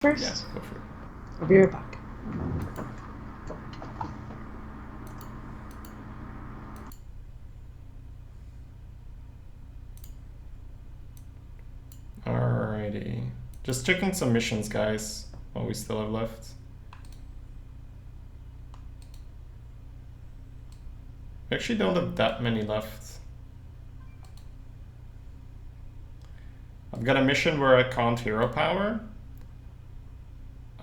first? Yeah, go for it. I'll be right back. Alrighty. Just checking some missions, guys, what we still have left. We actually don't have that many left. I've got a mission where I can't hero power.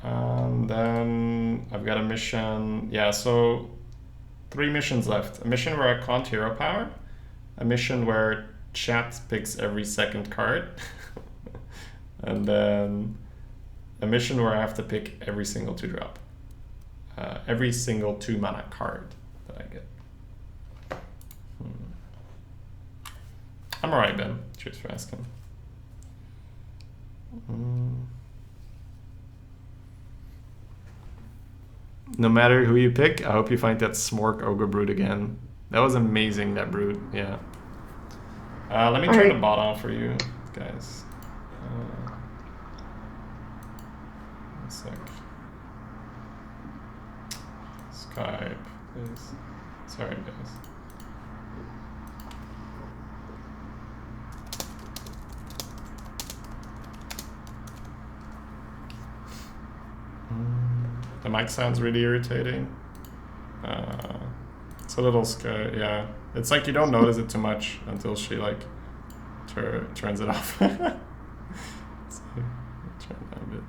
And then I've got a mission, yeah, so 3 missions left. A mission where I can't hero power. A mission where chat picks every second card. And then a mission where I have to pick every single 2-drop. Every single 2-mana card that I get. I'm alright, Ben. Cheers for asking. No matter who you pick, I hope you find that Smork Ogre Brood again. That was amazing, that Brood, yeah. Let me turn the bot on for you, guys. One sec. Skype, please. Sorry, guys. The mic sounds really irritating. It's a little scary, yeah. It's like you don't notice it too much until she like turns it off. So, turn that a bit.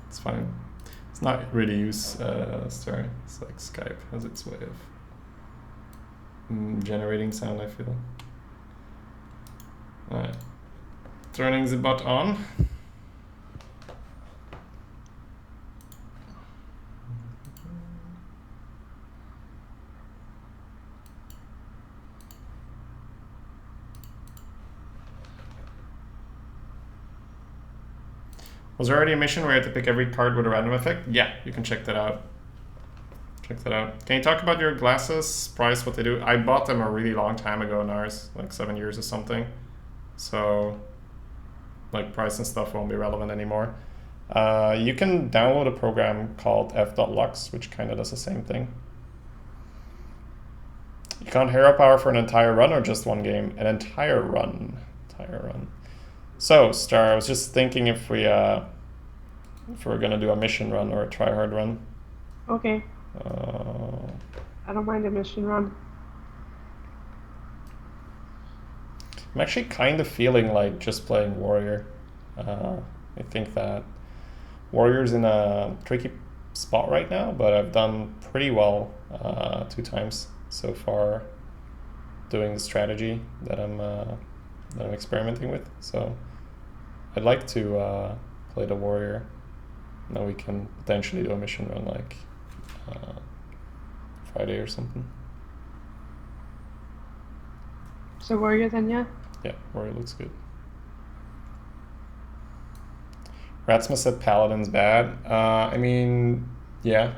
It's fine. It's not really sorry. It's like Skype has its way of generating sound, I feel. Alright. Turning the bot on. Was there already a mission where you had to pick every card with a random effect? Yeah, you can check that out. Check that out. Can you talk about your glasses, price, what they do? I bought them a really long time ago in ours, like 7 years or something. So, like, price and stuff won't be relevant anymore. You can download a program called f.lux, which kind of does the same thing. You can't hero power for an entire run or just one game? An entire run. So, Star, I was just thinking if we're gonna do a mission run or a try-hard run. Okay. I don't mind a mission run. I'm actually kind of feeling like just playing Warrior. I think that Warrior's in a tricky spot right now, but I've done pretty well 2 times so far doing the strategy that I'm experimenting with. So I'd like to play the Warrior. Now we can potentially do a mission run like Friday or something. So Warrior then, yeah? Yeah, Warrior looks good. Ratsma said Paladin's bad. I mean, yeah.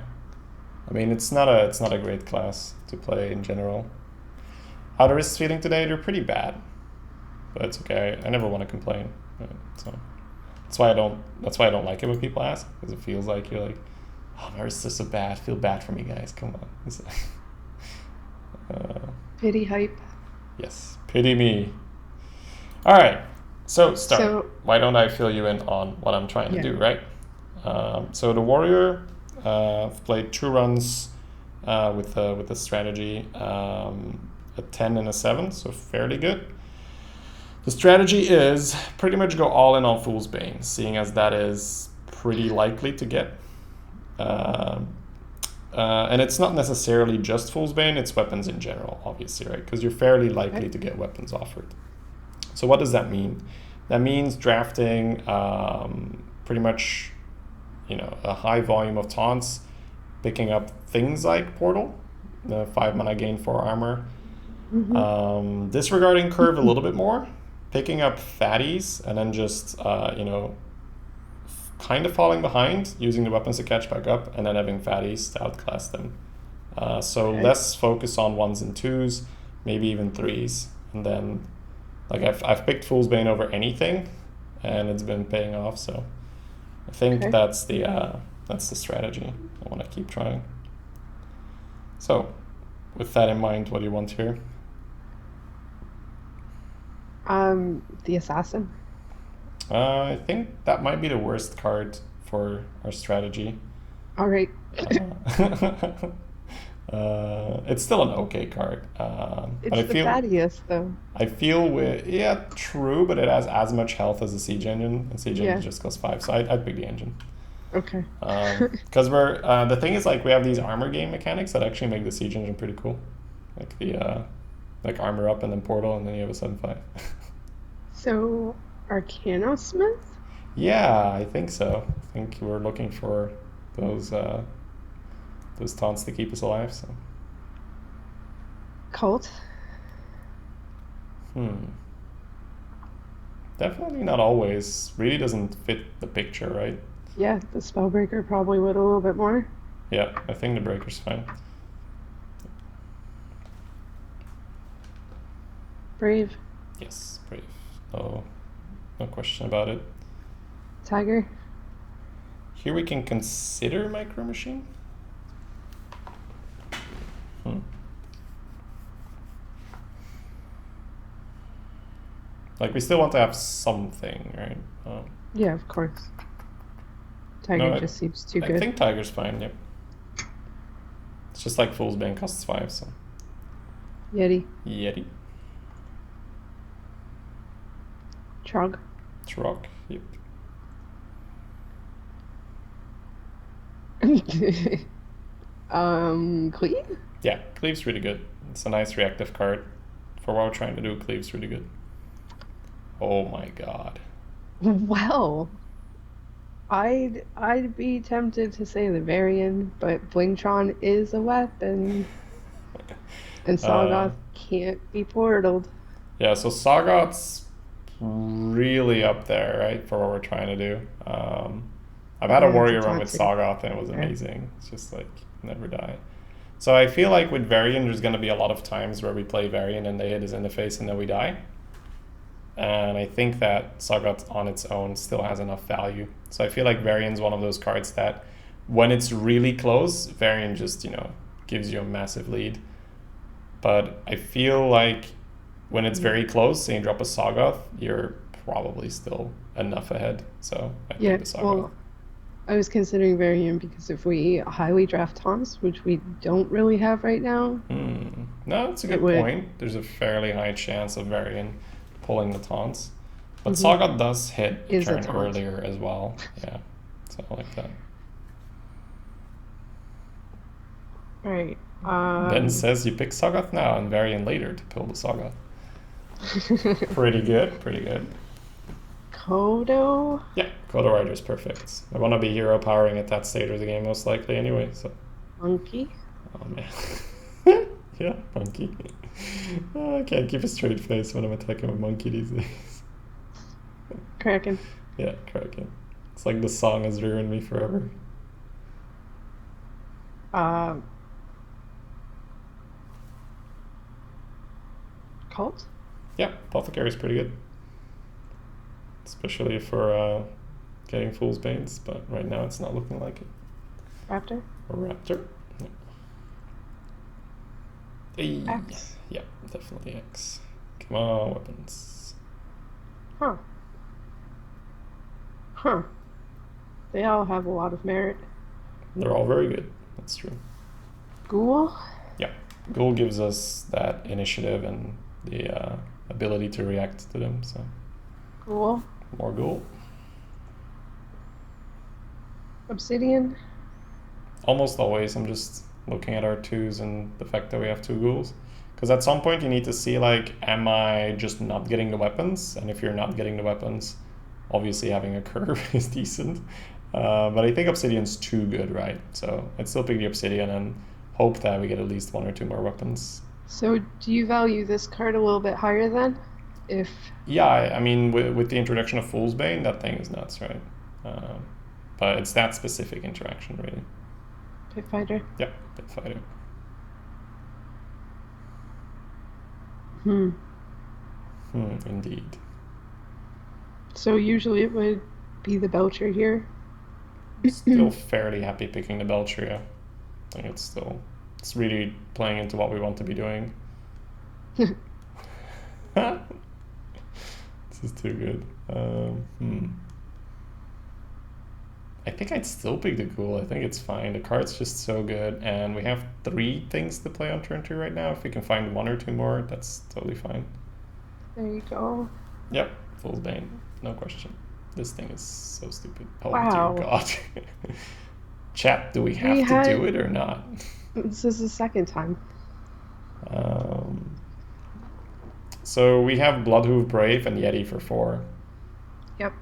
I mean, it's not a great class to play in general. How the wrist's feeling today? They're pretty bad, but it's okay. I never want to complain. So that's why I don't like it when people ask, because it feels like you're like, oh, my wrists are so bad. Feel bad for me, guys. Come on. Pity hype. Yes, pity me. All right. So, start. Why don't I fill you in on what I'm trying to do, right? So the Warrior, I've played 2 runs with the strategy, a 10 and a 7, so fairly good. The strategy is pretty much go all in on Fool's Bane, seeing as that is pretty likely to get. And it's not necessarily just Fool's Bane, it's weapons in general, obviously, right? Because you're fairly likely to get weapons offered. So what does that mean? That means drafting pretty much, a high volume of taunts, picking up things like Portal, the 5 mana gain 4 armor, disregarding curve a little bit more, picking up fatties, and then just, kind of falling behind, using the weapons to catch back up, and then having fatties to outclass them. So less focus on 1s and 2s, maybe even 3s, and then like I've picked Fool's Bane over anything, and it's been paying off. So I think Okay. that's the strategy. I want to keep trying. So, with that in mind, what do you want here? The assassin. I think that might be the worst card for our strategy. All right. Uh, it's still an okay card, but It's the fattiest though. I feel with yeah true, but it has as much health as a siege engine, and siege engine Yeah. just costs 5, so I'd pick the engine. Okay. Because we're the thing is like we have these armor game mechanics that actually make the siege engine pretty cool, like the like armor up and then portal and then you have a 7/5. So, Arcano Smith? Yeah, I think so. I think we're looking for those uh, those taunts to keep us alive. So Cult? hmm. Definitely not always. Really doesn't fit the picture, right? Yeah, the Spellbreaker probably would a little bit more. Yeah, I think the breaker's fine. Brave. Yes, brave. No, no question about it. Tiger. Here we can consider Micro Machine. Hmm. Like we still want to have something, right? Yeah, of course. Tiger No, just seems too I good. think Tiger's fine. Yep. It's just like Fool's Bane costs 5, so Yeti. Yeti, Trog. Trog. Yep. Cleave? Yeah, Cleave's really good. It's a nice reactive card. For what we're trying to do, Cleave's really good. Oh my god. Well, I'd be tempted to say the Varian, but Blingtron is a weapon, and Uh, Sagoth can't be portaled. yeah, so Sagat's really up there, right, for what we're trying to do. I've had a Yeah, it's a warrior run with taunting. Sagoth and it was Okay. amazing. It's just like never die. So I feel like with Varian, there's going to be a lot of times where we play Varian and they hit us in the face and then we die. And I think that Sagat on its own still has enough value. So I feel like Varian's one of those cards that when it's really close, Varian just, gives you a massive lead. But I feel like when it's very close and you drop a Sagoth, you're probably still enough ahead. So I pick Yeah, the Sagoth. well, I was considering Varian because if we highly draft taunts, which we don't really have right now, No, that's a it good would. point. There's a fairly high chance of Varian pulling the taunts. But Mhm. Sagat does hit a Is a turn taunt. earlier as well. Yeah, so I like that. All right. Ben says you pick Sagat now and Varian later to pull the Sagat. Pretty good, pretty good. Kodo. Yeah, Kodo Rider is perfect. I want to be hero powering at that stage of the game most likely anyway, so. Monkey. Oh man. Yeah, monkey. Oh, I can't keep a straight face when I'm attacking with monkey these days. Kraken. Yeah, cracking. It's like the song has ruined me forever. Uh, Cult. Yeah, Apothecary is pretty good. Especially for getting Fool's Banes, but right now it's not looking like it. Raptor. Or Raptor. Yeah. X. Yeah, definitely X. Come on, weapons. Huh. Huh. They all have a lot of merit. They're all very good. That's true. Ghoul. Yeah, Ghoul gives us that initiative and the ability to react to them, so Ghoul. more Ghoul. Obsidian. Almost always, I'm just looking at our twos and the fact that we have two Ghouls. Because at some point you need to see, like, am I just not getting the weapons? And if you're not getting the weapons, obviously having a curve is decent. But I think Obsidian's too good, right? So I'd still pick the Obsidian and hope that we get at least one or two more weapons. So, do you value this card a little bit higher then? If Yeah, I mean, with the introduction of Fool's Bane, that thing is nuts, right? But it's that specific interaction, really. Pit Fighter. Yep, Pit Fighter. Hmm. Indeed. So usually it would be the Belcher here. Still fairly happy picking the Belcher. I think it's really playing into what we want to be doing. This is too good. I think I'd still pick the Ghoul. I think it's fine. The card's just so good, and we have 3 things to play on turn 2 right now. If we can find 1 or 2 more, that's totally fine. There you go. Yep, Fool's Bane, no question. This thing is so stupid. Oh Wow. dear God. Chat, do we have We to had- do it or not? This is the second time. So we have Bloodhoof Brave and Yeti for 4. Yep.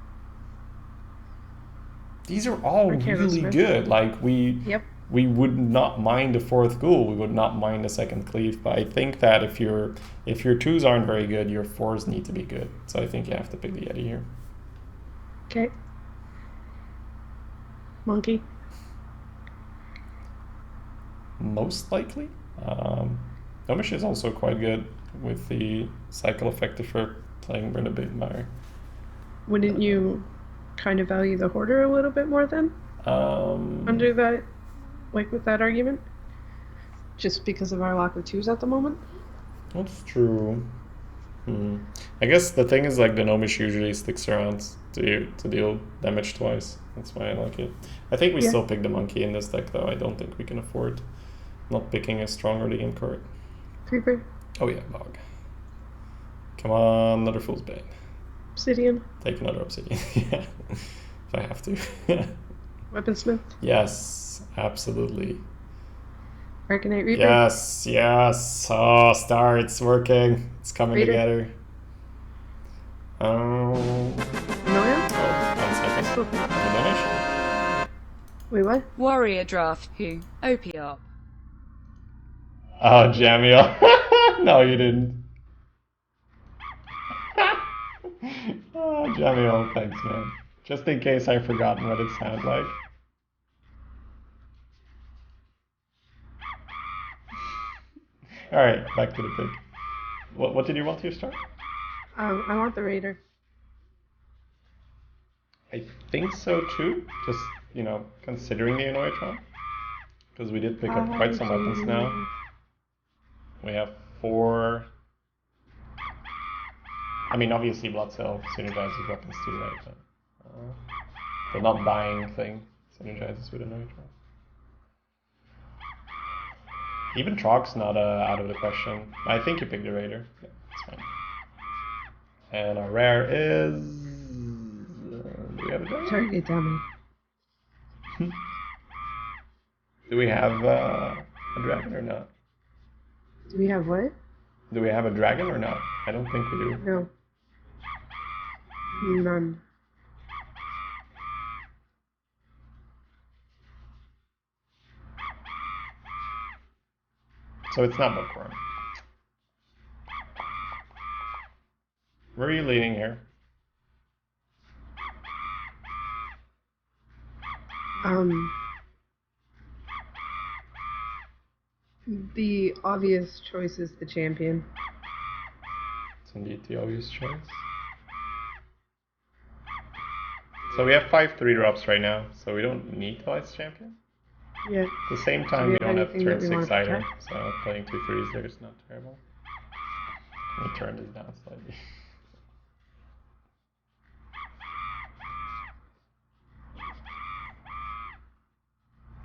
These are all really Smith. good. Like Yep. we would not mind the 4th Ghoul. We would not mind the 2nd Cleave. But I think that if your 2s aren't very good, your 4s need to be good. So I think you have to pick the Yeti here. Okay. Monkey. Most likely. Nomish is also quite good with the cycle effective for playing Brenda Bitmeyer. Wouldn't you kind of value the Hoarder a little bit more then? Under that, like with that argument? Just because of our lack of 2s at the moment? That's true. I guess the thing is, like, the Nomish usually sticks around to deal damage twice. That's why I like it. I think we still pick the Monkey in this deck, though. I don't think we can afford not picking a strong early game card. Creeper. Oh yeah, Bog. Come on, another Fool's Bane. Obsidian. Take another Obsidian. Yeah, if I have to. Weaponsmith. Yes, absolutely. Arcanite Reaper. Yes. Oh, Star, it's working. It's coming Raider. together. No, yeah? 1 second. Finish. Wait, what? Warrior Draft Who? Opiop. Oh, Jamio. No, you didn't. Oh, Jamio, thanks, man. Just in case I've forgotten what it sounds like. Alright, back to the pick. What did you want to start? I want the Raider. I think so too. Just, considering the Annoytron. Because we did pick up quite some weapons now. We have 4. I mean, obviously Blood Cell synergizes weapons too, right? But, the not dying thing synergizes with Annoytron. Even Trog's not out of the question. I think you picked the Raider. Yeah, that's fine. And our rare is... do we have a dragon? Target dummy. Do we have a dragon or not? Do we have what? Do we have a dragon or not? I don't think we do. No. None. So it's not Bookworm. Where are you leading here? The obvious choice is the champion. It's indeed the obvious choice. So we have 5 3-drops right now, so we don't need to Ice Champion. Yeah. At the same time, we don't have anything turn that we 6 wanna either, protect? so playing 2 3s there is not terrible. Let me turn this down slightly.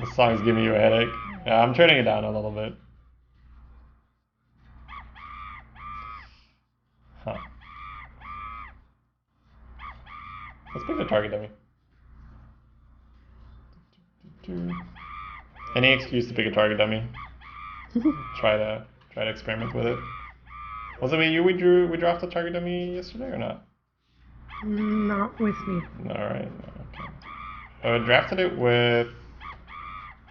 The song's giving you a headache. Yeah, I'm turning it down a little bit. Huh. Let's pick the target dummy. Any excuse to pick a target dummy. Try to experiment with it. Was it you we drafted target dummy yesterday or not? Not with me. Alright, okay. I drafted it with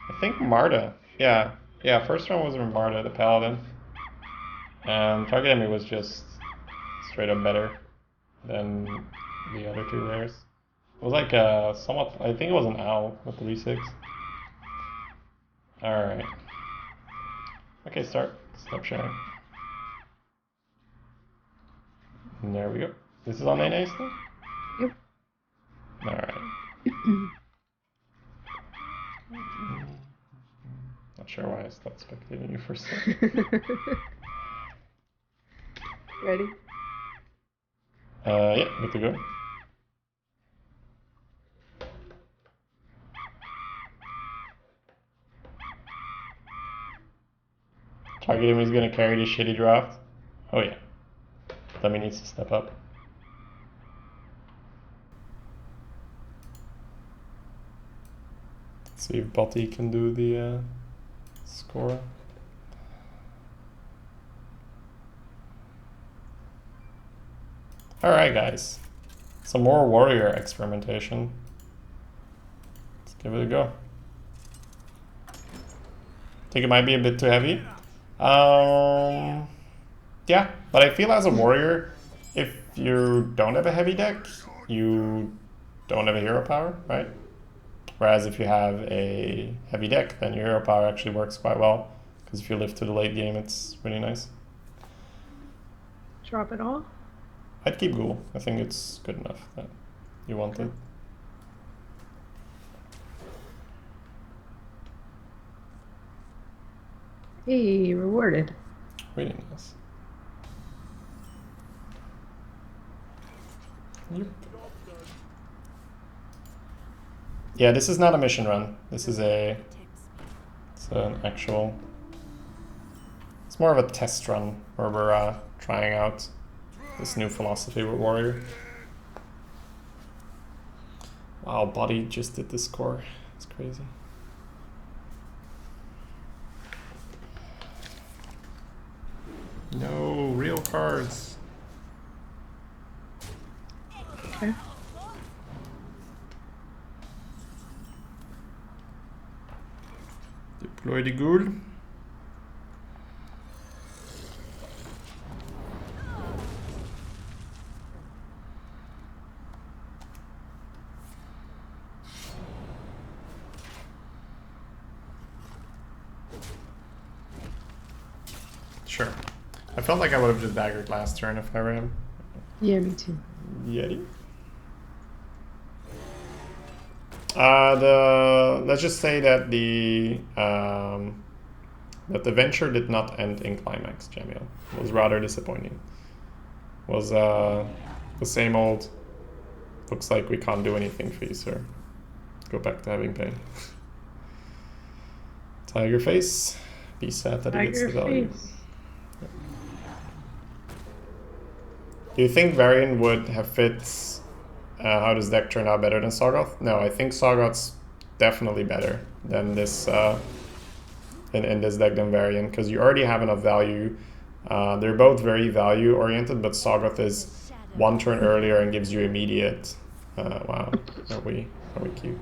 I think Marta. Yeah, first round was with Marta, the paladin. And target dummy was just straight up better than the other 2 rares. It was like somewhat, I think it was an owl with 3/6. Alright. Okay, stop sharing. And there we go. This is on NA still? Yep. Alright. Not sure why I stopped spectating you for a second. Ready? Yeah, good to go. Target him, he's gonna carry this shitty draft. Oh yeah. Dummy needs to step up. Let's see if Botty can do the score. Alright guys. Some more warrior experimentation. Let's give it a go. Think it might be a bit too heavy. Yeah, but I feel as a warrior, if you don't have a heavy deck, you don't have a hero power, right? Whereas if you have a heavy deck, then your hero power actually works quite well. Because if you live to the late game, it's really nice. Drop it all? I'd keep Ghoul. I think it's good enough that you want it. Hey, rewarded. Really nice. Yep. Yeah, this is not a mission run. This is it's an actual... It's more of a test run where we're trying out this new philosophy with Warrior. Wow, Body just did the score. It's crazy. No, real cards. Okay. Deploy the ghoul. Sure. I felt like I would have just daggered last turn if I ran. Yeah, me too. Yeti. Let's just say that the venture did not end in climax, Jamiel. It was rather disappointing. It was the same old. Looks like we can't do anything for you, sir. Go back to having pain. Tiger face. Be sad that he gets the value. Do you think Varian would have fit how does deck turn out better than Sargoth? No, I think Sargoth's definitely better than this in this deck than Varian, because you already have enough value. They're both very value oriented, but Sargoth is one turn earlier and gives you immediate. Wow, are we cute?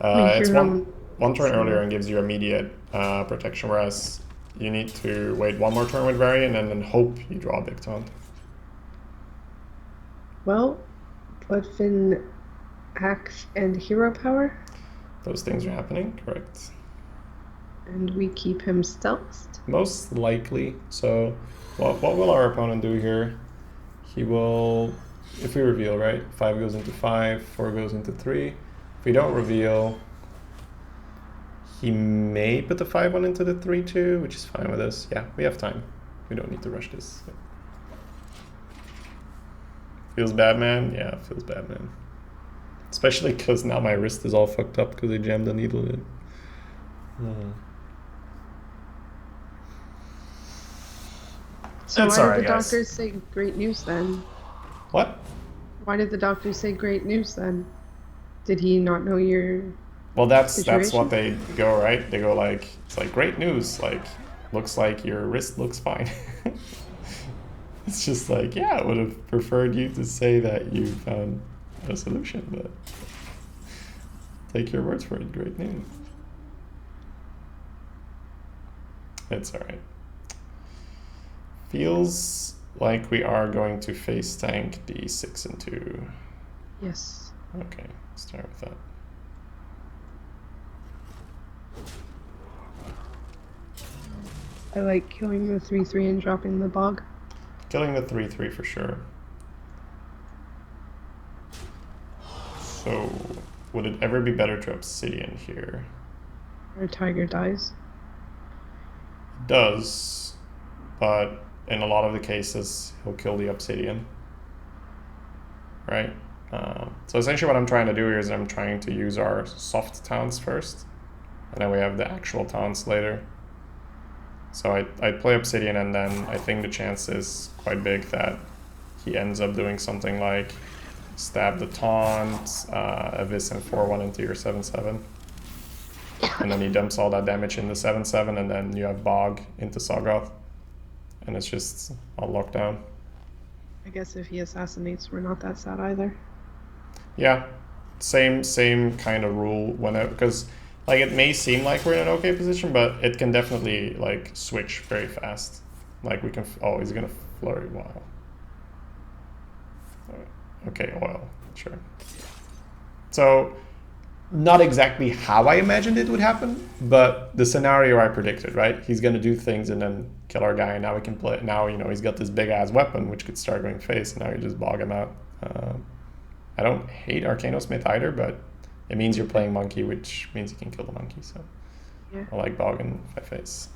It's one turn earlier and gives you immediate protection, whereas you need to wait one more turn with Varian and then hope you draw a big taunt. Well, but Finn axe and hero power. Those things are happening, correct? And we keep him stealthed? Most likely. So what will our opponent do here? He will, if we reveal, right? 5 goes into 5, 4 goes into 3. If we don't reveal, he may put the 5-1 into the 3-2, which is fine with us. Yeah, we have time. We don't need to rush this. Yeah. Feels bad, man? Yeah, feels bad, man. Especially because now my wrist is all fucked up because I jammed the needle in. So why did the doctors say great news then? What? Why did the doctors say great news then? Did he not know your Well, that's situation? what they go, right? They go like, it's like, great news, like, looks like your wrist looks fine. It's just like, yeah, I would have preferred you to say that you found a solution, but take your words for it, great news. It's alright. Feels like we are going to face tank the 6 and 2. Yes. Okay, start with that. I like killing the 3/3 and dropping the bog. Killing the 3/3 for sure. So, would it ever be better to Obsidian here? Or tiger dies. It does, but in a lot of the cases, he'll kill the obsidian. Right? So essentially what I'm trying to do here is I'm trying to use our soft taunts first, and then we have the actual taunts later. So I play obsidian, and then I think the chance is quite big that he ends up doing something like stab the taunt, Abyss and 4-1 into your 7-7. And then he dumps all that damage into 7-7, and then you have Bog into Sagoth. And it's just all locked down. I guess if he assassinates, we're not that sad either. Yeah, same kind of rule because like it may seem like we're in an okay position, but it can definitely like switch very fast. Like we can he's gonna flurry. Wow. Okay, oil, sure. So not exactly how I imagined it would happen, but the scenario I predicted, right? He's gonna do things and then kill our guy, and now we can play. Now he's got this big ass weapon which could start going face, and now you just bog him out. I don't hate Arcanosmith either, but it means you're playing monkey, which means you can kill the monkey. So yeah. I like bogging 5-face.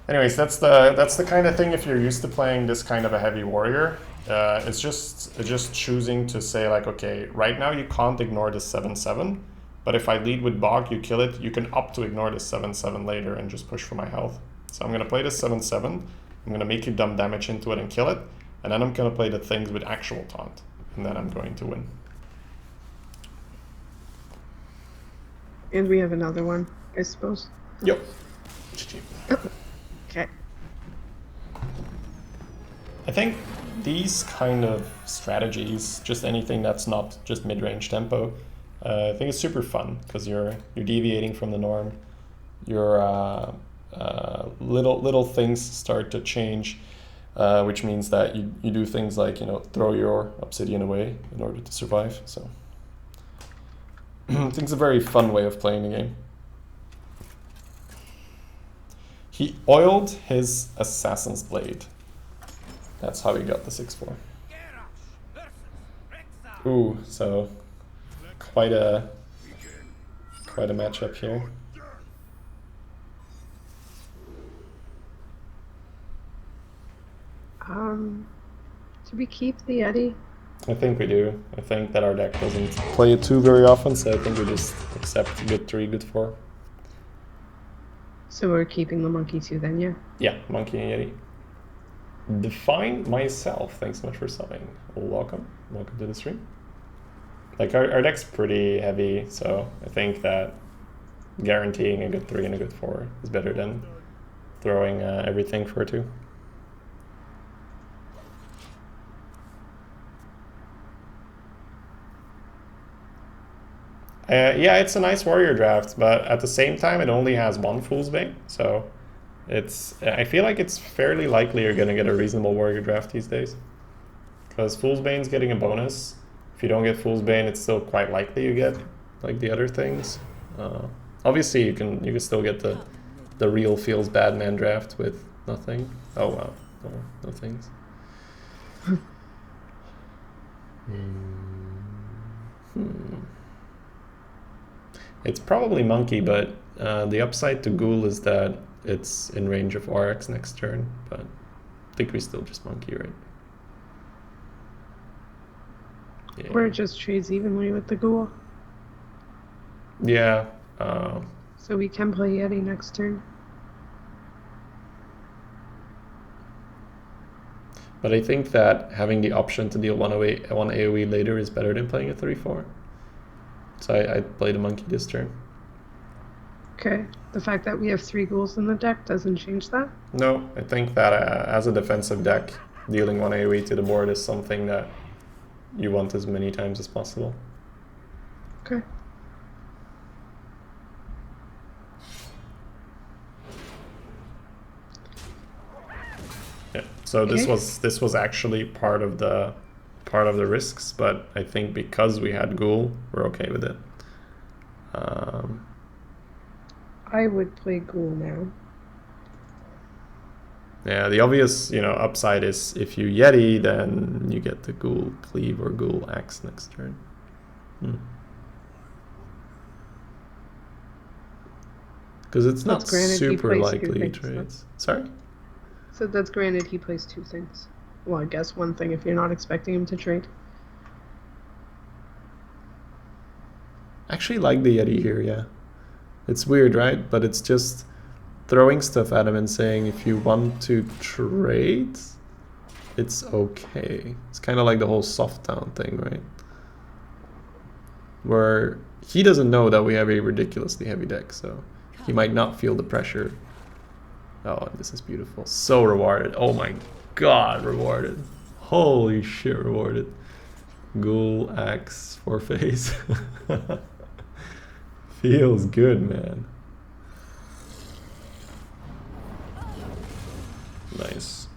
Anyways, that's the kind of thing if you're used to playing this kind of a heavy warrior. It's just choosing to say like, okay, right now you can't ignore the 7-7, but if I lead with bog, you kill it. You can opt to ignore the 7-7 later and just push for my health. So I'm gonna play the 7-7. I'm gonna make you dump damage into it and kill it, and then I'm gonna play the things with actual taunt. And then I'm going to win. And we have another one, I suppose. Yep. Okay. I think these kind of strategies, just anything that's not just mid-range tempo, I think it's super fun because you're deviating from the norm. Your little things start to change. Which means that you do things like, throw your obsidian away in order to survive. So I think it's a very fun way of playing the game. He oiled his Assassin's Blade. That's how he got the 6-4. Ooh, so quite a matchup here. Do we keep the Yeti? I think we do. I think that our deck doesn't play it too very often, so I think we just accept good 3, good 4. So we're keeping the monkey too then, yeah? Yeah, monkey and Yeti. Define myself. Thanks so much for subbing. Welcome to the stream. Like our deck's pretty heavy, so I think that guaranteeing a good 3 and a good 4 is better than throwing everything for 2. Yeah, it's a nice warrior draft, but at the same time, it only has 1 Fool's Bane, so I feel like it's fairly likely you're going to get a reasonable warrior draft these days. Because Fool's Bane's getting a bonus. If you don't get Fool's Bane, it's still quite likely you get like the other things. Obviously, you can still get the real feels bad man draft with nothing. Oh wow, no things. It's probably monkey, but the upside to ghoul is that it's in range of RX next turn, but I think we still just monkey, right? Yeah. Or it just trades evenly with the ghoul. Yeah. So we can play Yeti next turn. But I think that having the option to deal one AoE later is better than playing a 3-4. So I played a monkey this turn. Okay. The fact that we have 3 ghouls in the deck doesn't change that? No, I think that as a defensive deck, dealing 1 AoE to the board is something that you want as many times as possible. Okay. Yeah. So this was actually part of the risks, but I think because we had ghoul, we're okay with it. I would play ghoul now. Yeah, the obvious, upside is if you Yeti, then you get the ghoul cleave or ghoul axe next turn. Because it's not granted, super likely he trades. Sorry? So that's granted he plays two things. Well, I guess one thing if you're not expecting him to trade. I actually like the Yeti here, yeah. It's weird, right? But it's just throwing stuff at him and saying if you want to trade, it's okay. It's kind of like the whole soft down thing, right? Where he doesn't know that we have a ridiculously heavy deck, so he might not feel the pressure. Oh, this is beautiful. So rewarded. Oh my god, rewarded. Holy shit, rewarded. Ghoul, axe, 4-face. Feels good, man. Nice.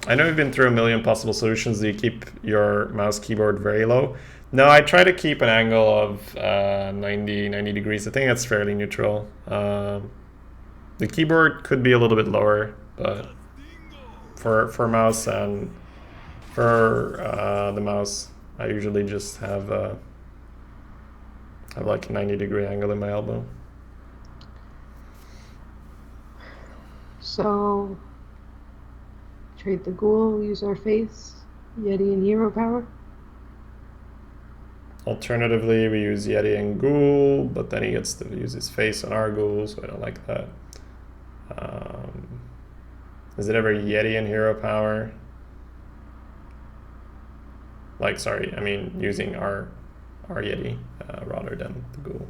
I know you've been through a million possible solutions. Do you keep your mouse keyboard very low? No, I try to keep an angle of 90 degrees. I think that's fairly neutral. The keyboard could be a little bit lower, but for mouse and for the mouse, I usually just have like a 90-degree angle in my elbow. So, trade the ghoul, use our face, Yeti and hero power. Alternatively, we use Yeti and ghoul, but then he gets to use his face on our ghoul, so I don't like that. Is it ever Yeti and hero power? Like, sorry, I mean using our Yeti rather than the ghoul.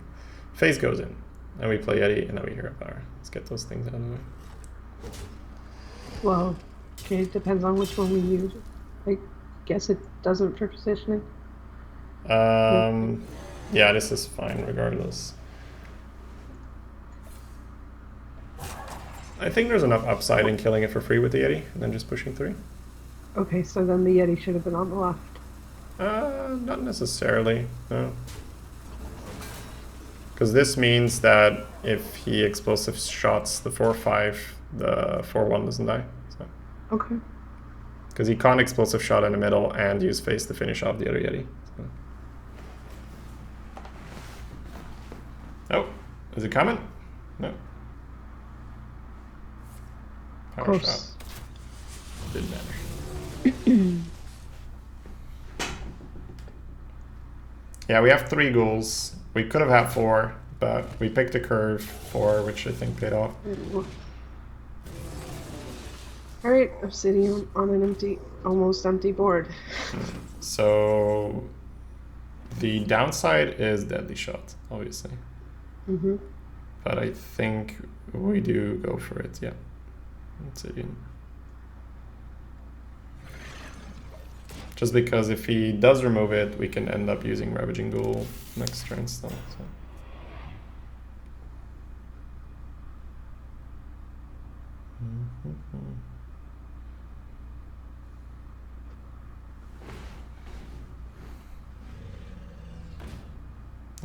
Face goes in, and we play Yeti, and then we hero power. Let's get those things out of the way. Well, okay, it depends on which one we use. I guess it doesn't for positioning. Yeah, this is fine regardless. I think there's enough upside in killing it for free with the Yeti, and then just pushing 3. Okay, so then the Yeti should have been on the left. Not necessarily, no. Because this means that if he explosive shots the 4-5, the 4-1 doesn't die. So. Okay. Because he can't explosive shot in the middle and use face to finish off the other Yeti. So. Oh, is it coming? No. Power Close. shot. Didn't matter. Yeah, we have 3 ghouls. We could have had 4, but we picked a curve 4, which I think paid off. Alright, Obsidian on an almost empty board. So the downside is deadly shot, obviously. Mm-hmm. But I think we do go for it, yeah. Obsidian. Just because if he does remove it, we can end up using Ravaging Ghoul next turn still. So.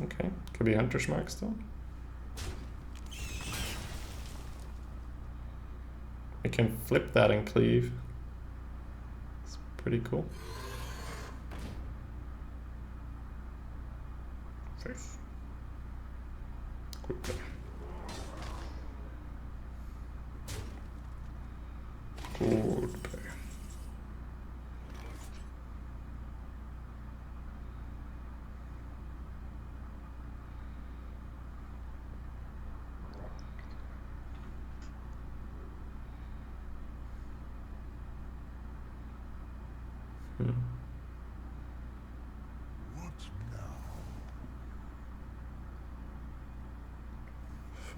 Okay, could be Hunter's Mark still. We can flip that and cleave. It's pretty cool. Safe. Good play. Good play. What now?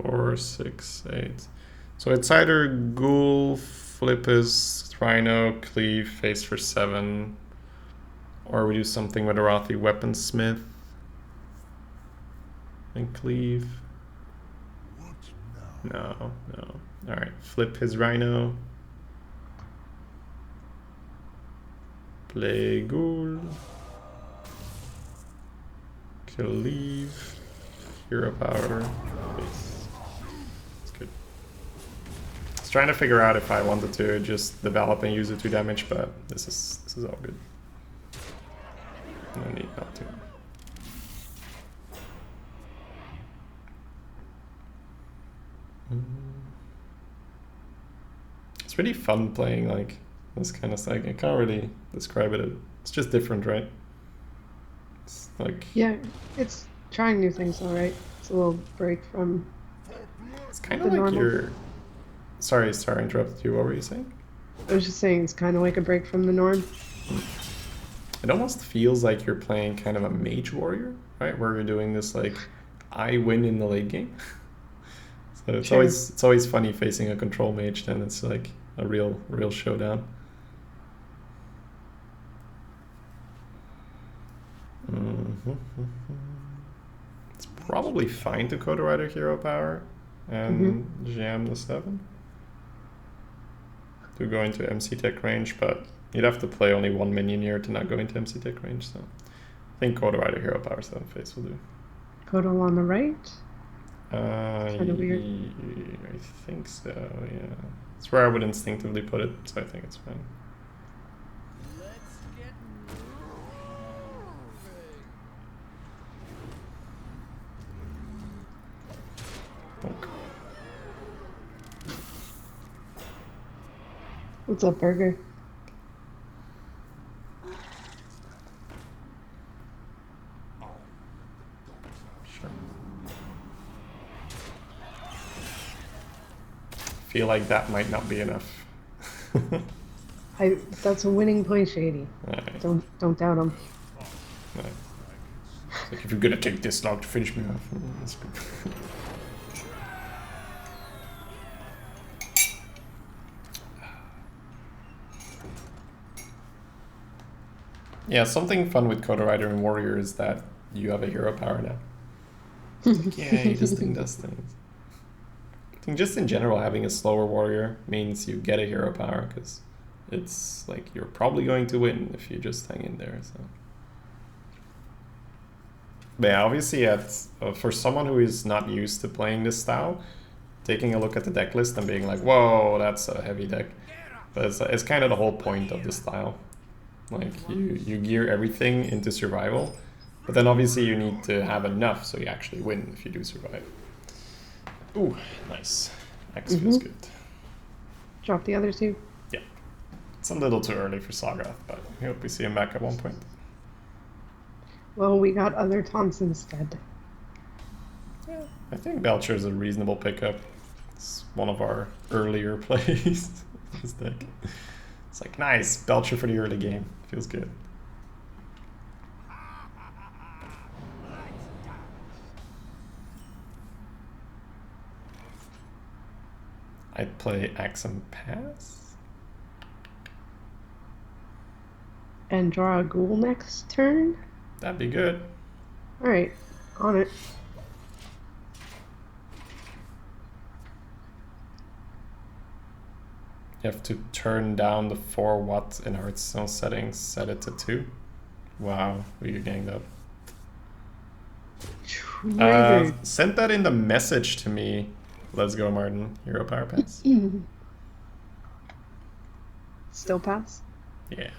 4, 6, 8. So it's either Ghoul, flip his Rhino, cleave, face for 7, or we do something with a Arathi Weaponsmith and cleave. What now? No, no. Alright, flip his Rhino. Play Ghoul. Cleave. Hero power. Face. It's good. I was trying to figure out if I wanted to just develop and use the 2 damage, but this is all good. No need not to. It's really fun playing like this kind of stuff. I can't really describe it. It's just different, right? It's like Yeah, it's trying new things, all right. It's a little break from it's kind the of like normal. you're. Sorry, I interrupted you. What were you saying? I was just saying it's kind of like a break from the norm. It almost feels like you're playing kind of a mage warrior, right? Where you're doing this like, I win in the late game. So it's Sure. always funny facing a control mage. Then it's like a real showdown. It's probably fine to Coda Rider Hero Power and jam the 7 to go into MC Tech range, but you'd have to play only one minion here to not go into MC Tech range, so I think Coda Rider Hero Power 7 face will do. Kodo on the right. Kind of weird. I think so, yeah. It's where I would instinctively put it, so I think it's fine. Okay. What's up, Burger? Sure. Feel like that might not be enough. That's a winning play, Shady. Right. Don't doubt him. Right. It's like if you're gonna take this long to finish me off, that's good. Yeah, something fun with Coda Rider and Warrior is that you have a hero power now. Like, yeah, this thing does things. I think just in general, having a slower warrior means you get a hero power because it's like you're probably going to win if you just hang in there. So, but yeah, obviously, for someone who is not used to playing this style, taking a look at the deck list and being like, "Whoa, that's a heavy deck," but it's kind of the whole point of this style. Like you gear everything into survival, but then obviously you need to have enough so you actually win if you do survive. Ooh, nice. X feels good. Drop the other two. Yeah. It's a little too early for Sagrath, but I hope we see him back at one point. Well, we got other taunts instead. Yeah, I think Belcher is a reasonable pickup. It's one of our earlier plays. This deck. It's like, nice, Belcher for the early game. Feels good. I'd play Axe and Pass. And draw a ghoul next turn? That'd be good. Alright, on it. You have to turn down the 4 watt in Hearthstone settings, set it to 2. Wow, we ganged up. Send that in the message to me. Let's go, Martin. Hero Power Pass. Still pass? Yeah.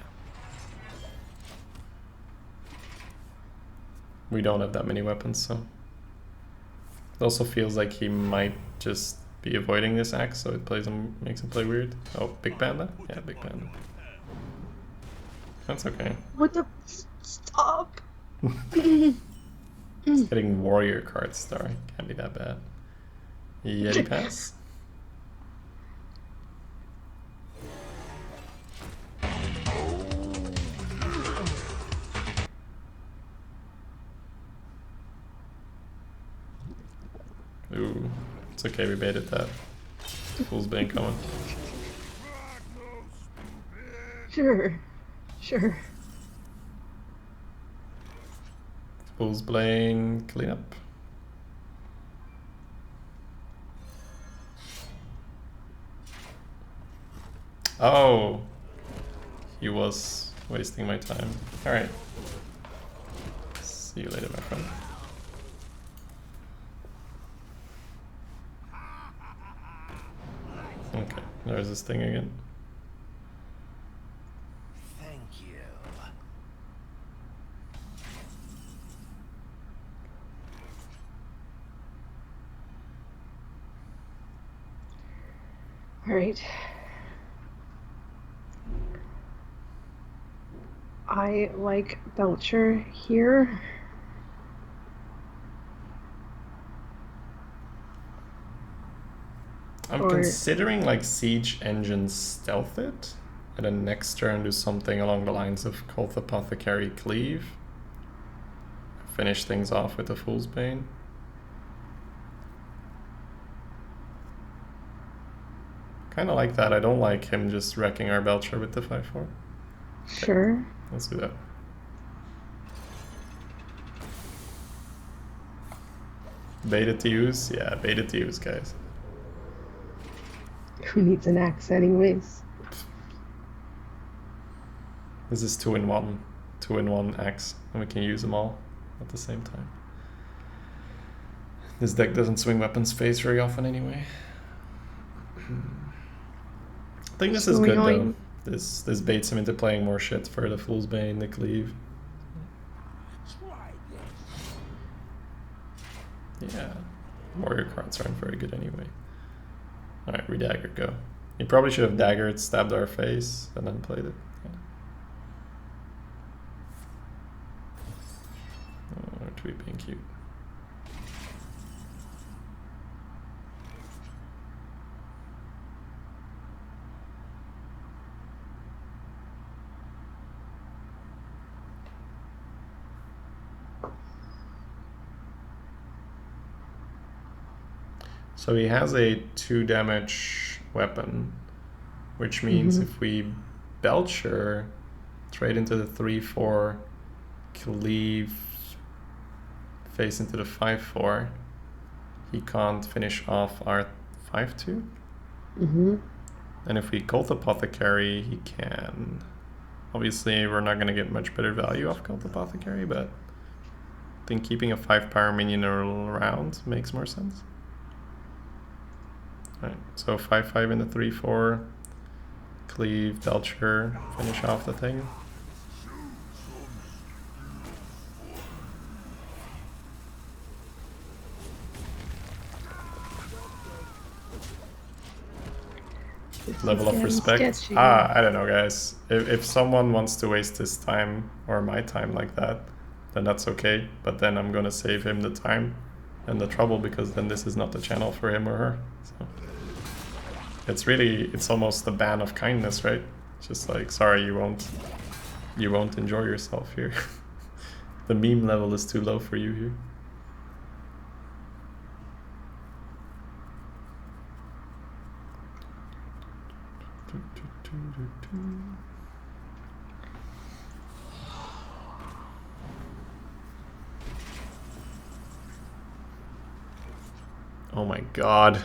We don't have that many weapons, so. It also feels like he might just be avoiding this axe, so it makes him play weird. Oh, Big Panda? Yeah, Big Panda. That's okay. What the? Stop! It's getting warrior cards, though. Can't be that bad. Yeti Pass? Ooh, it's okay, we baited that. Fool's Bane coming. Sure. Sure. Fool's Bane cleanup. Oh, he was wasting my time. Alright. See you later, my friend. Okay, there's this thing again. Thank you. Alright. I like Belcher here. I'm considering like Siege Engine Stealth it, and then next turn do something along the lines of Cult Apothecary Cleave. Finish things off with a Fool's Bane. Kind of like that. I don't like him just wrecking our Belcher with the 5/4. Sure. Okay, let's do that. Beta to use? Yeah, beta to use, guys. Who needs an axe anyways? This is 2-in-1. 2-in-1 axe, and we can use them all at the same time. This deck doesn't swing weapons phase very often anyway. I think this is good though. This baits him into playing more shit for the Fool's Bane, the Cleave. Yeah, warrior cards aren't very good anyway. Alright, redagger, go. You probably should have daggered, stabbed our face, and then played it. Yeah. Oh, tweet being cute. So he has a 2 damage weapon, which means if we Belcher, trade into the 3/4, Cleave, face into the 5/4, he can't finish off our 5/2. And if we Cult Apothecary, he can. Obviously, we're not going to get much better value off Cult Apothecary, but I think keeping a 5-power minion around makes more sense. Alright, so 5/5 in the 3/4, Cleave, Belcher, finish off the thing. Level of respect. Sketchy. I don't know, guys. If someone wants to waste his time or my time like that, then that's okay. But then I'm gonna save him the time and the trouble, because then this is not the channel for him or her. So it's almost the ban of kindness, right? It's just like, sorry, you won't enjoy yourself here. The meme level is too low for you here. Oh my god.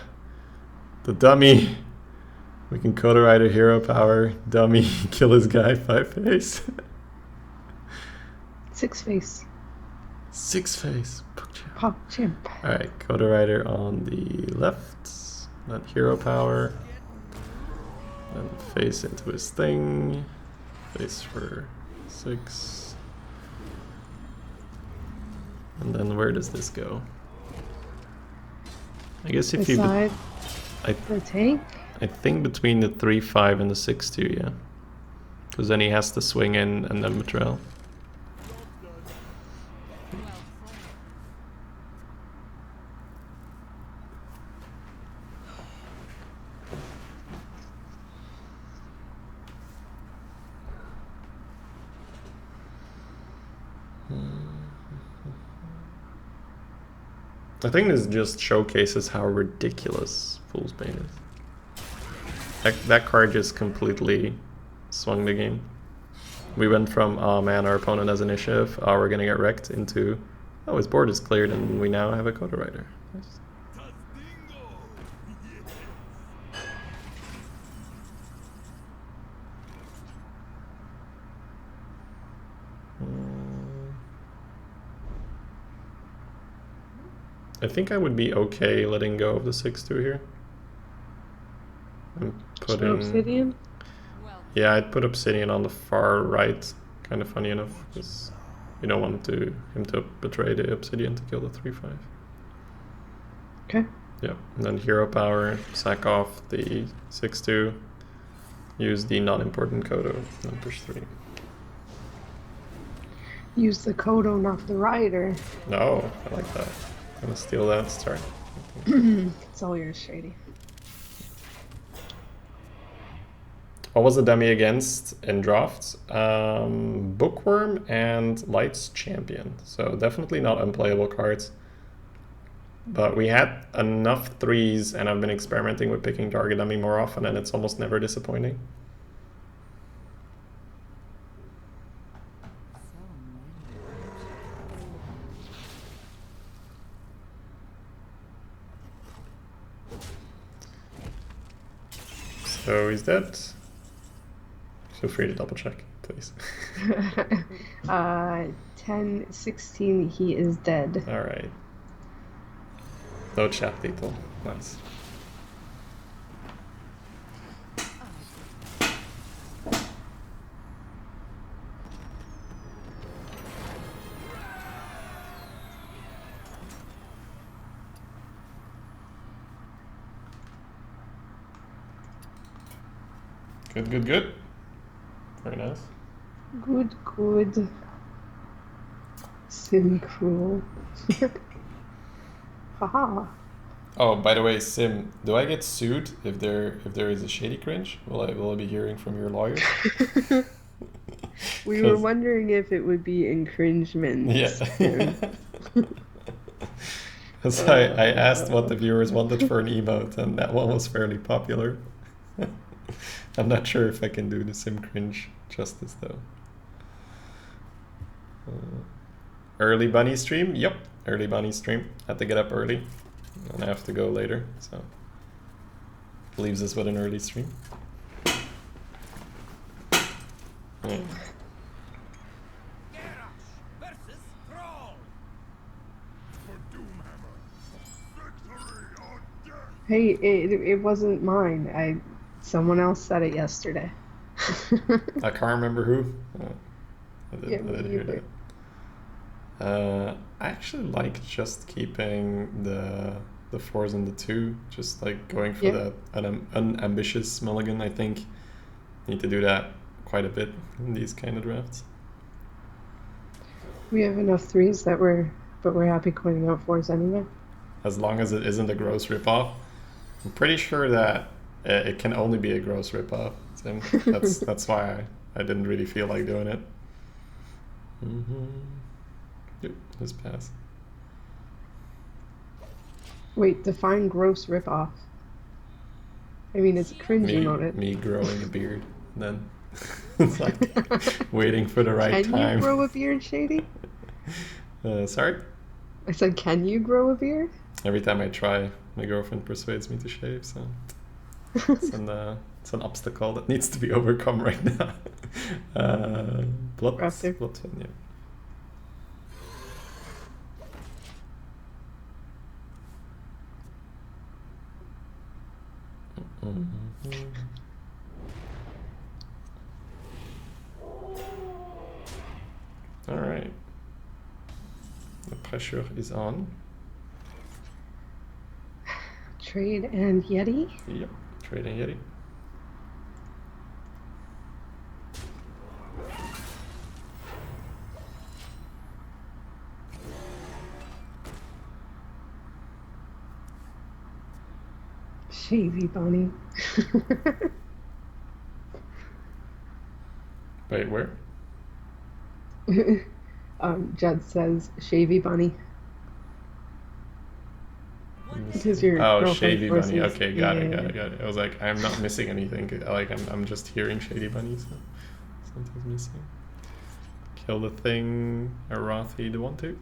The dummy. We can Coda Rider hero power. Dummy. Kill his guy 5-face. 6-face. 6-face. Pop chimp. Alright, Coda Rider on the left. Not hero power. Then face into his thing. Face for 6. And then where does this go? I guess if you... the tank? I think between the 3/5 and the 6/2, yeah. Because then he has to swing in and then betrayal. I think this just showcases how ridiculous Fool's Bane is. That card just completely swung the game. We went from, oh man, our opponent has initiative, oh we're gonna get wrecked, into, oh his board is cleared and we now have a Coda Rider. Nice. I think I would be okay letting go of the 6/2 here. I'm putting Obsidian? Yeah, I'd put Obsidian on the far right. Kind of funny enough, because you don't want him to betray the Obsidian to kill the 3/5. Okay. Yeah, and then hero power, sack off the 6/2, use the non-important Kodo, then push 3. use the Kodo, not the rider. No, I like that. I'm gonna steal that start. It's all yours, Shady. What was the dummy against in drafts? Bookworm and Light's Champion. So definitely not unplayable cards. But we had enough threes, and I've been experimenting with picking target dummy more often, and it's almost never disappointing. So he's dead. Feel free to double check, please. 10-16, he is dead. Alright. No chat detail. Nice. Good, good, good. Very nice. Good, good. Sim cruel. Haha. Oh, by the way, Sim, do I get sued if there is a shady cringe? Will I be hearing from your lawyer? We were wondering if it would be infringement. Yeah. Because I asked what the viewers wanted for an emote, and that one was fairly popular. I'm not sure if I can do the Sim cringe justice though. Early bunny stream? Yep, early bunny stream. Had to get up early, and I have to go later, so leaves us with an early stream. Yeah. Hey, it wasn't mine. Someone else said it yesterday. I can't remember who. I did hear that. I actually like just keeping the 4s and the 2, just like going for that unambitious mulligan. I think need to do that quite a bit in these kind of drafts. We have enough 3s but we're happy coining out 4s anyway. As long as it isn't a gross ripoff. I'm pretty sure that it can only be a gross ripoff. So that's why I didn't really feel like doing it. Yep, this pass. Wait, define gross ripoff. I mean, it's cringy mode. Me growing a beard, then it's like waiting for the right time. Can you grow a beard, Shady? Sorry? I said, can you grow a beard? Every time I try, my girlfriend persuades me to shave, so it's an obstacle that needs to be overcome right now. Blood, yeah. All right. The pressure is on. Trade and Yeti? Yep, trade and Yeti. Shavy bunny. Wait, where? Judd says Shavy bunny. Because you're Shady Bunny. Okay, got it. I was like, I'm not missing anything. Like I'm just hearing Shady Bunny, so something's missing. Kill the thing. Arathi the 1/2.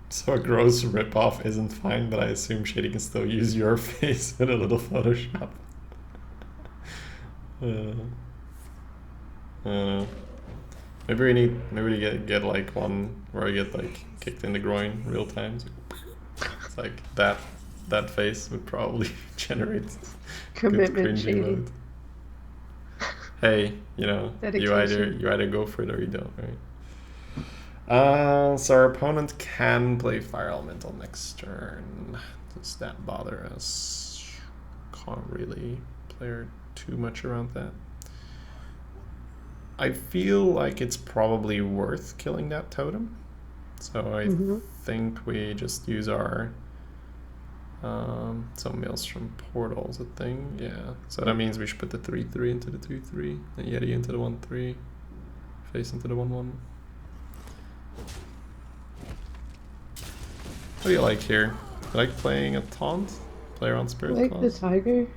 So a gross ripoff isn't fine, but I assume Shady can still use your face in a little Photoshop. I don't know. Maybe we get like one where I get like kicked in the groin real time. So it's like that face would probably generate commitment, good cringy Shady. mode. hey, you know, Dedication. you either go for it or you don't, right? So our opponent can play Fire Elemental next turn. Does that bother us? Can't really play too much around that. I feel like it's probably worth killing that totem. So I think we just use our some Maelstrom Portal's a thing, yeah. So that means we should put the 3/3 into the 2/3, and Yeti into the 1/3, face into the 1/1. What do you like here? You like playing a taunt? Play around Spirit Like Claws? the tiger.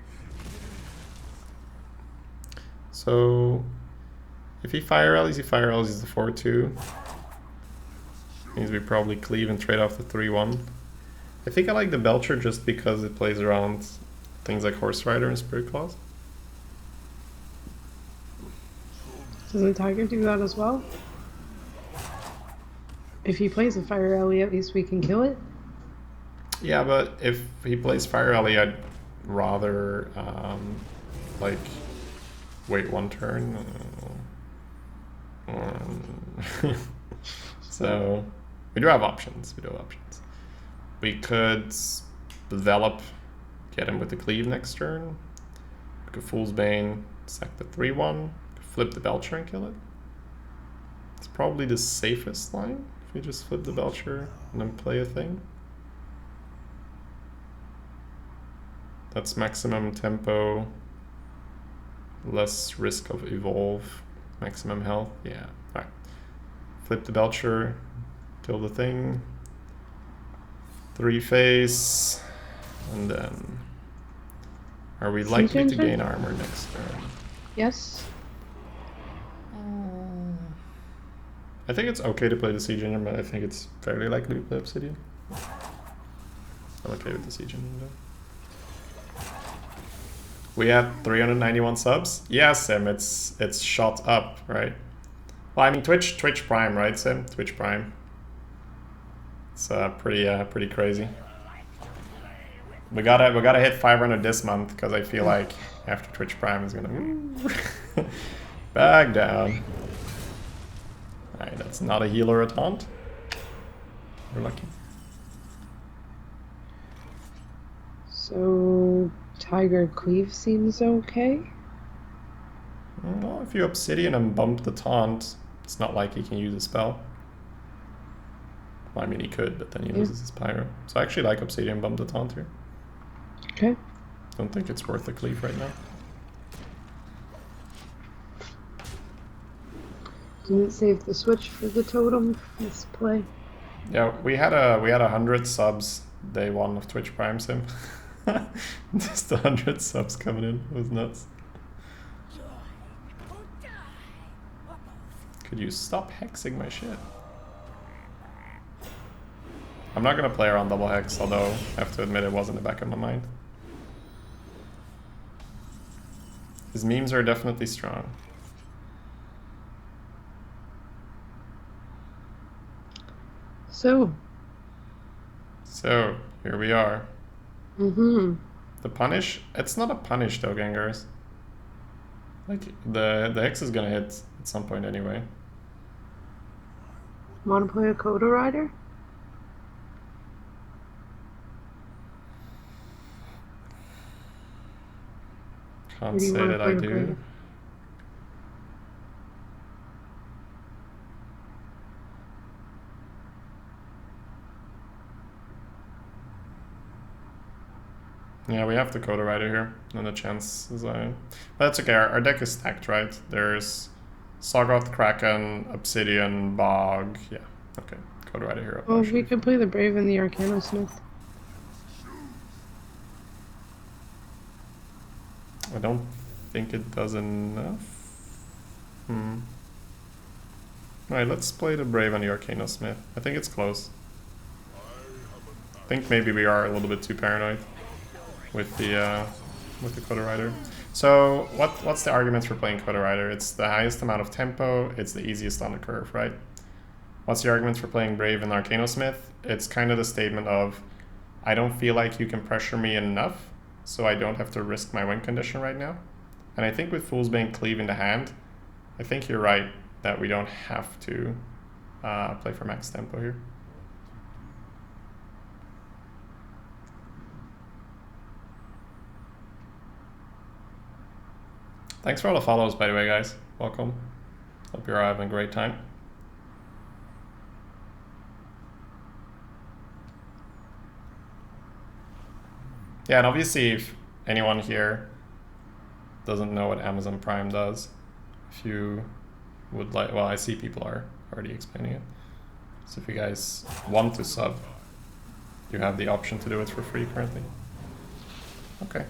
So if he fire rallies the 4/2. Means we probably cleave and trade off the 3/1. I think I like the Belcher just because it plays around things like Horse Rider and Spirit Claws. Does the tiger do that as well? If he plays a fire rally, at least we can kill it. Yeah, but if he plays Fire Rally, I'd rather like wait one turn. So we do have options. We could develop, get him with the cleave next turn. We could Fool's Bane, sack the 3/1, flip the Belcher and kill it. It's probably the safest line if we just flip the Belcher and then play a thing. That's maximum tempo, less risk of evolve, maximum health. Yeah, alright. Flip the Belcher, kill the thing. 3 face, and then are we likely to gain armor next turn? Yes. I think it's okay to play the Siege Engine, but I think it's fairly likely to play Obsidian. I'm okay with the Siege Engine though. We had 391 subs. Yeah, Sim, it's shot up, right? Well, I mean Twitch Prime, right, Sim? Twitch Prime. It's pretty crazy. We gotta hit 500 this month because I feel like after Twitch Prime is gonna back down. All right, that's not a heal or a taunt. We're lucky. So Tiger Cleave seems okay. Well, if you Obsidian and bump the taunt, it's not like he can use a spell. Well, I mean, he could, but then he loses his Pyro. So I actually like Obsidian bump the taunt here. Okay. Don't think it's worth the cleave right now. Didn't save the switch for the totem. Let's play. Yeah, we had 100 subs day one of Twitch Prime Sim. Just 100 subs coming in. It was nuts. Could you stop hexing my shit? I'm not gonna play around double hex, although I have to admit it was in the back of my mind. His memes are definitely strong. So here we are. The punish, it's not a punish though, Gengars. Like the hex is gonna hit at some point anyway. Want to play a Coda Rider? Can't say that I do. Yeah, we have the Coda Rider here, and the chance is but that's okay, our deck is stacked, right? There's Sagoth, Kraken, Obsidian, Bog, yeah, okay, Coda Rider here. Well, we could play the Brave and the Arcanosmith. I don't think it does enough. Alright, let's play the Brave and the Arcanosmith. I think it's close. I think maybe we are a little bit too paranoid with the Coda Rider. So what's the arguments for playing Coda Rider? It's the highest amount of tempo, it's the easiest on the curve, right? What's the arguments for playing Brave and Arcanosmith? It's kind of the statement of, I don't feel like you can pressure me enough, so I don't have to risk my win condition right now. And I think with Fool's Bane Cleave in the hand, I think you're right that we don't have to play for max tempo here. Thanks for all the follows, by the way, guys. Welcome. Hope you're having a great time. Yeah, and obviously if anyone here doesn't know what Amazon Prime does, if you would like, well, I see people are already explaining it. So if you guys want to sub, you have the option to do it for free currently. Okay.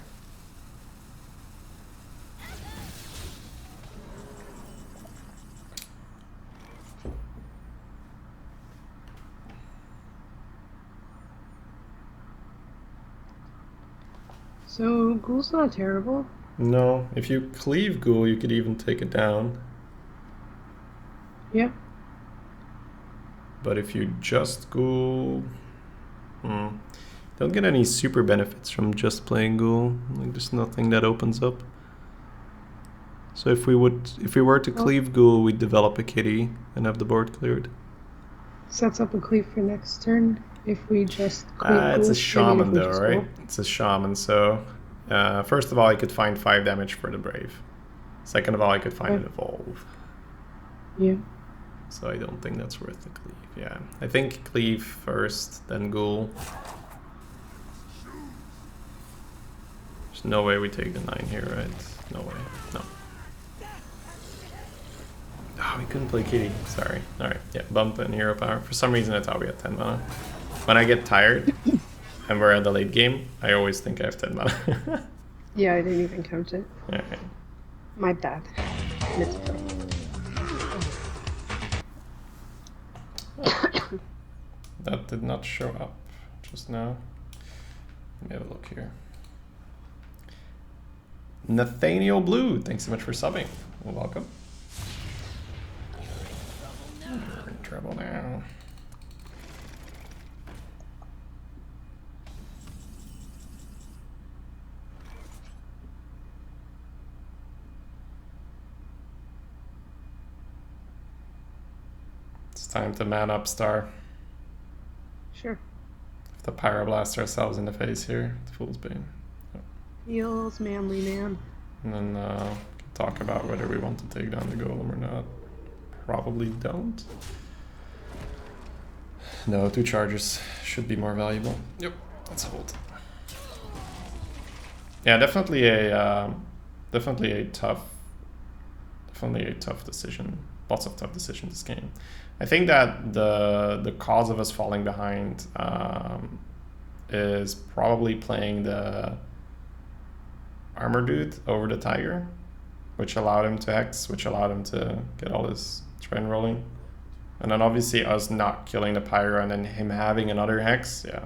So Ghoul's not terrible. No, if you cleave Ghoul, you could even take it down. Yeah. But if you just Ghoul, don't get any super benefits from just playing Ghoul. Like there's nothing that opens up. So if we were to cleave Ghoul, we'd develop a kitty and have the board cleared. Sets up a cleave for next turn. If we just cleave Ghoul, it's a shaman though, right? Ghoul. It's a shaman, so first of all, I could find 5 damage for the Brave. Second of all, I could find an Evolve. Yeah. So I don't think that's worth the cleave. Yeah, I think cleave first, then Ghoul. There's no way we take the 9 here, right? No way. No. Oh, we couldn't play kitty. Sorry. Alright, yeah, bump and hero power. For some reason I thought we had 10 mana. When I get tired and we're at the late game, I always think I have 10 mana. Yeah, I didn't even count it. Alright. My bad. That did not show up just now. Let me have a look here. Nathaniel Blue, thanks so much for subbing. Well, welcome. We're in trouble now. It's time to man up, Star. Sure. Have to pyroblast ourselves in the face here. The Fool's Bane. Feels manly, man. And then talk about whether we want to take down the golem or not. Probably don't. No, 2 charges should be more valuable. Yep, let's hold. Yeah, definitely a tough decision. Lots of tough decisions this game. I think that the cause of us falling behind is probably playing the armor dude over the tiger, which allowed him to hex, which allowed him to get all his train rolling. And then obviously us not killing the pyro and then him having another hex, yeah,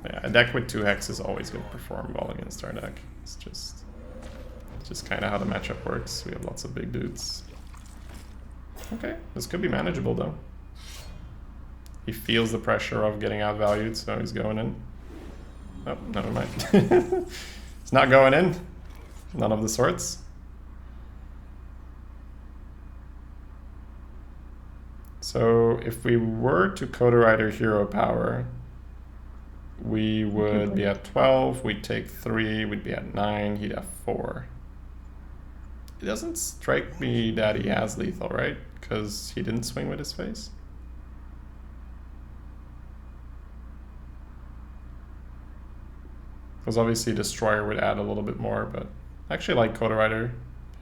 a deck with 2 hexes is always going to perform well against our deck. It's just kind of how the matchup works. We have lots of big dudes. Okay, this could be manageable though. He feels the pressure of getting outvalued, so he's going in. Oh, never mind. It's not going in. None of the sorts. So if we were to Coda Rider hero power, we would be at 12, we'd take 3, we'd be at 9, he'd have 4. It doesn't strike me that he has lethal, right? Because he didn't swing with his face. Because obviously Destroyer would add a little bit more, but I actually like Coda Rider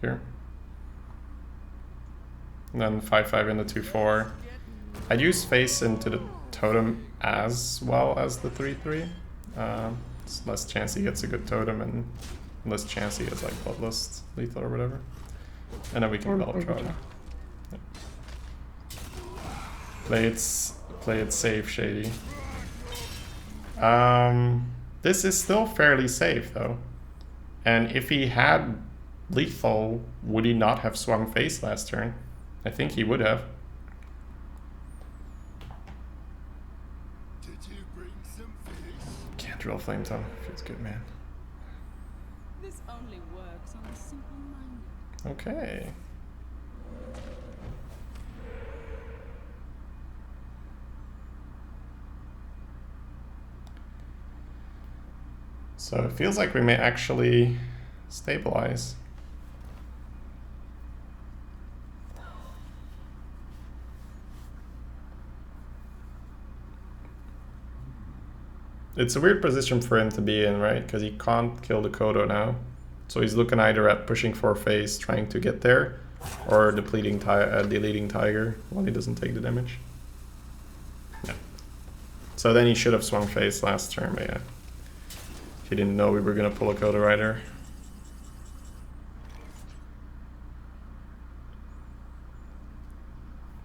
here. And then 5/5 into 2/4. I'd use face into the totem as well as the 3/3. It's less chance he gets a good totem and less chance he gets like Bloodlust, lethal or whatever. And then we can Beltrog. Yeah. Play it safe, Shady. This is still fairly safe though. And if he had lethal, would he not have swung face last turn? I think he would have. Did you bring some fish? Can't drill flame tongue. Feels good, man. This only works on Okay. So it feels like we may actually stabilize. It's a weird position for him to be in, right? Because he can't kill the Kodo now. So he's looking either at pushing for face, trying to get there, or deleting Tiger while he doesn't take the damage. Yeah. So then he should have swung face last turn, but yeah. He didn't know we were going to pull a Kodo Rider.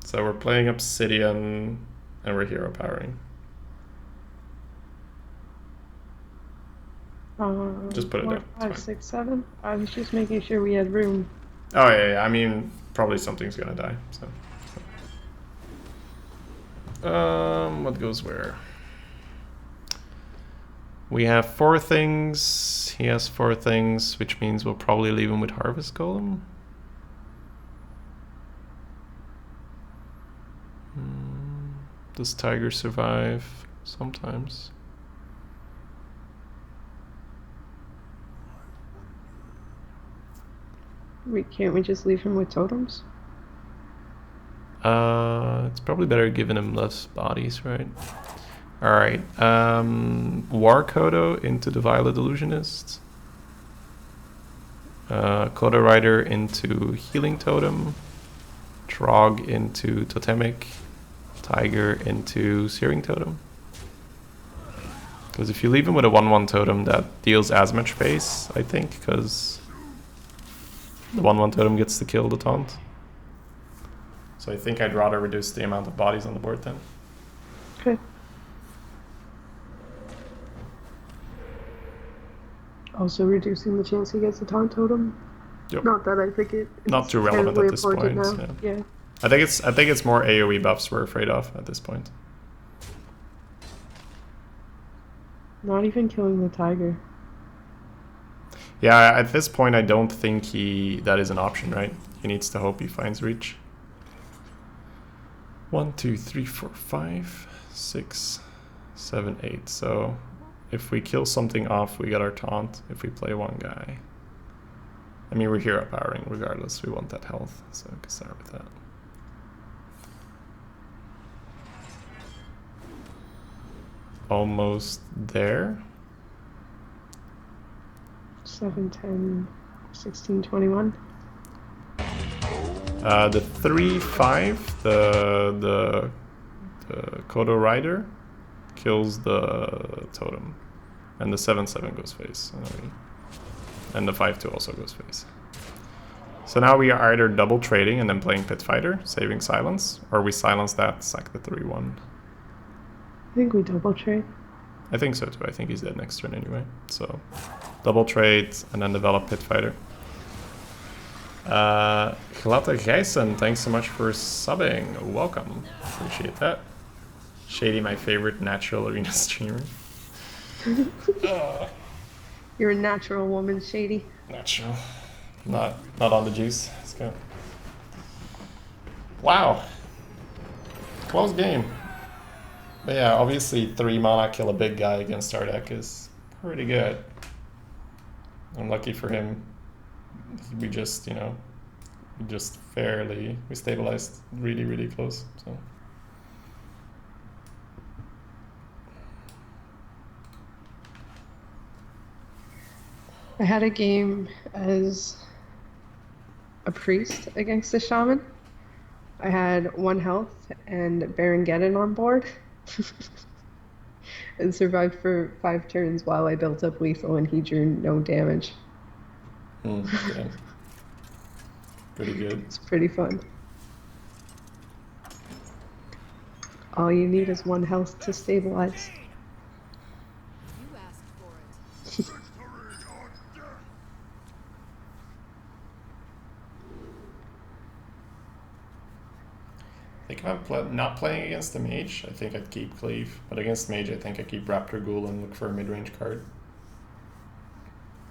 So we're playing Obsidian, and we're hero powering. Just put it 4, there. 5, 6, 7. I was just making sure we had room. Oh yeah. I mean, probably something's gonna die. So. What goes where? We have 4 things. He has 4 things, which means we'll probably leave him with Harvest Golem. Does Tiger survive? Sometimes. Can't we just leave him with totems? It's probably better giving him less bodies, right? Alright. War Kodo into the Violet Illusionist. Kodo Rider into Healing Totem. Trog into Totemic. Tiger into Searing Totem. Because if you leave him with a 1/1 totem, that deals as much face, I think, because the 1/1 totem gets to kill the taunt. So I think I'd rather reduce the amount of bodies on the board then. Okay. Also reducing the chance he gets a taunt totem. Yep. Not that I think it's not too relevant at this point. Yeah. I think it's more AoE buffs we're afraid of at this point. Not even killing the tiger. Yeah, at this point I don't think that is an option, right? He needs to hope he finds reach. 1, 2, 3, 4, 5, 6, 7, 8. So if we kill something off, we get our taunt. If we play one guy, I mean, we're hero powering regardless. We want that health, so we can start with that. Almost there. 7, 10, 16, 21. The 3, 5, the Kodo Rider kills the totem, and the 7, 7 goes face, and the 5, 2 also goes face. So now we are either double trading and then playing Pit Fighter, saving silence, or we silence that, sack the 3, 1. I think we double trade. I think so too. I think he's dead next turn anyway. So double trade and then develop Pit Fighter. Glata Gijssen, thanks so much for subbing. Welcome. Appreciate that. Shady, my favorite natural arena streamer. You're a natural woman, Shady. Natural. Not on the juice. Let's go. Wow. Close game. But yeah, obviously 3 mana kill a big guy against our deck is pretty good. Unlucky for him, we just, we stabilized really, really close. So. I had a game as a priest against a shaman. I had 1 health and Baron Geddon on board. And survived for 5 turns while I built up lethal and he drew no damage. Yeah. Pretty good. It's pretty fun. All you need is 1 health to stabilize. You asked for it. I think if I'm not playing against the mage, I think I'd keep Cleave. But against mage, I think I keep Raptor Ghoul and look for a mid-range card.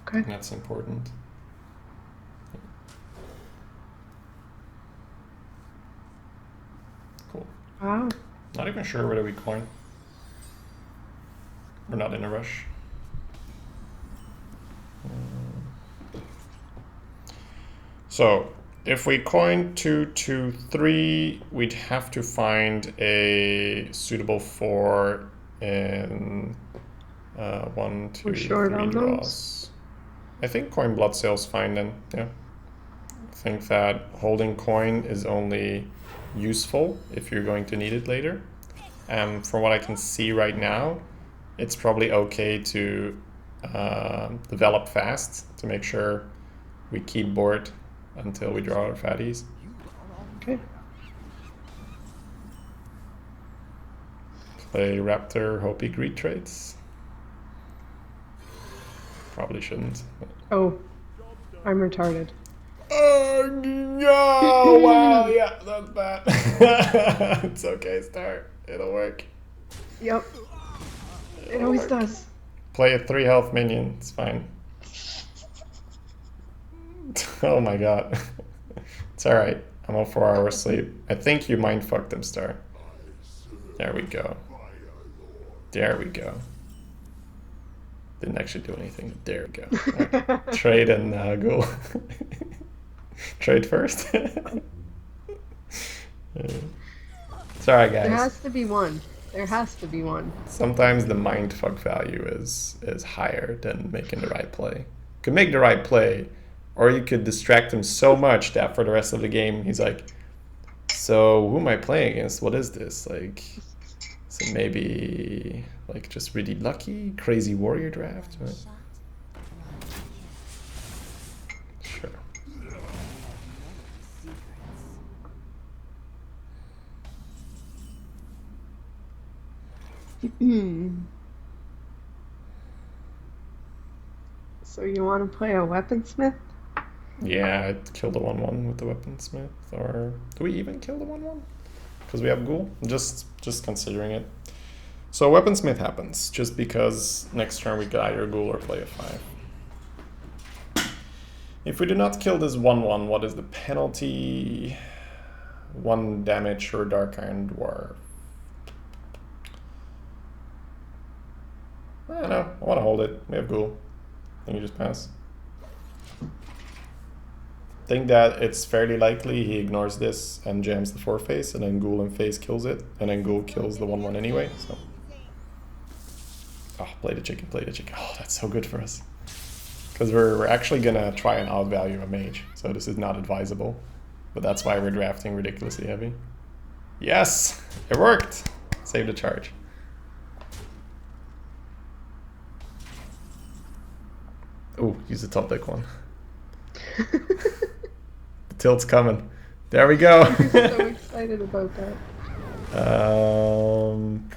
Okay. That's important. Cool. Wow. Not even sure whether we coin. We're not in a rush. So, if we coin 2, 2, 3, we'd have to find a suitable 4 in 1, 2, We're short 3 on draws. those. I think coin blood sale's fine then, yeah. I think that holding coin is only useful if you're going to need it later. From what I can see right now, it's probably okay to develop fast to make sure we keep board until we draw our fatties. Okay. Play Raptor, hope he greed trades. Probably shouldn't. Oh, I'm retarded. Oh no! Wow, yeah, that's bad. It's okay, start. It'll work. Yep. It always does. Play a 3 health minion, it's fine. Oh my god. It's alright. I'm on 4 hours sleep. I think you mind fucked him, Star. There we go. There we go. Didn't actually do anything. There we go. Okay. Trade and go. Trade first. It's alright, guys. There has to be one. There has to be one. Sometimes the mindfuck value is higher than making the right play. You could make the right play, or you could distract him so much that for the rest of the game he's like, so who am I playing against? What is this? Like, so maybe like just really lucky, crazy warrior draft, right? Sure. So you want to play a weaponsmith? Yeah, I'd kill the 1/1 with the weaponsmith, or do we even kill the 1/1? Because we have ghoul. Just considering it. So weaponsmith happens just because next turn we could either ghoul or play a 5. If we do not kill this 1/1, what is the penalty? 1 damage or Dark Iron Dwarf. I don't know. I want to hold it. We have ghoul. I think you just pass. Think that it's fairly likely he ignores this and jams the 4 face, and then ghoul and face kills it, and then ghoul kills the 1/1 anyway. So, oh, play the chicken, play the chicken. Oh, that's so good for us. Because we're actually gonna try and outvalue a mage, so this is not advisable. But that's why we're drafting ridiculously heavy. Yes, it worked. Save the charge. Ooh, use the top deck one. The tilt's coming. There we go. I'm so excited about that.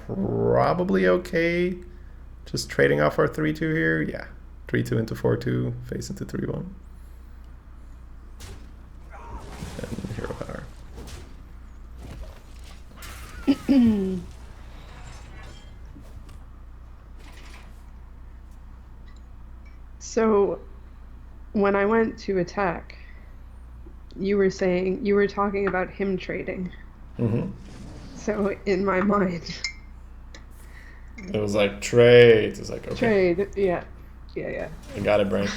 Probably okay. Just trading off our 3/2 here. Yeah, 3/2 into 4/2, face into 3/1. And hero power. So, when I went to attack, you were talking about him trading. Mm-hmm. So in my mind, it was like trade. It's like okay. Trade, yeah. I got it, brain.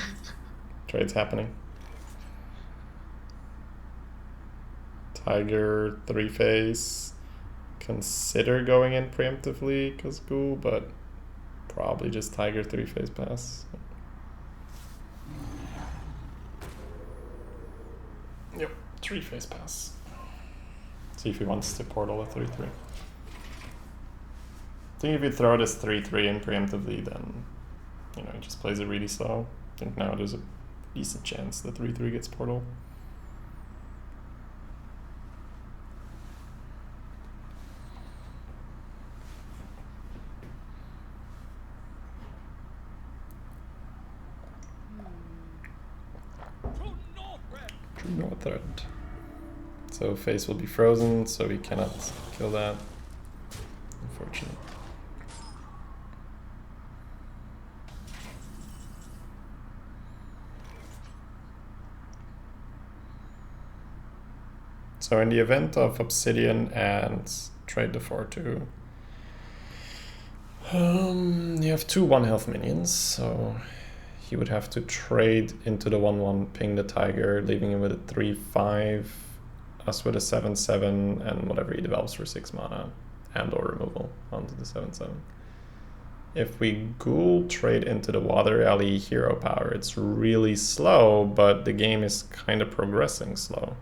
Trade's happening. Tiger 3 face. Consider going in preemptively because ghoul, but probably just Tiger 3 face pass. Yep, 3 face pass. See if he wants to portal a 3/3. I think if you throw this 3/3 in preemptively, then he just plays it really slow. I think now there's a decent chance the 3/3 gets portal. True North threat. So face will be frozen, so we cannot kill that. Unfortunate. So in the event of Obsidian and trade the 4-2, you have 2 1-health minions, so he would have to trade into the 1-1, ping the Tiger, leaving him with a 3-5, us with a 7-7, and whatever he develops for 6 mana, and or removal onto the 7-7. If we Ghoul trade into the Water Alley hero power, it's really slow, but the game is kind of progressing slow.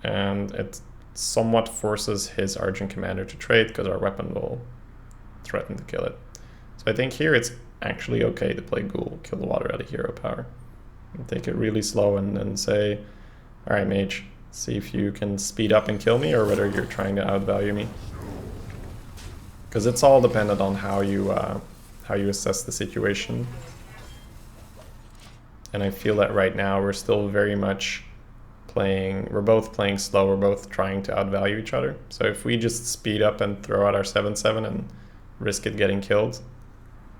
And it somewhat forces his Argent Commander to trade because our weapon will threaten to kill it. So I think here it's actually okay to play Ghoul, kill the Water Alley hero power, and take it really slow and then say, alright mage, see if you can speed up and kill me or whether you're trying to outvalue me. Because it's all dependent on how you assess the situation. And I feel that right now we're still very much we're both playing slow, we're both trying to outvalue each other. So if we just speed up and throw out our 7-7 and risk it getting killed,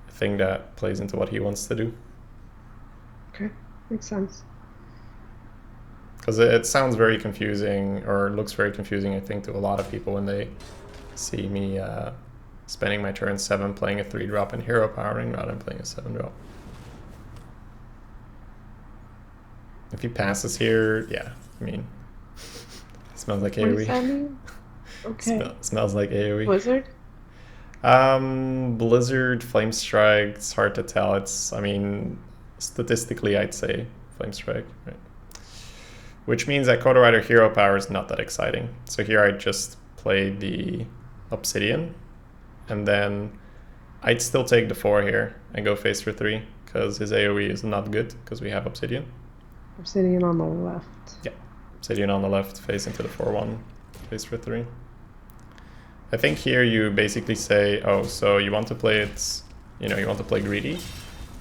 I think that plays into what he wants to do. Okay, makes sense. Because it sounds very confusing, or looks very confusing, I think, to a lot of people when they see me spending my turn 7 playing a 3-drop and hero powering rather than playing a 7-drop. If he passes here, yeah, I mean, it smells like AoE. What does that mean? Okay. Smells like AoE. Blizzard? Blizzard, Flame Strike, it's hard to tell. I mean, statistically I'd say Flame Strike, right? Which means that Kodo Rider hero power is not that exciting. So here I just play the Obsidian, and then I'd still take the 4 here and go face for 3, because his AoE is not good, because we have Obsidian. Obsidian on the left. Yeah, Obsidian on the left, face into the 4-1, face for 3. I think here you basically say, oh, so you want to play it, you want to play greedy?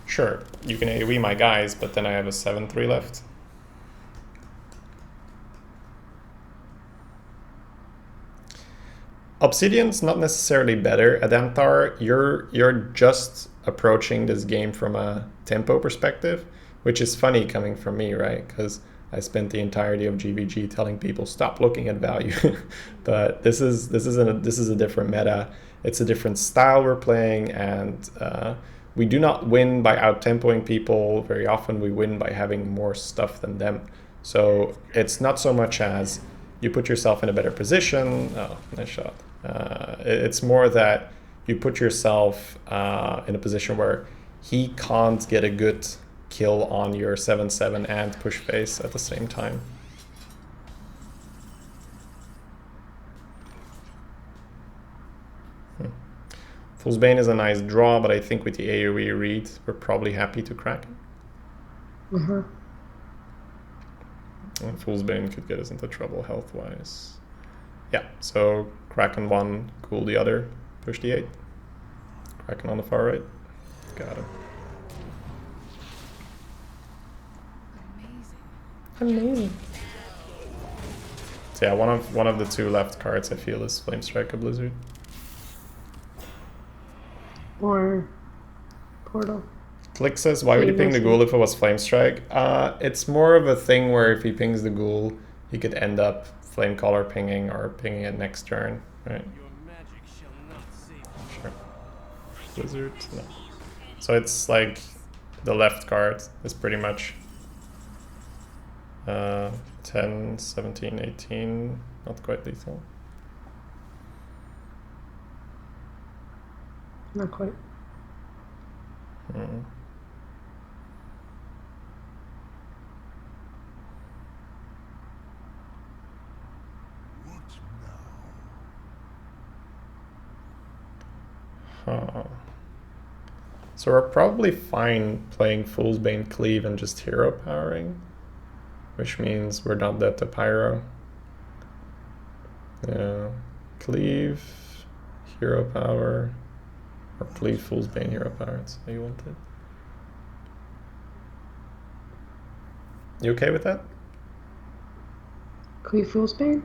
Sure, you can AoE my guys, but then I have a 7-3 left. Obsidian's not necessarily better. Adamtar, you're just approaching this game from a tempo perspective, which is funny coming from me, right? Because I spent the entirety of GVG telling people stop looking at value. But this is a different meta. It's a different style we're playing, and we do not win by out-tempoing people. Very often we win by having more stuff than them. So it's not so much as you put yourself in a better position. Oh, nice shot. It's more that you put yourself in a position where he can't get a good kill on your 7-7 and push face at the same time. Fool's Bane is a nice draw, but I think with the AoE read, we're probably happy to crack it. And Fool's Bane could get us into trouble health-wise. Yeah, so Kraken 1, Ghoul the other, push the 8. Kraken on the far right. Got him. Amazing. So yeah, one of the 2 left cards I feel is Flame Strike or Blizzard. Or Portal. Click says, why would he ping the Ghoul if it was Flame Strike? It's more of a thing where if he pings the Ghoul, he could end up Flame Caller pinging or pinging it next turn, right? Sure. Blizzard? No. So it's like the left card is pretty much 10, 17, 18, not quite lethal. Not quite. Huh. So we're probably fine playing Fool's Bane Cleave and just hero powering, which means we're not dead to Pyro. Yeah, Cleave, hero power, or Cleave Fool's Bane hero power, that's how you want it. You okay with that? Cleave Fool's Bane?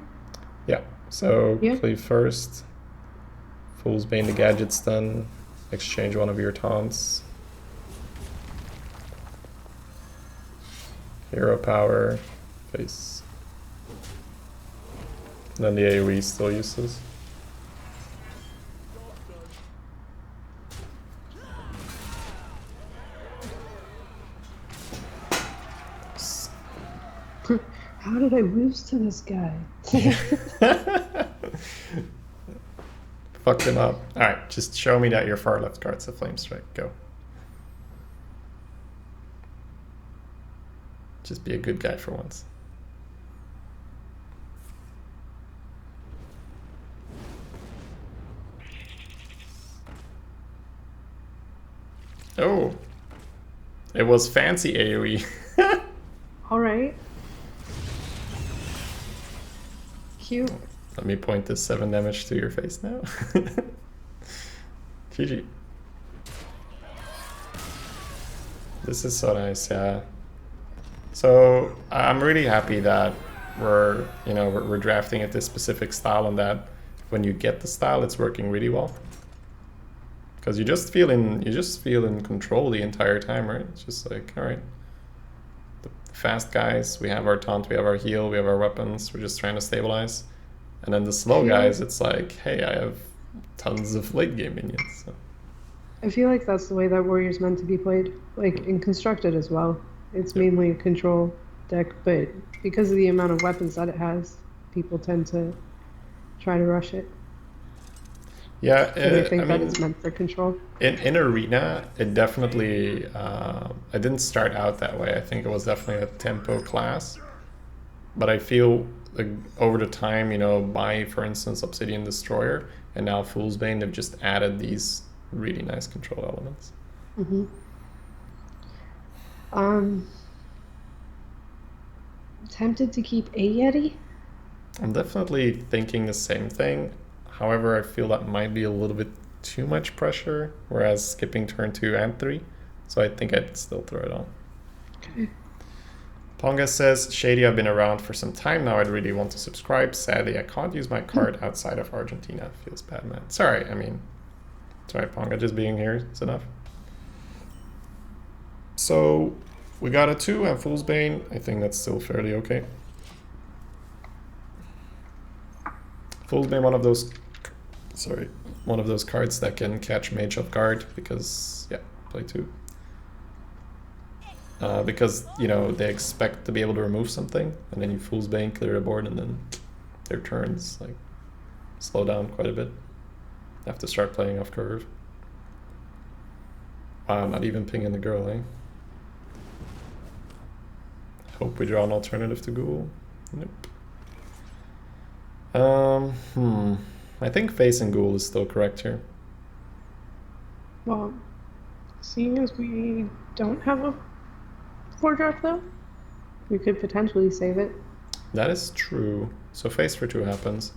Yeah, so Cleave first, Fool's Bane the gadget stun, exchange one of your taunts. Hero power, face. Then the AoE is still useless. How did I lose to this guy? Fucked him up. Alright, just show me that your far left card's a Flame Strike. Go. Just be a good guy for once. Oh, it was fancy AoE. All right. Cute. Let me point this 7 damage to your face now. GG. This is so nice, yeah. So I'm really happy that we're drafting at this specific style, and that when you get the style, it's working really well. Because you just feel in control the entire time, right? It's just like, all right, the fast guys, we have our taunt, we have our heal, we have our weapons, we're just trying to stabilize. And then the slow guys, it's like, hey, I have tons of late game minions. So. I feel like that's the way that Warrior's meant to be played, like in Constructed as well. It's mainly a control deck, but because of the amount of weapons that it has, people tend to try to rush it. Yeah, I think that it's meant for control. In Arena, it definitely, I didn't start out that way. I think it was definitely a tempo class. But I feel like over the time, by, for instance, Obsidian Destroyer and now Fool's Bane, they've just added these really nice control elements. Mm-hmm. Tempted to keep a Yeti? I'm definitely thinking the same thing. However, I feel that might be a little bit too much pressure, whereas skipping turn 2 and 3. So I think I'd still throw it on. Okay. Ponga says, Shady, I've been around for some time now. I'd really want to subscribe. Sadly, I can't use my card outside of Argentina. Feels bad, man. Sorry, sorry, Ponga, just being here is enough. So we got a 2 and Fool's Bane. I think that's still fairly okay. Fool's Bane, one of those cards that can catch Mage off guard because, yeah, play 2. Because, they expect to be able to remove something, and then you Fool's Bane, clear the board, and then their turns, slow down quite a bit. Have to start playing off curve. Wow, not even pinging the girl, eh? Hope we draw an alternative to Ghoul. Nope. I think facing Ghoul is still correct here. Well, seeing as we don't have a 4-drop though, we could potentially save it. That is true. So face for 2 happens.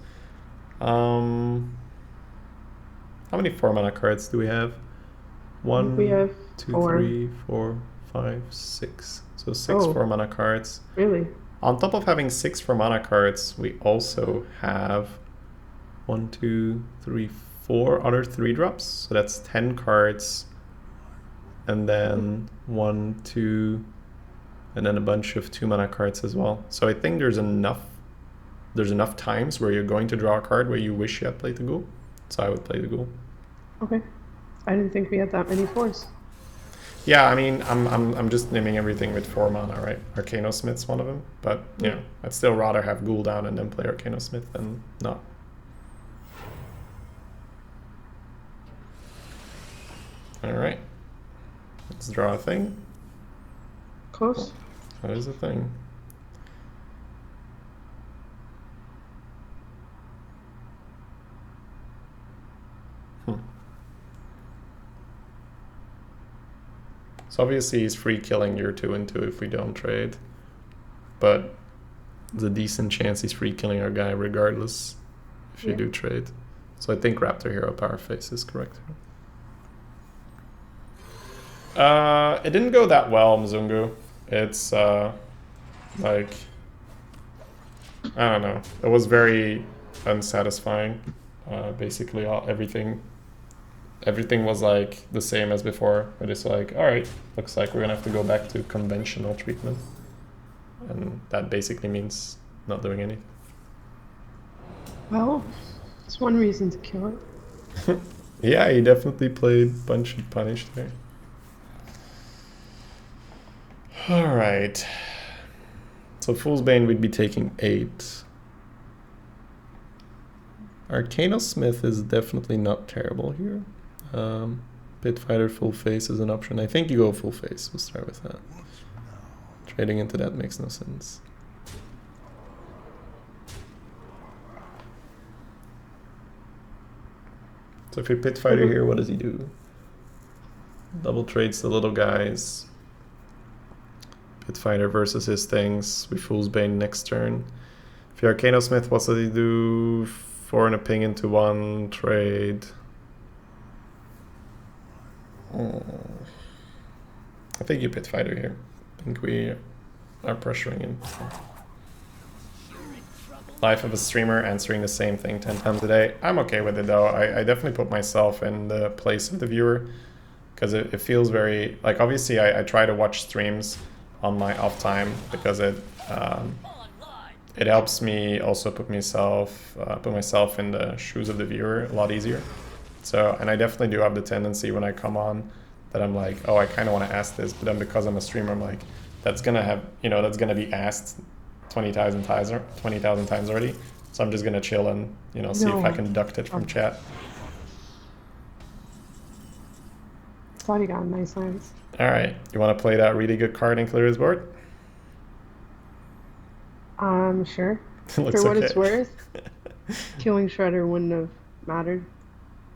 How many 4-mana cards do we have? 1, we have 2, 4. 3, 4, 5, 6. So 6 Oh. 4-mana cards. Really? On top of having 6 4-mana cards, we also have 1, 2, 3, 4 other 3-drops. So that's 10 cards. And then 1, 2, and then a bunch of 2-mana cards as well. So I think there's enough times where you're going to draw a card where you wish you had played the Ghoul. So I would play the Ghoul. Okay. I didn't think we had that many 4s. Yeah, I'm just naming everything with 4 mana, right? Arcanosmith's one of them, but I'd still rather have Ghoul down and then play Arcanosmith than not. All right, let's draw a thing. Close. What is the thing? So obviously he's free killing your 2 and 2 if we don't trade. But there's a decent chance he's free killing our guy regardless if you do trade. So I think Raptor Hero Power Face is correct. It didn't go that well, Mzungu. It's I don't know. It was very unsatisfying. Basically everything was the same as before, but it's alright, looks like we're gonna have to go back to conventional treatment. And that basically means not doing anything. Well, it's one reason to kill it. Yeah, he definitely played Punch and Punish there. Alright. So Fool's Bane would be taking 8. Arcanosmith is definitely not terrible here. Pit Fighter full face is an option. I think you go full face. We'll start with that. Trading into that makes no sense. So if you're Pit Fighter here, what does he do? Double trades the little guys. Pit Fighter versus his things. We Fool's Bane next turn. If you're Arcanosmith, what does he do? 4 and a ping into 1 trade. I think you Pit Fighter here. I think we are pressuring him. Life of a streamer answering the same thing 10 times a day. I'm okay with it though. I definitely put myself in the place of the viewer because it feels very like obviously I try to watch streams on my off time because it helps me also put myself in the shoes of the viewer a lot easier. So, and I definitely do have the tendency when I come on that I'm like, oh, I kind of want to ask this, but then because I'm a streamer, I'm like, that's gonna have, that's gonna be asked 20,000 times already. So I'm just gonna chill and see if I can duct it from chat. Thought he got nice lines. All right, you want to play that really good card and clear his board? Sure. Looks For what okay. it's worth, killing Shredder wouldn't have mattered.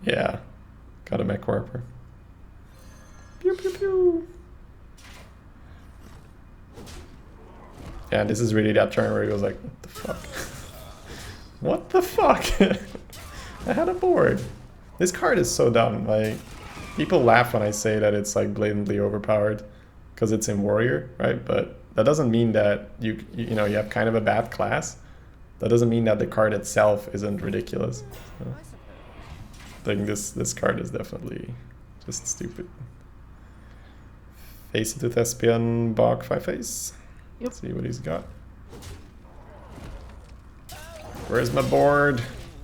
Yeah, got a mech warper. Pew pew pew. Yeah, this is really that turn where he goes like, what the fuck? What the fuck? I had a board. This card is so dumb. Like, people laugh when I say that it's like blatantly overpowered because it's in Warrior, right? But that doesn't mean that you have kind of a bad class. That doesn't mean that the card itself isn't ridiculous. So, I think this card is definitely just stupid. Face into Thespian, Bog 5-face. Yep. Let's see what he's got. Where's my board?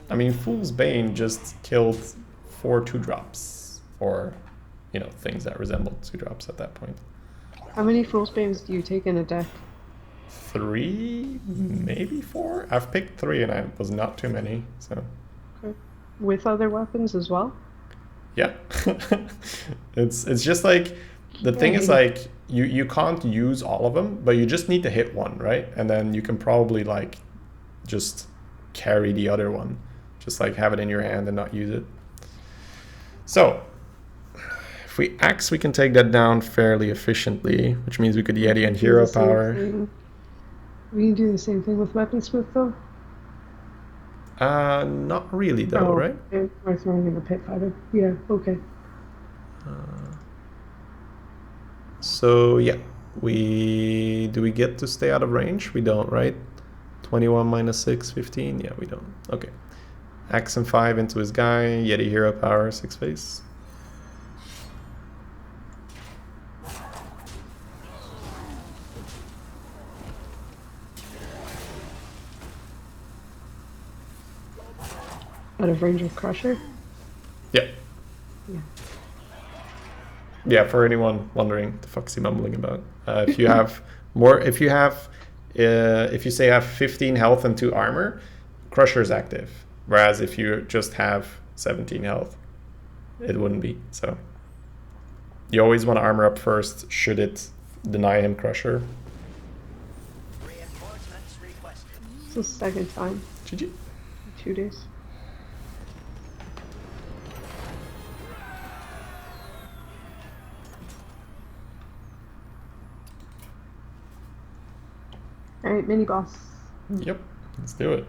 I mean, Fool's Bane just killed 4 2-drops. Or, things that resembled 2-drops at that point. How many Fool's Banes do you take in a deck? 3, maybe 4? I've picked 3 and it was not too many, so. Okay. With other weapons as well? Yeah. it's just like, the thing is like, you can't use all of them, but you just need to hit one, right? And then you can probably like, just carry the other one. Just like have it in your hand and not use it. So, if we axe, we can take that down fairly efficiently, which means we could Yeti and Hero Power. We can do the same thing with Weaponsmith though? Not really though, right? We're throwing in the Pit Fighter. Yeah, okay. So yeah, do we get to stay out of range? We don't, right? 21 minus 6, 15? Yeah, we don't. Okay. Axe and 5 into his guy, Yeti Hero Power, 6 face. Out of range of Crusher? Yeah. Yeah. Yeah, for anyone wondering, the fuck's he mumbling about? If you have more, if you say you have 15 health and 2 armor, Crusher's active. Whereas if you just have 17 health, it wouldn't be. So you always want to armor up first, should it deny him Crusher. It's the second time. GG. 2 days. Alright, mini boss. Yep, let's do it.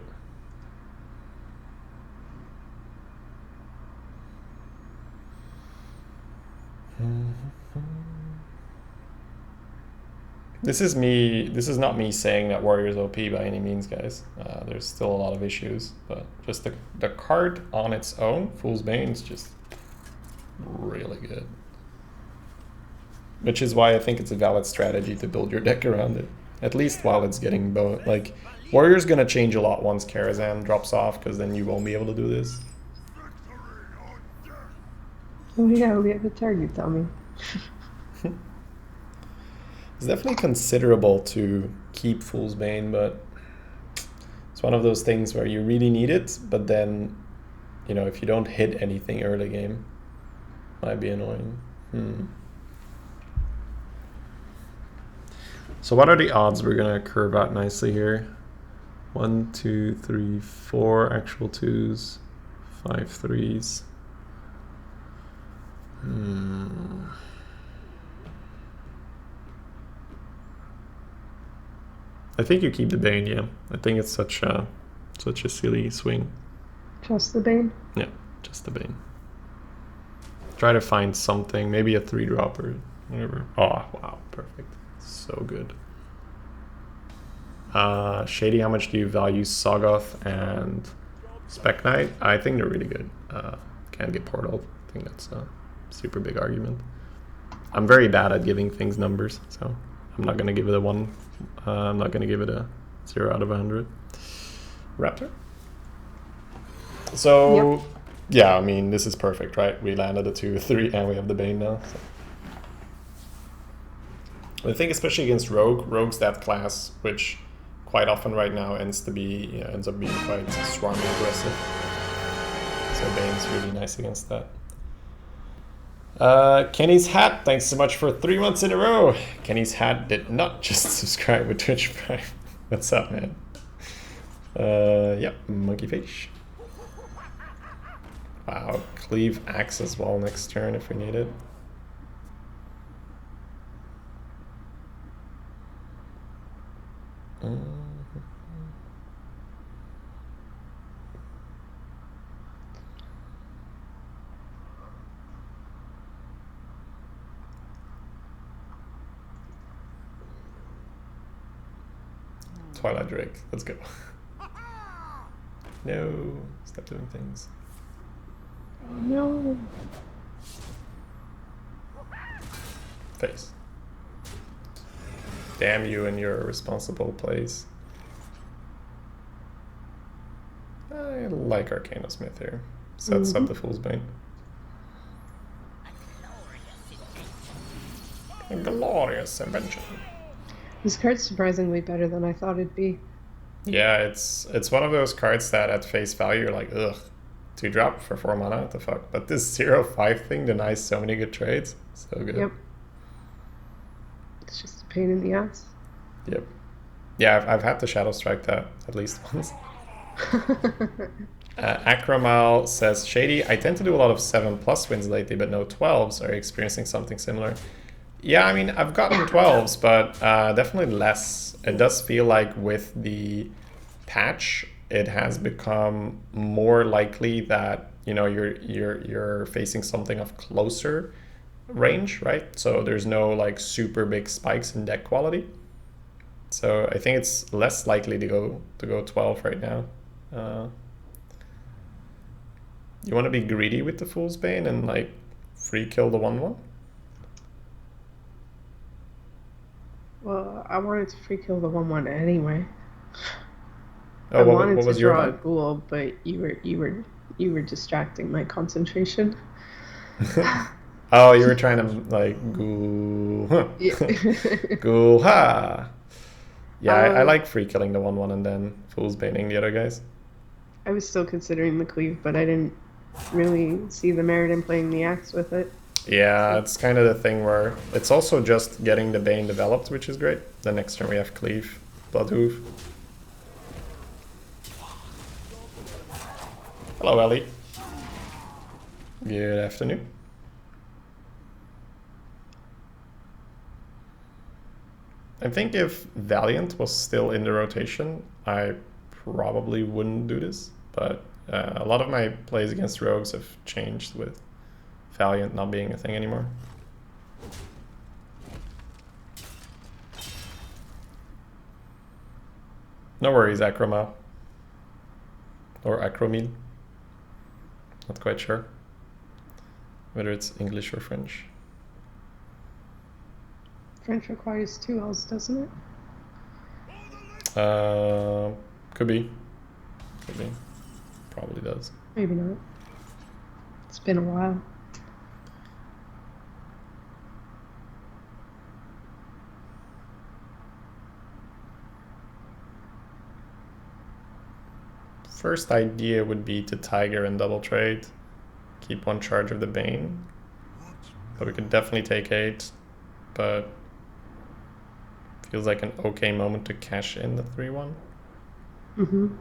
This is not me saying that Warrior's OP by any means, guys. There's still a lot of issues, but just the card on its own, Fool's Bane, is just really good. Which is why I think it's a valid strategy to build your deck around it. At least while it's getting like Warrior's gonna change a lot once Karazhan drops off, because then you won't be able to do this. Oh yeah, we have a target, Tommy. It's definitely considerable to keep Fool's Bane, but it's one of those things where you really need it, but then, you know, if you don't hit anything early game, might be annoying. So what are the odds we're gonna curve out nicely here? 1, 2, 3, 4 actual 2s, 5 3s. I think you keep the Bane, yeah. I think it's such a silly swing. Just the Bane? Yeah, just the Bane. Try to find something, maybe a 3-drop or whatever. Oh, wow, perfect. So good. Shady, how much do you value Sagoth and Spec Knight? I think they're really good. Can't get portaled. I think that's a super big argument. I'm very bad at giving things numbers, so I'm not gonna give it a 1. I'm not gonna give it a 0 out of 100. Raptor. So, yep. Yeah, I mean, this is perfect, right? We landed a 2, 3, and we have the Bane now. So. I think especially against Rogue's that class, which quite often right now ends up being quite swarmy aggressive. So Bane's really nice against that. Kenny's Hat, thanks so much for 3 months in a row. Kenny's Hat did not just subscribe with Twitch Prime. What's up, man? Yep, Monkey Face. Wow, Cleave Axe as well next turn if we need it. Twilight Drake, let's go. No, stop doing things. No. Face. Damn you and your irresponsible plays. I like Arcana Smith here. Sets up the Fool's Bane. A glorious invention. This card's surprisingly better than I thought it'd be. Yeah, it's one of those cards that at face value you're like, ugh, 2-drop for 4 mana, what the fuck? But this 0/5 thing denies so many good trades. So good. Yep. It's just a pain in the ass. Yep. Yeah, I've had to Shadow Strike that at least once. Akramal says, Shady, I tend to do a lot of 7+ wins lately, but no 12s. Are you experiencing something similar? Yeah, I mean, I've gotten 12s, but definitely less. It does feel like with the patch, it has become more likely that, you know, you're facing something of closer range, right? So there's no like super big spikes in deck quality. So I think it's less likely to go 12 right now. You want to be greedy with the Fool's Bane and like free kill the 1/1? Well, I wanted to free kill the 1/1 anyway. Oh, I what wanted was to your draw a vibe? ghoul, but you were distracting my concentration. Oh, you were trying to like ghoul, ghoul ha. Yeah, I like free killing the 1/1 and then Fool's Baning the other guys. I was still considering the cleave, but I didn't really see the merit in playing the axe with it. Yeah, it's kind of the thing where it's also just getting the Bane developed, which is great. The next turn we have Cleave, Bloodhoof. Hello, Ellie. Good afternoon. I think if Valiant was still in the rotation, I probably wouldn't do this, but a lot of my plays against Rogues have changed with Valiant not being a thing anymore. No worries, Akroma. Or Akromil. Not quite sure whether it's English or French. French requires 2 L's, doesn't it? Could be. Could be. Probably does. Maybe not. It's been a while. First idea would be to Tiger and double trade. Keep one charge of the Bane. But we could definitely take 8. But feels like an okay moment to cash in the 3-1. Mm-hmm.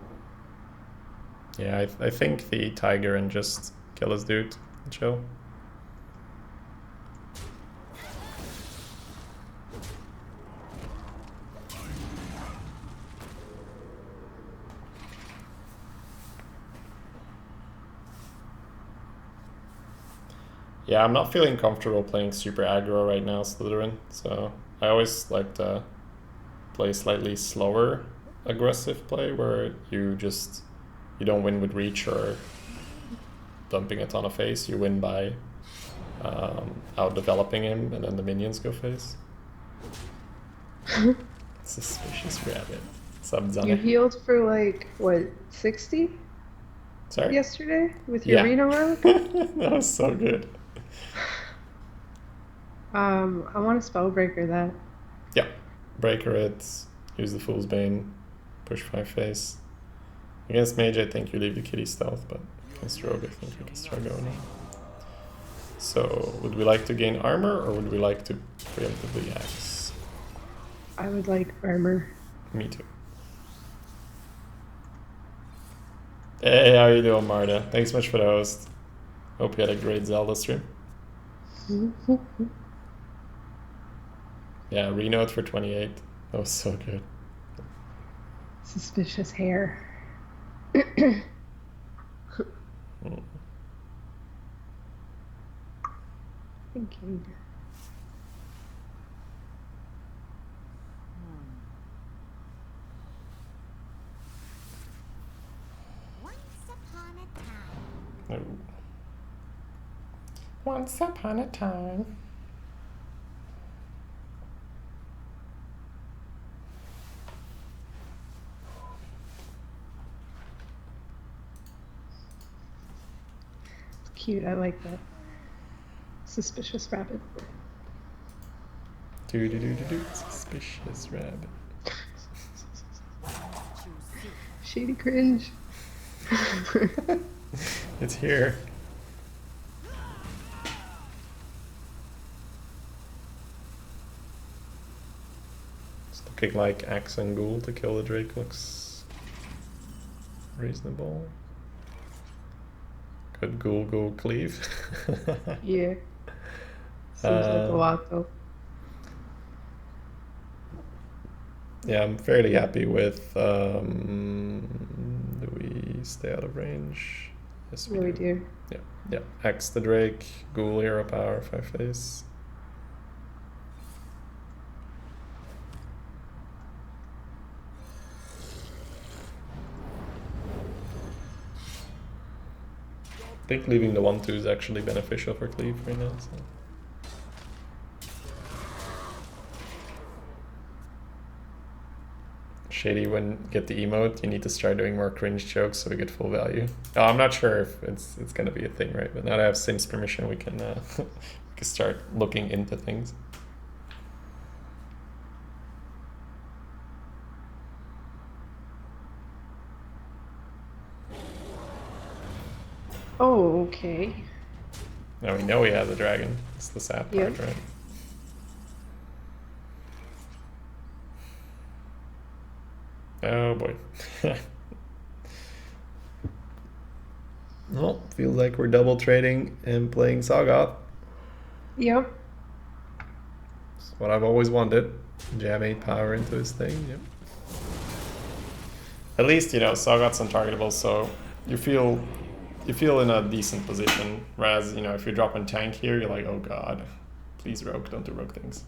Yeah, I think the Tiger and just kill his dude and chill. Yeah, I'm not feeling comfortable playing super aggro right now, Slytherin, so I always like to play slightly slower aggressive play where you don't win with reach or dumping a ton of face, you win by out developing him and then the minions go face. Suspicious rabbit. Sub You Zane. healed for like, what, 60 Sorry? yesterday with your Yeah. Reno Rogue? That was so good. I want to Spellbreaker that. Yeah. Breaker it, use the Fool's Bane, push 5 face. Against Mage, I think you leave the kitty stealth, but against Rogue, I think you can start going on. So, would we like to gain armor, or would we like to preemptively axe? I would like armor. Me too. Hey, how you doing, Marta? Thanks so much for the host. Hope you had a great Zelda stream. Yeah, Renote for 28. That was so good. Suspicious hair. Thinking. Once upon a time. Oh. Once upon a time. It's cute. I like that. Suspicious rabbit. Do. Suspicious rabbit. Shady cringe. It's here. It's looking like Axe and Ghoul to kill the Drake looks reasonable. Could Ghoul go cleave? Yeah. Seems like a lot though. Yeah, I'm fairly happy with. Do we stay out of range? Yes, Yeah, we do. Yeah. Axe the Drake, Ghoul hero power, 5 face. I think leaving the 1-2 is actually beneficial for cleave right now. So. Shady, when get the emote, you need to start doing more cringe jokes so we get full value. Oh, I'm not sure if it's gonna be a thing, right? But now that I have Sim's permission, we can we can start looking into things. Oh, okay. Now we know he has a dragon. It's the sad part, Yep. right? Oh boy. Well, feels like we're double trading and playing Sagoth. Yep. It's what I've always wanted. Jam 8 power into his thing, yep. At least, Sagoth's untargetable, so you feel in a decent position. Whereas, if you're dropping tank here, you're like, oh god, please rogue, don't do rogue things.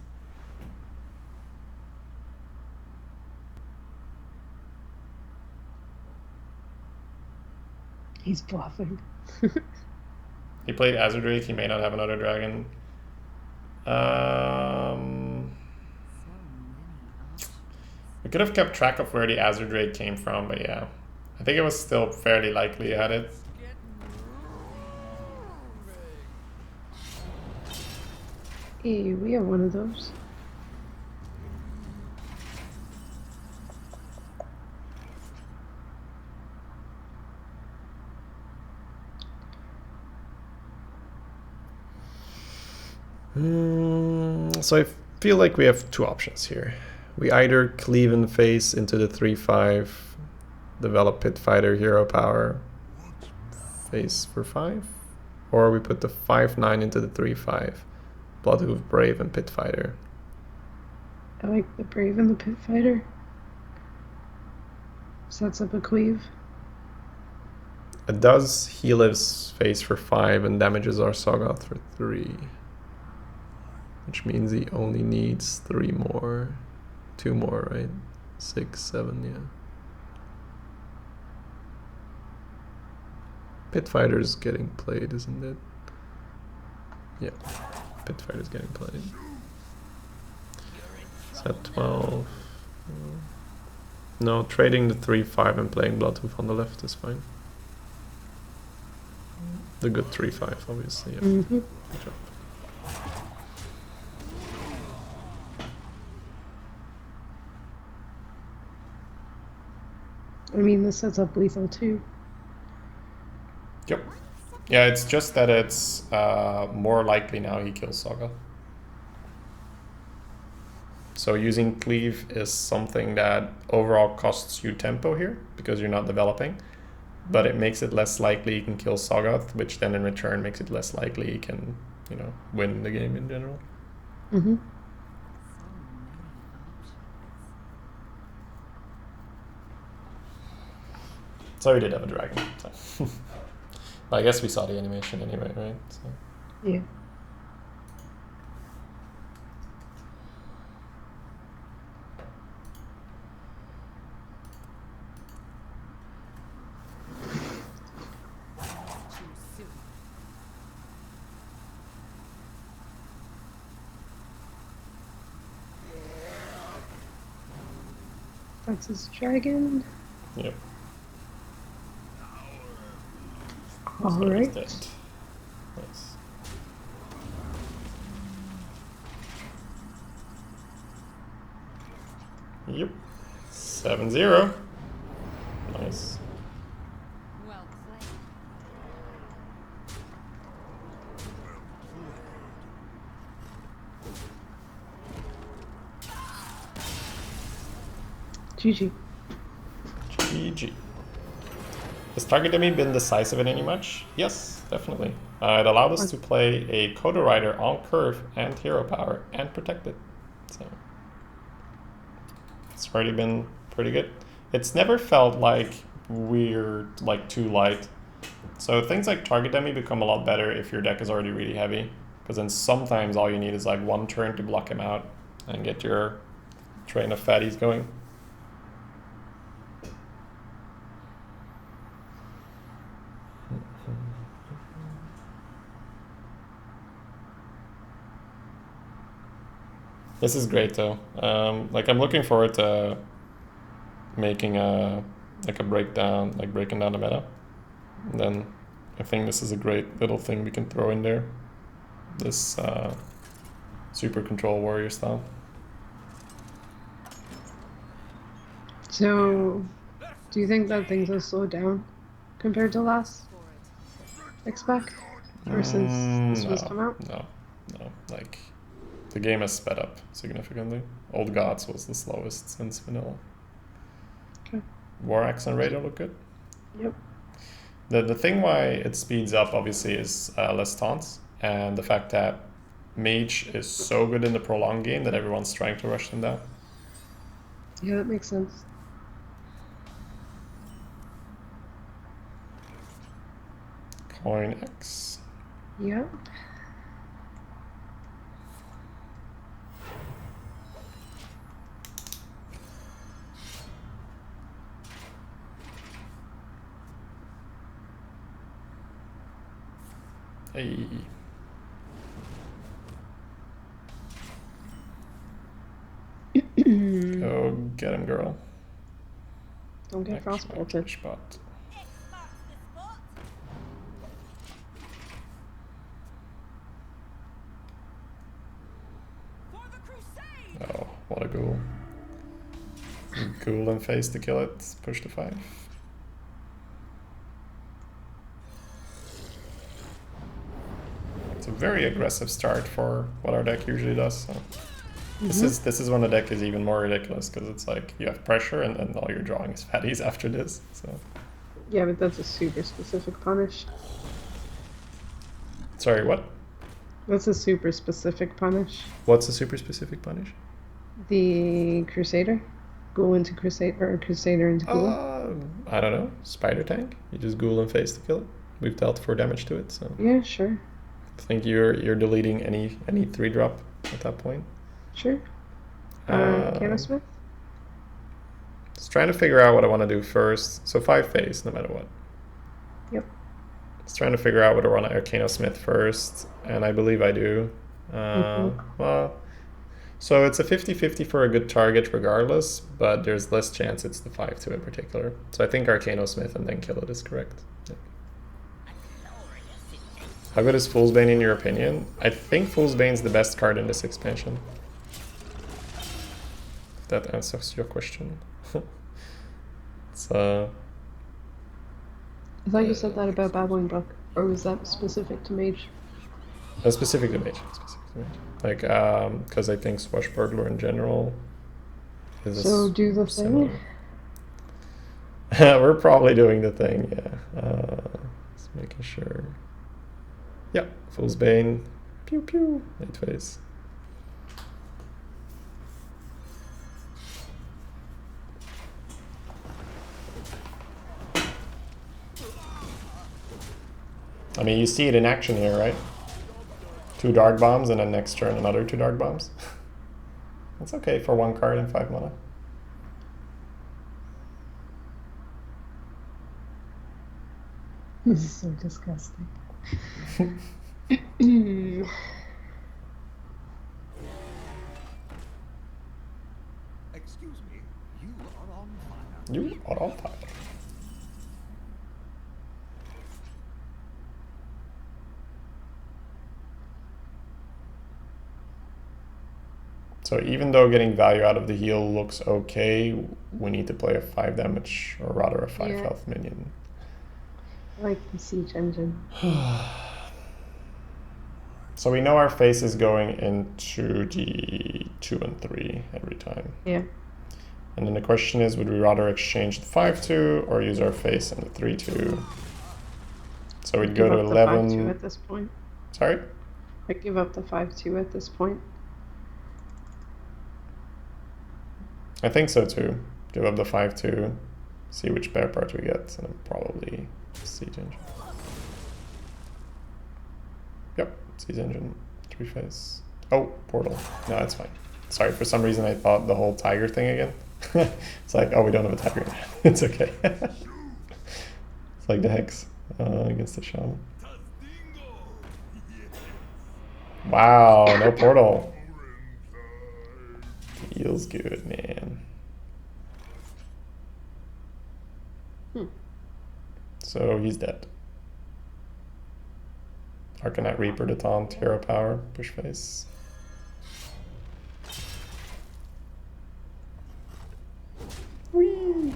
He's bluffing. He played Azure Drake, he may not have another dragon. We could have kept track of where the Azure Drake came from, but yeah. I think it was still fairly likely he had it. Hey, we have one of those. So I feel like we have two options here. We either cleave in the face into the 3/5, develop Pit Fighter Hero Power, face for 5, or we put the 5/9 into the 3/5, Bloodhoof, Brave, and Pit Fighter. I like the Brave and the Pit Fighter. Sets up a cleave. It does heal his face for 5 and damages our Sagoth for 3. Which means he only needs 3 more. 2 more, right? 6, 7, yeah. Pit Fighter's getting played, isn't it? Yeah, Pit Fighter's getting played. It's at 12. No, trading the 3/5 and playing Bloodhoof on the left is fine. The good 3/5, obviously. Yeah. Mm-hmm. Good job. I mean, this sets up lethal too. Yep. Yeah, it's just that it's more likely now he kills Saga. So using cleave is something that overall costs you tempo here because you're not developing, but it makes it less likely you can kill Sagoth, which then in return makes it less likely you can, you know, win the game in general. Mm-hmm. So we did have a dragon. So. But I guess we saw the animation anyway, right? So. Yeah. That's his dragon. Yep. All right. Nice. Yep. 7-0. Nice. Well played. GG. GG. Has Target Enemy been decisive in any match? Yes, definitely. It allowed us to play a Coda Rider on curve and hero power and protect it. So it's already been pretty good. It's never felt like we're like too light. So things like Target Enemy become a lot better if your deck is already really heavy. Because then sometimes all you need is like one turn to block him out and get your train of fatties going. This is great though. Like I'm looking forward to making a breakdown, like breaking down the meta. And then I think this is a great little thing we can throw in there. This super control warrior style. So, do you think that things have slowed down compared to last X-Spec? Or since this was come out? No. Like the game has sped up significantly. Old Gods was the slowest since vanilla. Okay. War Axe and Raider look good. Yep. The thing why it speeds up obviously is less taunts and the fact that Mage is so good in the prolonged game that everyone's trying to rush them down. Yeah, that makes sense. Coin X. Yep. Hey. Get him, girl. Don't get frostbolted. Spot. X marks the spot. For the crusade! Oh, what a ghoul. Ghoul and face to kill it. Push to 5. It's a very aggressive start for what our deck usually does. So. This is when the deck is even more ridiculous because it's like you have pressure and then all you're drawing is fatties after this. So Yeah, but that's a super specific punish. sorry, what? That's a super specific punish. What's a super specific punish? The Crusader? Ghoul into Crusader, or Crusader into Ghoul? I don't know. Spider tank. You just ghoul and face to kill it. We've dealt 4 damage to it, so Yeah, sure. I think you're deleting any 3-drop at that point. Sure. Um, Candlesmith? Just trying to figure out what I want to do first. So 5 face, no matter what. Yep. Just trying to figure out whether I want to Arcano Smith first, and I believe I do. Well, so it's a 50-50 for a good target regardless, but there's less chance it's the 5-2 in particular. So I think Arcano Smith and then kill it is correct. Yeah. How good is Fool's Bane in your opinion? I think Fool's Bane's the best card in this expansion. If that answers your question. It's I thought you said that about Babbling Brook, or was that specific to Mage? specific to Mage. Like, because I think Swashbuckler in general is So do the similar. thing? We're probably doing the thing, yeah. Just making sure. Yeah, Fool's Bane. Pew pew. 8 face. I mean, you see it in action here, right? 2 Dark Bombs and then next turn another 2 Dark Bombs. That's okay for 1 card and 5 mana. This is so disgusting. Excuse me, you are on fire. You are on fire. So even though getting value out of the heal looks okay, we need to play a 5 damage, or rather a 5 Yeah. health minion. I like the Siege Engine. So we know our face is going into the 2 and 3 every time. Yeah. And then the question is, would we rather exchange the 5-2 or use our face and the 3-2? So we'd go Give to up the 5-2 11. at this point. Sorry? I give up the 5-2 at this point. I think so too. Give up the 5-2, see which pair part we get, and then probably Siege Engine. Yep, Siege Engine, 3 face. Oh, Portal. No, that's fine. Sorry, for some reason I thought the whole tiger thing again. It's like, oh, we don't have a tiger. It's okay. It's like the Hex against the Shaman. Wow, no Portal. Feels good, man. So he's dead. Arcanite Reaper to taunt, hero power, push face. Whee!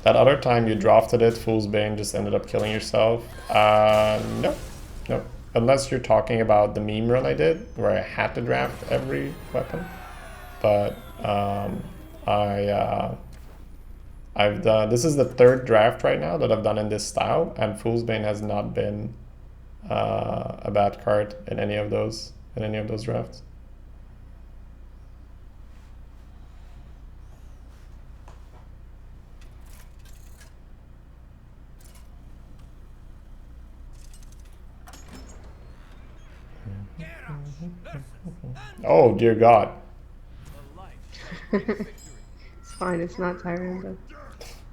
That other time you drafted it, Fool's Bane just ended up killing yourself. No. No. Unless you're talking about the meme run I did, where I had to draft every weapon. But I've done, this is the 3rd draft right now that I've done in this style, and Fool's Bane has not been a bad card in any of those drafts. Oh dear God. It's fine, it's not Tyrande.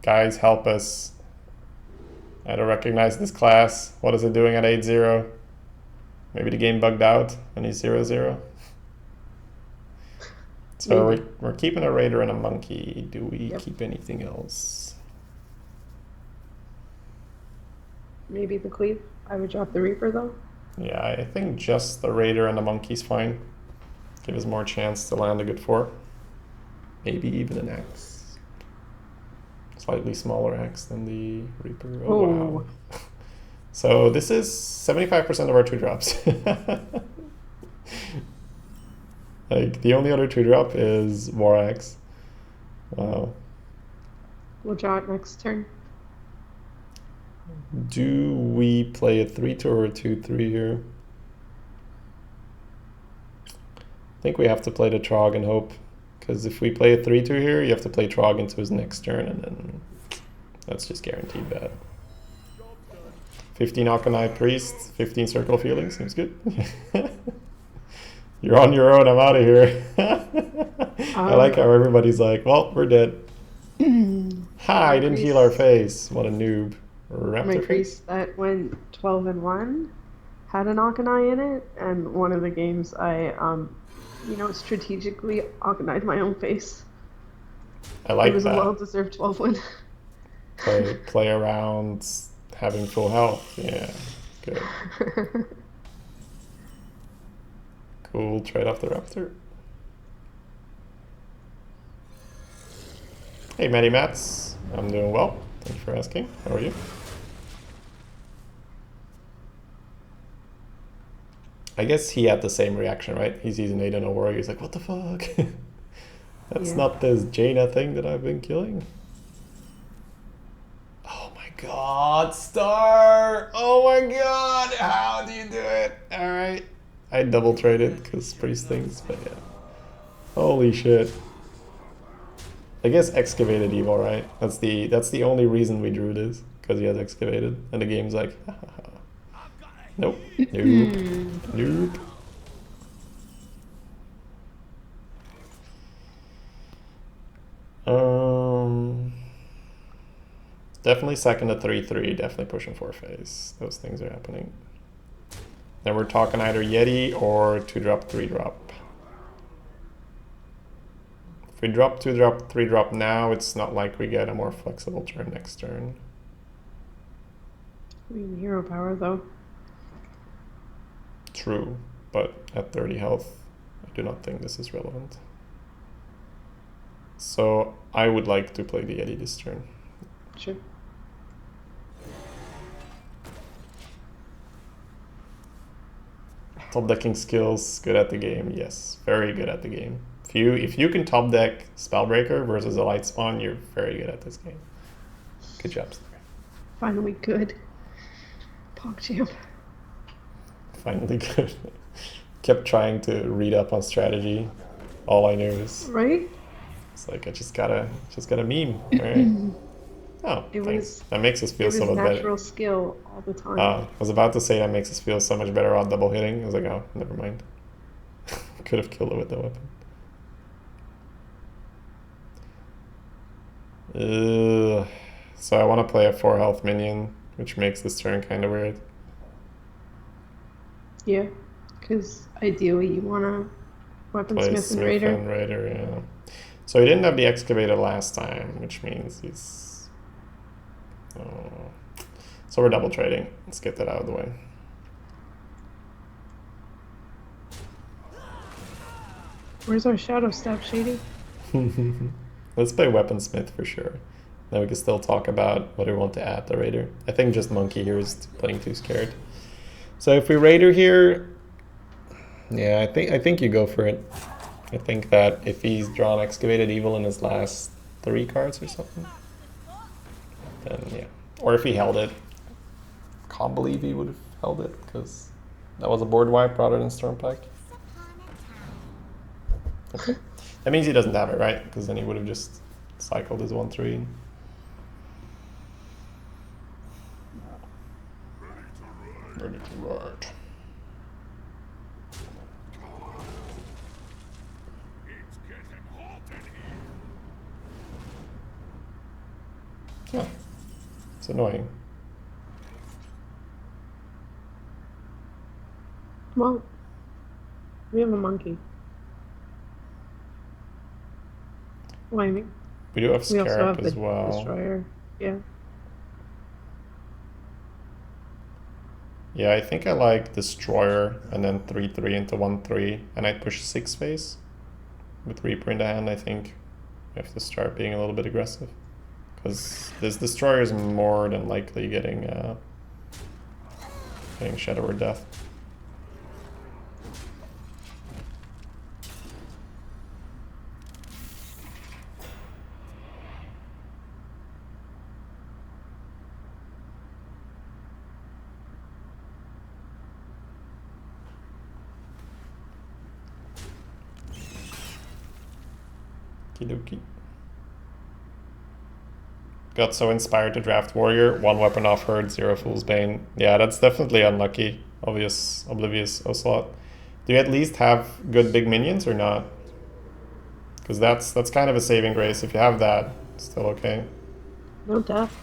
Guys, help us. I don't recognize this class. What is it doing at 8-0? Maybe the game bugged out and he's 0-0. So Maybe. we're keeping a raider and a monkey. Do we Yep. keep anything else? Maybe the cleave. I would drop the Reaper though. Yeah, I think just the raider and the monkey's fine. Give us more chance to land a good 4. Maybe even an X. Slightly smaller X than the Reaper. Oh, wow. So this is 75% of our 2-drops. Like, the only other 2-drop is War X. Wow. We'll draw it next turn. Do we play a 3-2 or a 2-3 here? I think we have to play the Trog and hope. Because if we play a 3-2 here, you have to play Trog into his next turn, and then that's just guaranteed bad. 15 Akonai Priest, 15 Circle of Healing, seems good. You're on your own, I'm out of here. I like how everybody's like, well, we're dead. Ha, I didn't heal our face. What a noob. My Raptor face? priest that went 12-1 had an Akonai in it, and one of the games I strategically Akonai'd my own face. I like It was a that. well-deserved 12 win. Play around having full health. Yeah, good. Cool, trade off the Raptor. Hey, Matty Mats. I'm doing well. Thank you for asking. How are you? I guess he had the same reaction, right? He sees an 8 and a warrior. He's like, what the fuck? That's Yeah. not this Jaina thing that I've been killing. Oh my god, Star! Oh my god! How do you do it? Alright. I double traded because priest things, but yeah. Holy shit. I guess excavated evil, right? That's the only reason we drew this, because he has excavated, and the game's like, ha, ha, ha. Nope. Nope. Nope. Definitely second to 3-3, definitely pushing 4 phase. Those things are happening. Then we're talking either Yeti or 2-drop, 3-drop. If we drop 2-drop, 3-drop now, it's not like we get a more flexible turn next turn. I mean, hero power though. True, but at 30 health, I do not think this is relevant. So I would like to play the Yeti this turn. Sure. Top decking skills, good at the game. Yes, very good at the game. If you can top deck Spellbreaker versus a Light Spawn, you're very good at this game. Good job, Star. Finally good. PogChamp. Finally good. Kept trying to read up on strategy. All I knew is Right? it's like I just got a meme. Right? Oh, It thanks. was- That makes us feel It was so much better. natural skill all the time. I was about to say that makes us feel so much better on double hitting. I was like, oh, never mind. Could have killed it with the weapon. So I want to play a 4 health minion, which makes this turn kind of weird. Yeah, because ideally you want to Play weaponsmith and raider. and Raider, yeah. So he didn't have the excavator last time, which means he's... Oh. So we're double trading. Let's get that out of the way. Where's our shadow staff, Shady? Let's play weaponsmith for sure. Then we can still talk about what we want to add to Raider. I think just Monkey here is playing too scared. So if we Raider here, yeah, I think you go for it. I think that if he's drawn Excavated Evil in his last 3 cards or something, then yeah. Or if he held it. Can't believe he would have held it, because that was a board wipe rather than Stormpack. Okay. That means he doesn't have it, right? Because then he would have just cycled his 1-3. Ready to ride. It's getting hot in here. Yeah. It's annoying. Well, we have a monkey. Well, I mean, We do have we also Scarab have as the well. destroyer. Yeah. Yeah, I think I like Destroyer and then 3/3 into 1/3, and I'd push 6 face. With Reaper in the hand, I think we have to start being a little bit aggressive. Because this Destroyer is more than likely getting Shadow or Death. Kidoki. Got so inspired to draft Warrior, 1 weapon off Herd, 0 Fool's Bane. Yeah, that's definitely unlucky. Oblivious Ocelot. Do you at least have good big minions or not? Because that's kind of a saving grace. If you have that, it's still okay. No death.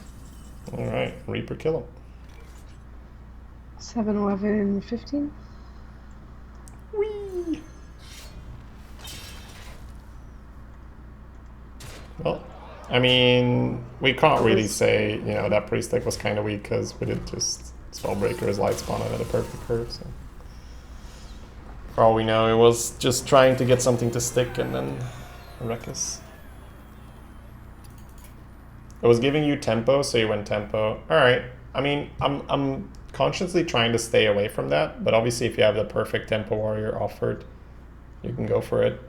Alright, Reaper kill him. 7, 11, 15. Whee! Well, I mean, we can't really say, you know, that priest deck was kind of weak because we did just Spellbreaker's Light Spawn at a perfect curve, so. For all we know, it was just trying to get something to stick and then wreck us. It was giving you tempo, so you went tempo. Alright, I mean, I'm consciously trying to stay away from that, but obviously if you have the perfect tempo warrior offered, you can go for it.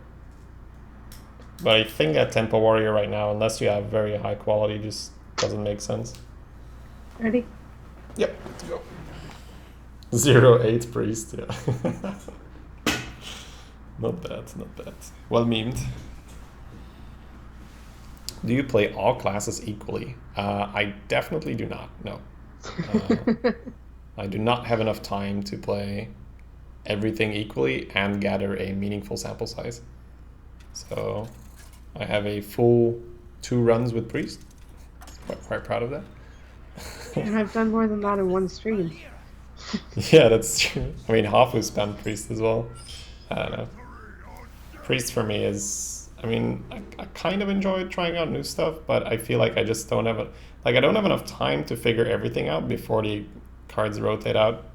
But I think that tempo warrior right now, unless you have very high quality, just doesn't make sense. Ready? Yep, let's go. 0-8 priest, yeah. Not bad, not bad. Well memed. Do you play all classes equally? I definitely do not, no. I do not have enough time to play everything equally and gather a meaningful sample size. So I have a full 2 runs with priest. Quite proud of that. And I've done more than that in one stream. Yeah, that's true. I mean, Hafu spammed priest as well. I don't know. Priest for me is, I mean, I kind of enjoy trying out new stuff, but I feel like I just don't have I don't have enough time to figure everything out before the cards rotate out.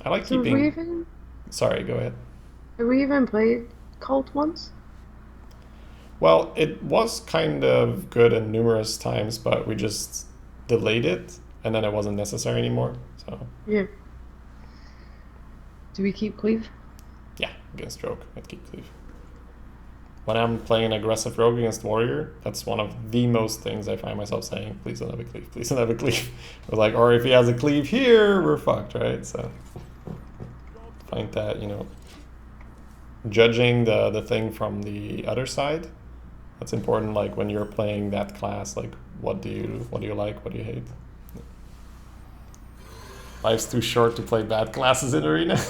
I like So keeping. Sorry, go ahead. have we even played Cult once? Well, it was kind of good in numerous times, but we just delayed it, and then it wasn't necessary anymore. So Yeah. Do we keep Cleave? yeah, against Rogue, I'd keep Cleave. When I'm playing an aggressive Rogue against Warrior, that's one of the most things I find myself saying, please don't have a Cleave, please don't have a Cleave. Or like, or if he has a Cleave here, we're fucked, right? So find that, you know, judging the thing from the other side, that's important. Like when you're playing that class, like what do you like, what do you hate? Life's too short to play bad classes in Arena.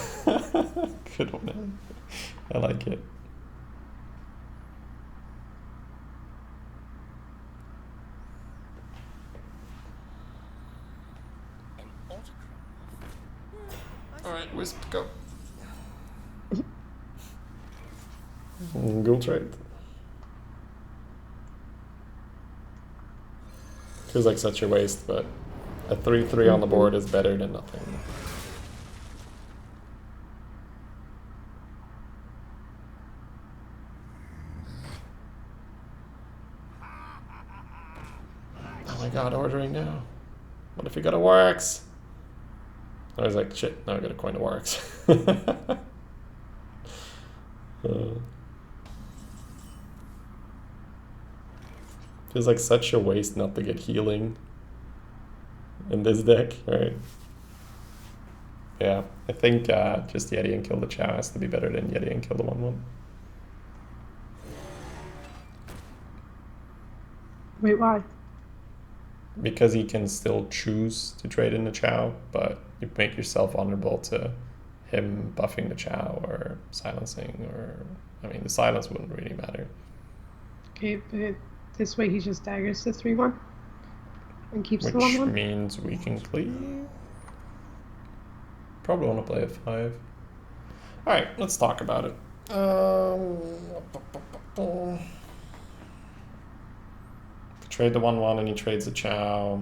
Good one. I like it. Alright, Wisp, go. Go trade. Feels like such a waste, but a 3/3 on the board is better than nothing. Oh my god, ordering now. What if we got a Warx? I was like, shit, now I gotta coin a Warx. Feels like such a waste not to get healing in this deck, right? Yeah, I think just Yeti and kill the Chow has to be better than Yeti and kill the 1/1. Wait, why? Because he can still choose to trade in the Chow, but you make yourself vulnerable to him buffing the Chow or silencing, or I mean the silence wouldn't really matter. Okay, but this way he just daggers the 3/1 and keeps the Which 1/1. means we can clear. Probably want to play a 5. Alright, let's talk about it. Trade the 1/1 and he trades a Chow.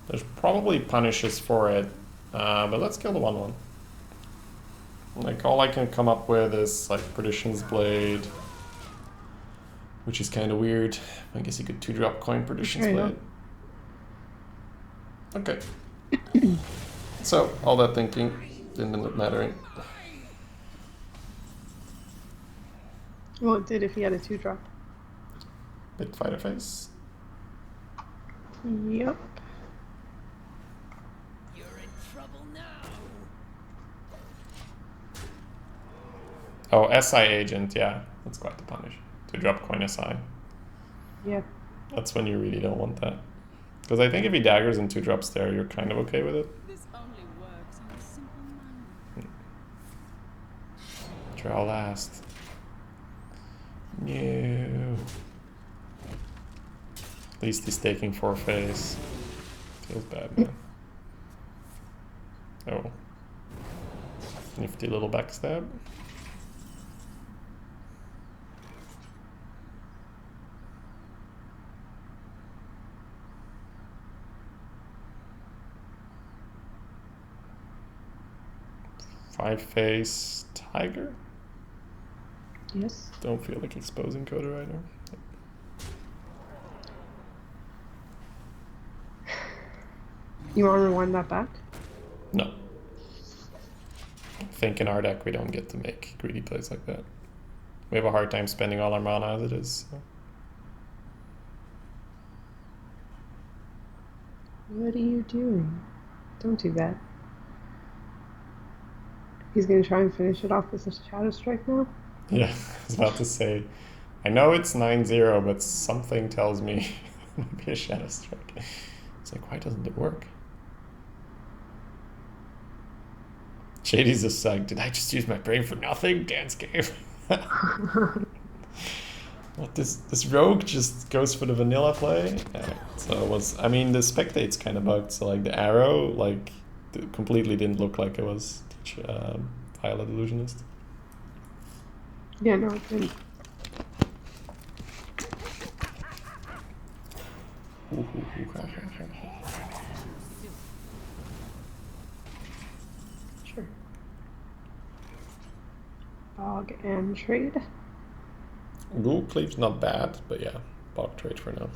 There's probably punishes for it, but let's kill the 1/1. Like, all I can come up with is like Perdition's Blade, which is kind of weird. I guess you could 2-drop coin Perdition's Fair Blade. Okay. So, all that thinking didn't end up mattering. Well, it did if he had a 2-drop. Big fighter face. Yep. You're in trouble now. Oh, SI agent, yeah. That's quite the punish. 2-drop coin SI. Yeah. That's when you really don't want that. Because I think if he daggers and 2-drops there, you're kind of okay with it. This only works on a simple mind. Draw last. No. At least he's taking 4 face. Feels bad, man. Oh. Nifty little backstab. Five-face tiger? Yes. Don't feel like exposing Coda right now. You want to rewind that back? No. I think in our deck we don't get to make greedy plays like that. We have a hard time spending all our mana as it is. So. What are you doing? Don't do that. He's gonna try and finish it off with a Shadow Strike now? Yeah, I was about to say, I know it's 9-0, but something tells me it might be a Shadow Strike. It's like, why doesn't it work? Shady's just like, did I just use my brain for nothing? Dance game. What, this rogue just goes for the vanilla play? So it was, I mean, the spectate's kind of bugged, so like the arrow, like, completely didn't look like it was Violet Illusionist. Yeah, no, it didn't. Sure. Bog and trade. Ghoul Cleave's not bad, but yeah, bog trade for now.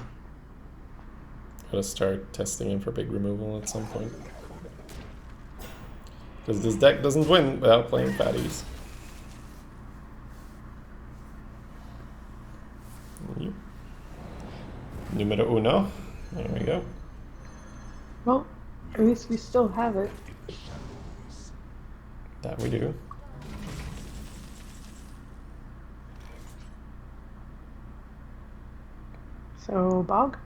Gotta start testing him for big removal at some point. Because this deck doesn't win without playing fatties. Yep. Numero uno. There we go. Well, at least we still have it. That we do. So, Bog?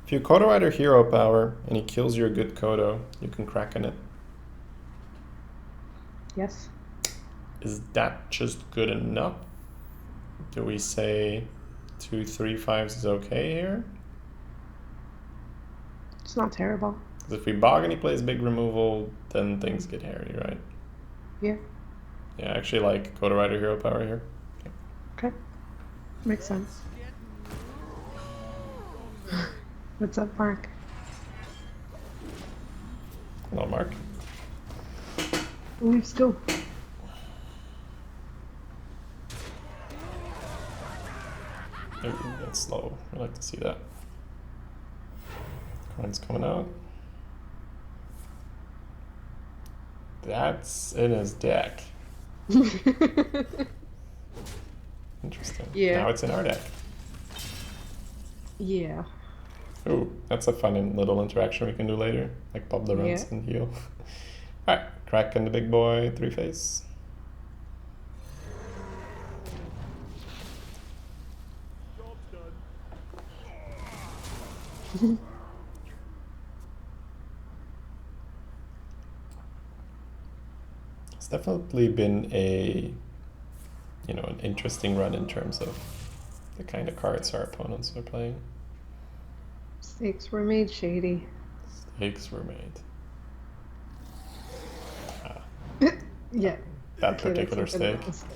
If you Kodo Rider hero power and he kills your good Kodo, you can crack on it. Yes. Is that just good enough? Do we say 2, 3, 5s is okay here? It's not terrible. Because if we bog and he plays big removal, then things get hairy, right? Yeah. Yeah, I actually like Kodo Rider hero power here. Okay. Makes sense. What's up, Mark? Hello, Mark. Let's go. Ooh, that's slow. I like to see that. Coin's coming out. That's in his deck. Interesting. Yeah. Now it's in our deck. Yeah. Ooh, that's a fun little interaction we can do later. Like pop the runs Yeah. and heal. Alright, crack in the big boy, 3-face. Job's done. It's definitely been a, an interesting run in terms of the kind of cards our opponents are playing. Mistakes were made, Shady. Stakes were made. Yeah. That Okay, that's particular a good stake. little stick.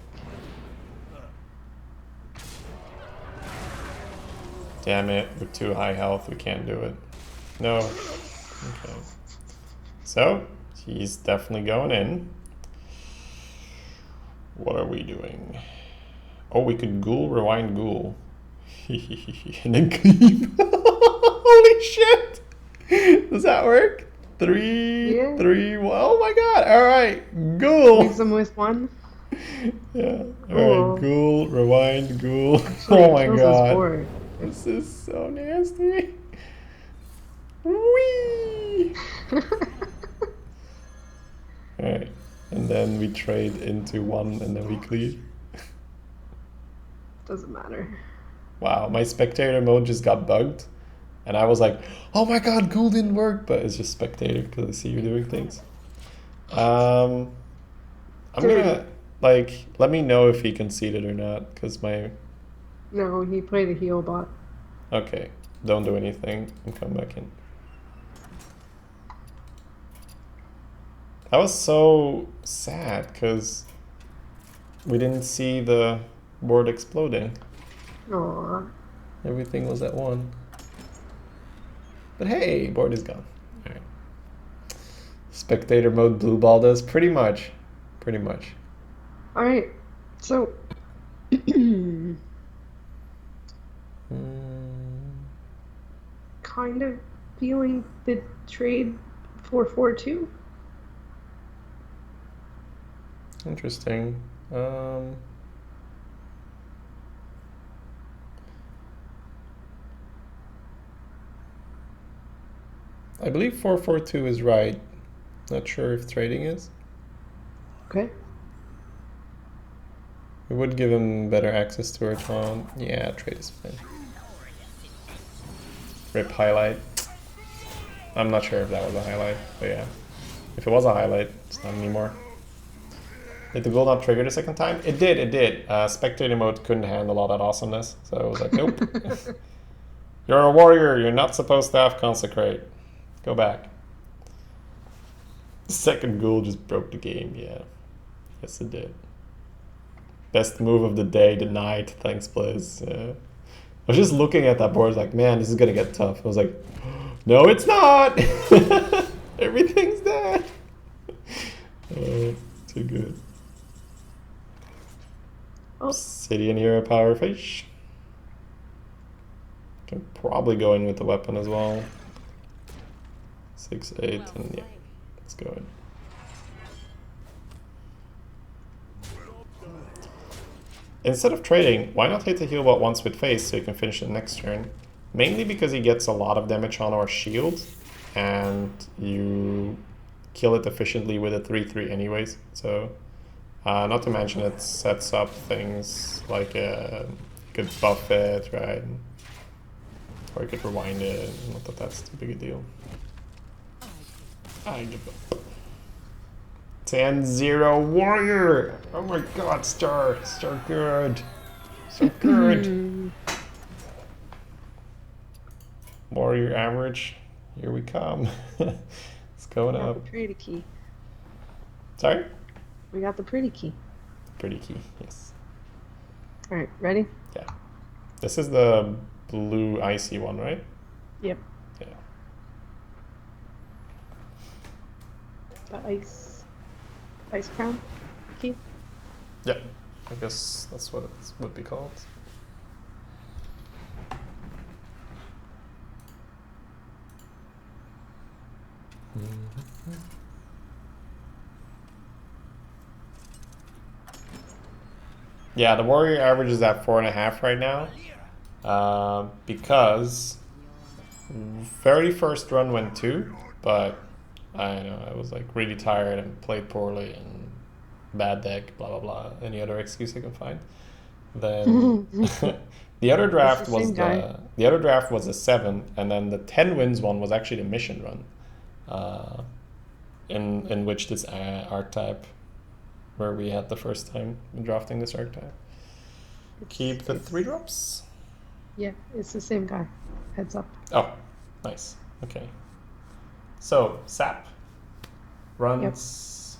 Damn it, we're too high health, we can't do it. No. Okay. So, he's definitely going in. What are we doing? Oh, we could ghoul, rewind ghoul. And then keep. Holy shit! Does that work? Three, Yeah. three, one. Oh my god! Alright, ghoul! Leaves them with one. Yeah. Cool. Alright, ghoul, rewind, ghoul. Actually, Oh it my kills god. his board. This is so nasty. Whee! Alright. And then we trade into one and then we clear. Doesn't matter. Wow, my spectator mode just got bugged. And I was like, oh my god, ghoul didn't work, but it's just spectator because I see you doing things. I'm gonna, like, let me know if he conceded or not, because my, No, he played a heal bot. okay, don't do anything and come back in. I was so sad, because we didn't see the board exploding. Aww. Everything was at one. But hey, board is gone. Alright. Spectator mode blue ball does pretty much. Pretty much. Alright, so. Kind of feeling the trade 4-4-2. Interesting. I believe 4-4-2 is right. Not sure if trading is. Okay. It would give him better access to our taunt. Yeah, trade is fine. Rip highlight. I'm not sure if that was a highlight, but yeah. If it was a highlight, it's not anymore. Did the ghoul not trigger the second time? It did, it did. Spectator mode couldn't handle all that awesomeness, so it was like, nope. You're a warrior, you're not supposed to have consecrate. Go back. The second ghoul just broke the game, yeah. Yes, it did. Best move of the day, denied. Thanks, Blaze. I was just looking at that board, like, man, this is gonna get tough. I was like, no, it's not! Everything's dead! Too good. Oh. City and hero power fish. Can probably go in with the weapon as well. 6, 8, and yeah, let's go in. Instead of trading, why not hit the heal bot once with face so you can finish it next turn? Mainly because he gets a lot of damage on our shield, and you kill it efficiently with a 3-3 anyways. So, not to mention it sets up things like you could buff it, right? Or you could rewind it, not that that's too big a deal. I give up. 10-0 warrior! Oh my god, Star good. So good. Warrior average, here we come. It's going got up. the pretty key. Sorry? We got the pretty key. Pretty key, yes. Alright, ready? Yeah. This is the blue icy one, right? Yep. Yeah. The ice crown key. Yeah. I guess that's what it would be called. Yeah, the warrior average is at 4.5 right now, because very first run went 2, but I don't know, I was like really tired and played poorly and bad deck, blah blah blah, any other excuse I can find. Then the other draft the same guy. the other draft was a 7, and then the 10 wins one was actually the mission run, in which this archetype, where we had the first time drafting this archetype. Keep the 3 drops. Yeah, it's the same guy. Heads up. Oh, nice. Okay. So sap runs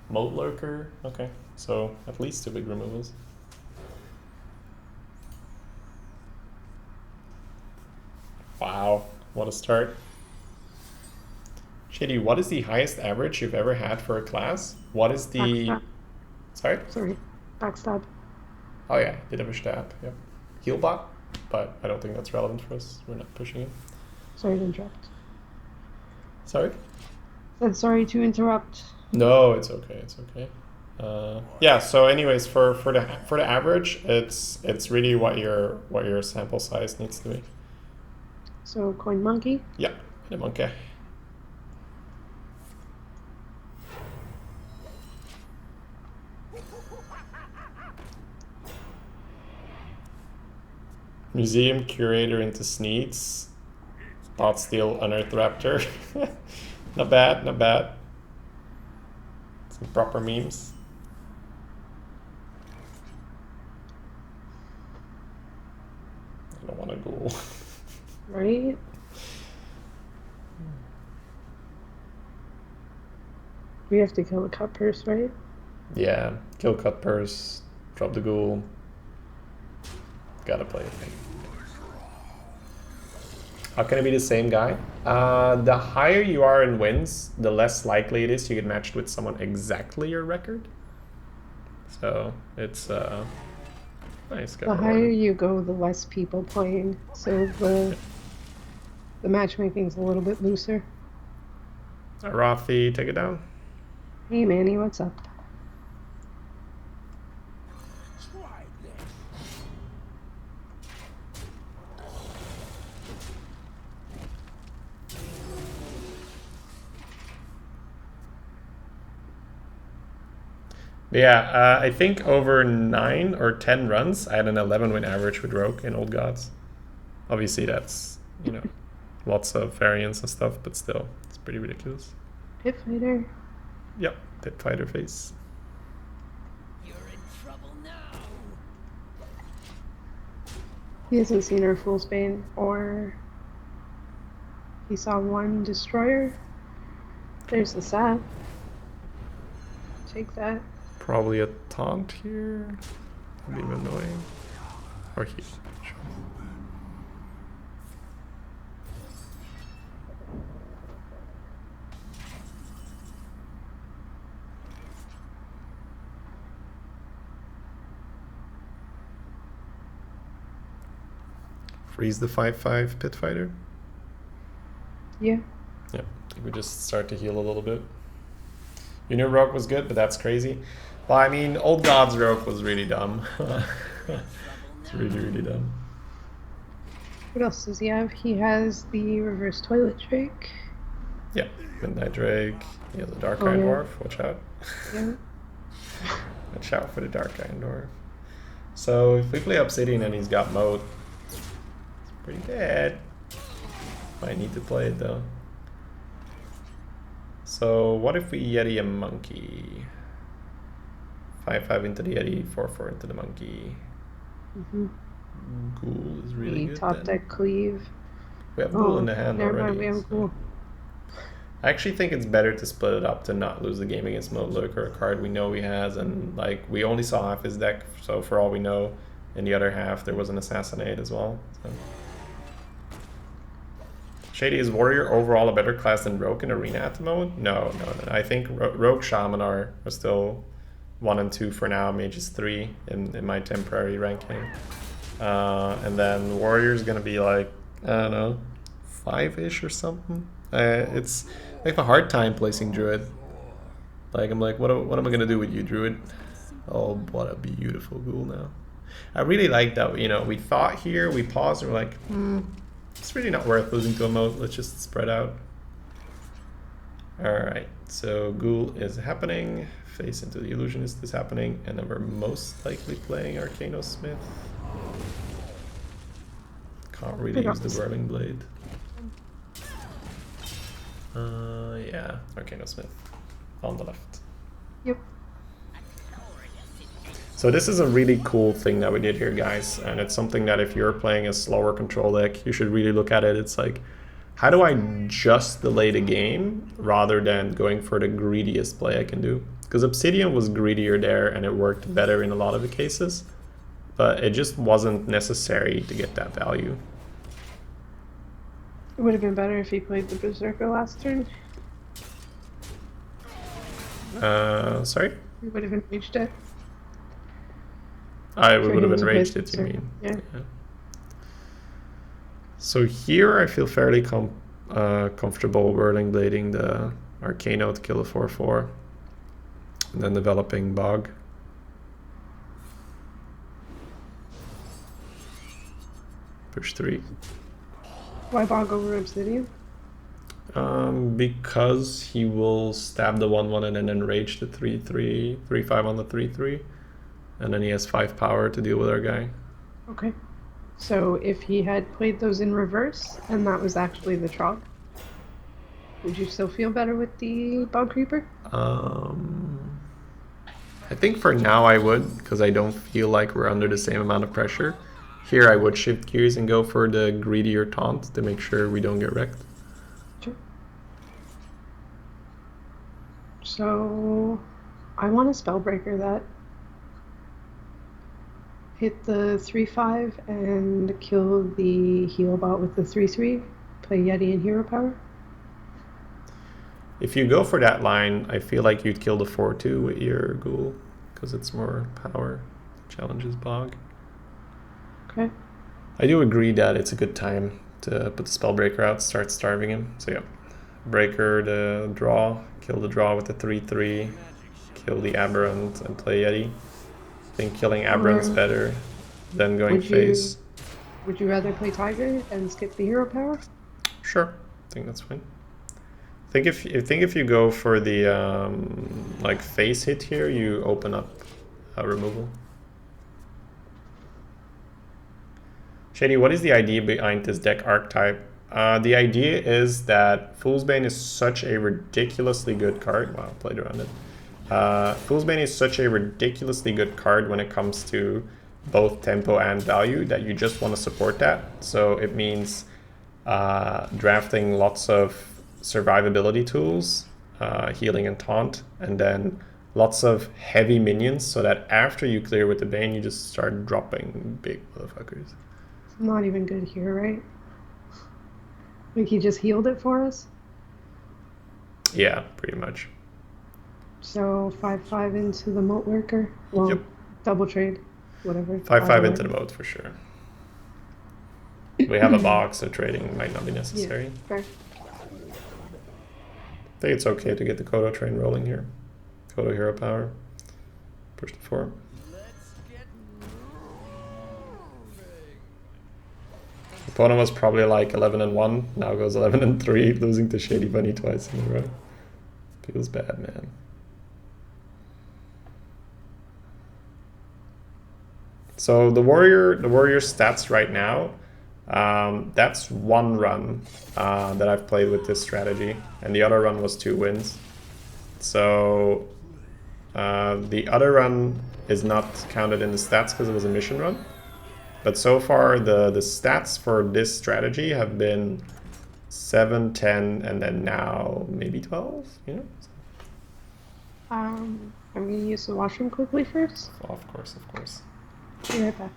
Moat Lurker. Okay, so at least 2 big removals. Wow, what a start. Shady, what is the highest average you've ever had for a class? What is the... Backstab. Sorry? Sorry. Backstab. Oh yeah, did have a stab, yep. Healbot, but I don't think that's relevant for us. We're not pushing it. Sorry to interrupt. Sorry? Said sorry to interrupt. No, it's okay, it's okay. Yeah, so anyways, for the average, it's really what your sample size needs to be. So coin monkey. Yeah, the monkey. Museum curator into Sneeds. Pot steal unearthed raptor. Not bad, not bad. Some proper memes. I don't want to go. Right? We have to kill the cut purse, right? Yeah, kill cut purse, drop the ghoul. Gotta play it. How can it be the same guy? The higher you are in wins, the less likely it is you get matched with someone exactly your record. So it's nice. The higher you go, the less people playing. So the matchmaking's a little bit looser. Arathi, take it down. Hey Manny, what's up? Try this. Yeah, I think over 9 or 10 runs, I had an 11 win average with Rogue in Old Gods. Obviously, that's, you know, lots of variance and stuff, but still, it's pretty ridiculous. Pit fighter. Yep, Pit Fighter face. You're in trouble now. He hasn't seen our Fool's Bane, or he saw one destroyer. There's the sap. Take that. Probably a taunt here. That'd be annoying. Or he. Sure. Freeze the 5/5 Pit Fighter. Yeah. Yeah, I think we just start to heal a little bit. You knew Rogue was good, but that's crazy. Well, I mean, Old Gods Rogue was really dumb. It's really, really dumb. What else does he have? He has the reverse toilet drake. Yeah, Midnight Drake. He has a Dark Oh, Iron yeah. Dwarf. Watch out. Yeah. Watch out for the Dark Iron Dwarf. So if we play Obsidian and he's got Moat, it's pretty bad. Might need to play it though. So what if we Yeti a monkey? 5/5 into the Yeti, 4/4 into the monkey. Mm-hmm. Ghoul is really We good. top Then. deck cleave. We have Ghoul in the hand never already. mind, we have so- Ghoul. I actually think it's better to split it up to not lose the game against Moat Lurker, a card we know he has, and like we only saw half his deck, so for all we know, in the other half there was an Assassinate as well. So. Shady, is Warrior overall a better class than Rogue in Arena at the moment? No. I think Rogue Shaman are still 1 and 2 for now. Mage is 3 in my temporary ranking. And then Warrior is gonna be like, I don't know, 5-ish or something. It's I have a hard time placing Druid. Like I'm like, what am I gonna do with you, Druid? Oh, what a beautiful ghoul now. I really like that, you know, we thought here, we paused, and we're like, it's really not worth losing to a Moat, let's just spread out. Alright, so Ghoul is happening, Face into the Illusionist is happening, and then we're most likely playing Arcano Smith. Can't really use the Whirling Blade. Yeah, Arcano Smith on the left. Yep. So this is a really cool thing that we did here, guys, and it's something that if you're playing a slower control deck, you should really look at it. It's like how do I just delay the game rather than going for the greediest play I can do? Because Obsidian was greedier there and it worked better in a lot of the cases, but it just wasn't necessary to get that value. It would have been better if he played the Berserker last turn. Sorry? He would have enraged it. I For would have him to play enraged it, you Berserker. mean? Yeah. So here I feel fairly comfortable whirling blading the Arcano to kill a 4/4. And then developing Bog. Push 3. Why bog over Obsidian? Because he will stab the 1/1 and then enrage the 3/3, 3/5 on the 3/3. And then he has 5 power to deal with our guy. Okay. So if he had played those in reverse and that was actually the Trog, would you still feel better with the Bog Creeper? I think for now I would, because I don't feel like we're under the same amount of pressure. Here I would shift gears and go for the greedier taunt to make sure we don't get wrecked. Sure. So I want a Spellbreaker that hit the 3/5 and kill the heal bot with the 3/3. Play Yeti and Hero Power. If you go for that line, I feel like you'd kill the 4/2 with your ghoul, because it's more power. Challenges Bog. Okay. I do agree that it's a good time to put the Spellbreaker out, start starving him. So yeah, Breaker the draw, kill the draw with the 3/3, kill the Aberrant and play Yeti. I think killing Aberrant's better than going face. Would you rather play Tiger and skip the Hero Power? Sure, I think that's fine. I think if you go for the like face hit here, you open up removal. Shady, what is the idea behind this deck archetype? The idea is that Fool's Bane is such a ridiculously good card. Wow, played around it. Fool's Bane is such a ridiculously good card when it comes to both tempo and value that you just want to support that. So it means drafting lots of survivability tools, healing and taunt, and then lots of heavy minions so that after you clear with the Bane, you just start dropping big motherfuckers. It's not even good here, right? Like he just healed it for us? Yeah, pretty much. So 5/5 into the moat worker. Well, Yep. double trade, whatever. 5/5 into the mode for sure. We have a box, so trading might not be necessary. Yeah, fair. I think it's okay to get the Kodo train rolling here. Kodo Hero Power. Push to 4. Opponent was probably like 11-1, now goes 11-3, losing to Shady Bunny twice in a row. Feels bad, man. So the warrior stats right now, that's one run that I've played with this strategy, and the other run was 2 wins. So the other run is not counted in the stats because it was a mission run. But so far the stats for this strategy have been 7, 10, and then now maybe 12, you know? I'm gonna use the washroom quickly first. Oh, of course, of course. Be right back.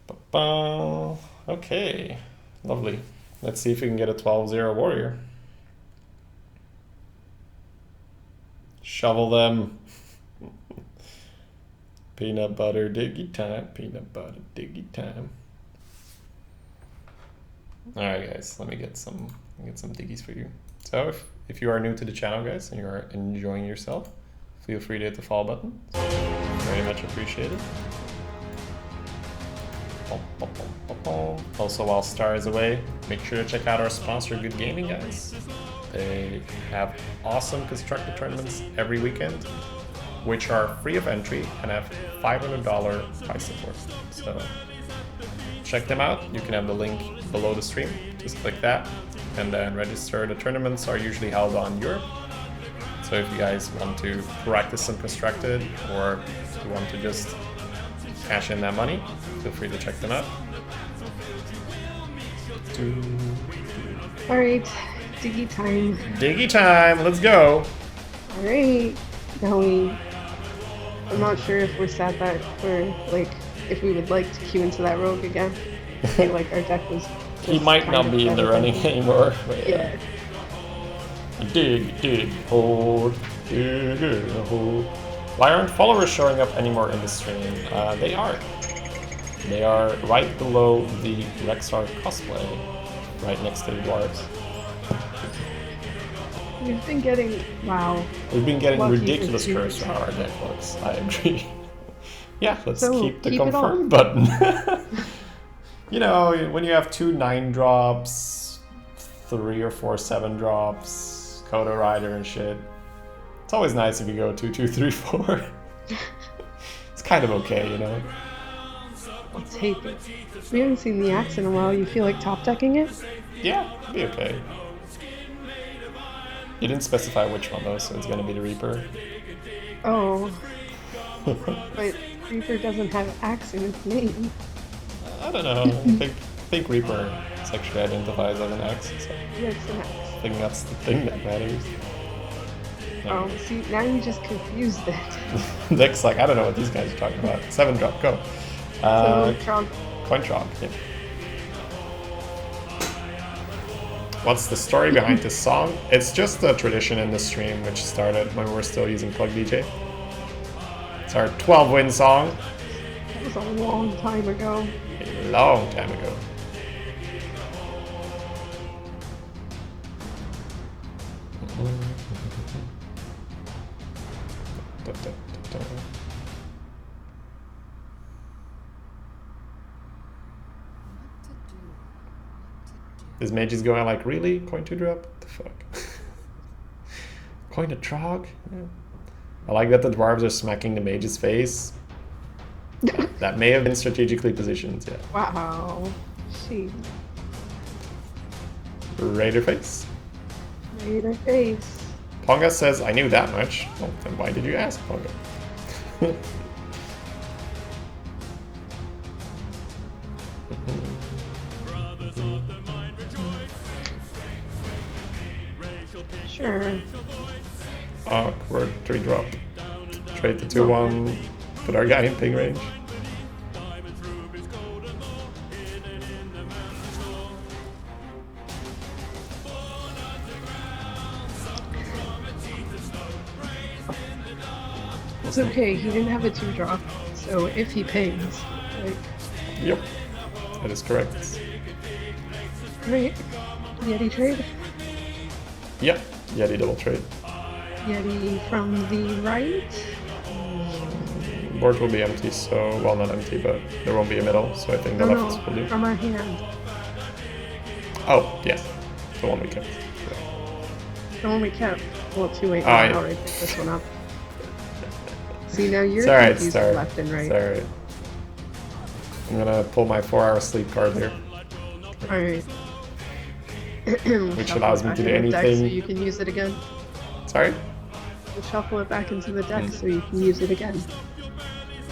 Ba-ba. Okay, lovely. Let's see if we can get a 12-0 warrior. Shovel them. Peanut butter diggy time, peanut butter diggy time. Alright guys, let me get some diggies for you. So if you are new to the channel guys and you are enjoying yourself, feel free to hit the follow button. Very much appreciated. Also, while Star is away, make sure to check out our sponsor, Good Gaming, guys. They have awesome constructed tournaments every weekend, which are free of entry and have $500 prize support. So check them out. You can have the link below the stream. Just click that and then register. The tournaments are usually held on Europe. So if you guys want to practice some constructed, or if you want to just cash in that money, feel free to check them out. Alright, diggy time. Diggy time, let's go. Alright. I'm not sure if we're sad that we're, like, if we would like to queue into that rogue again. I feel like our deck was He just might kind not of be in the better running than- anymore. But Yeah. Dig, hold, dig, hold. Why aren't followers showing up anymore in the stream? They are. They are right below the Rexar cosplay, right next to the dwarves. We've been getting, wow. We've been getting Lucky ridiculous is curves from our deck looks. I agree. Yeah, let's So, keep the keep it confirm button. You know, when you have 2 9-drops, 3 or 4 7-drops, Kodo Rider and shit, it's always nice if you go 2, 2, 3, 4. It's kind of okay, you know? I'll take it. We haven't seen the axe in a while. You feel like top decking it? Yeah, it'll be okay. You didn't specify which one though, so it's gonna be the Reaper. Oh. But Reaper doesn't have axe in its name. I don't know. I think Reaper sexually identifies as an X, so Yeah, it's an axe. I think that's the thing that matters. Oh, see, now you just confused it. Nick's like, I don't know what these guys are talking about. 7-drop, go. So, Trump. Coin Trog, yeah. What's the story behind this song? It's just a tradition in the stream which started when we were still using Plug DJ. It's our 12-win song. That was a long time ago. A long time ago. This mage is going like, really? Coin to drop? What the fuck? Coin to trog? Yeah. I like that the dwarves are smacking the mage's face. That may have been strategically positioned, yeah. Wow. She Raider face. made her face. Ponga says, I knew that much. Well, then why did you ask, Ponga? Sure. Awkward 3-drop. Trade the 2-1. Put our guy in ping range. It's okay, he didn't have a 2-drop, so if he pings, like, Yep. That is correct. right? Yeti trade? Yep. Yeti double trade. Yeti from the right? Board will be empty, so, well, not empty, but there won't be a middle, so I think the No, left will do. from our hand. Oh, yes. The one we kept. The one we kept. Well, 2-8 Ah, yeah. now, already picked this one up. See, now you're It's alright, confused it's alright. left and right. It's alright. I'm gonna pull my 4-hour sleep card here. Alright. Which allows me to do So anything. you can use it again. Sorry? We'll shuffle it back into the deck so you can use it again.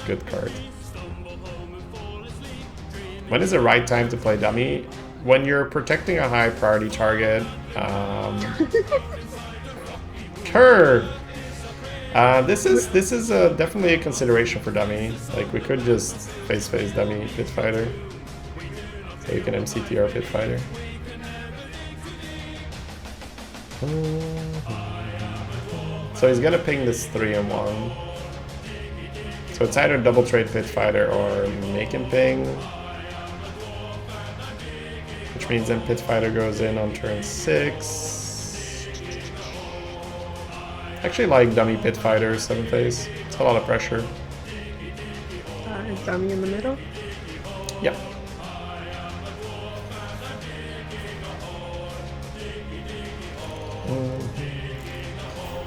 Good card. When is the right time to play dummy? When you're protecting a high priority target. Curve! This is definitely a consideration for dummy. Like, we could just face dummy pit fighter. So you can MCT our pit fighter. So he's gonna ping this 3 and 1. So it's either double trade pit fighter or make him ping. Which means then pit fighter goes in on turn 6. Actually like dummy pit fighter 7 phase. It's a lot of pressure. Is dummy in the middle? Yep.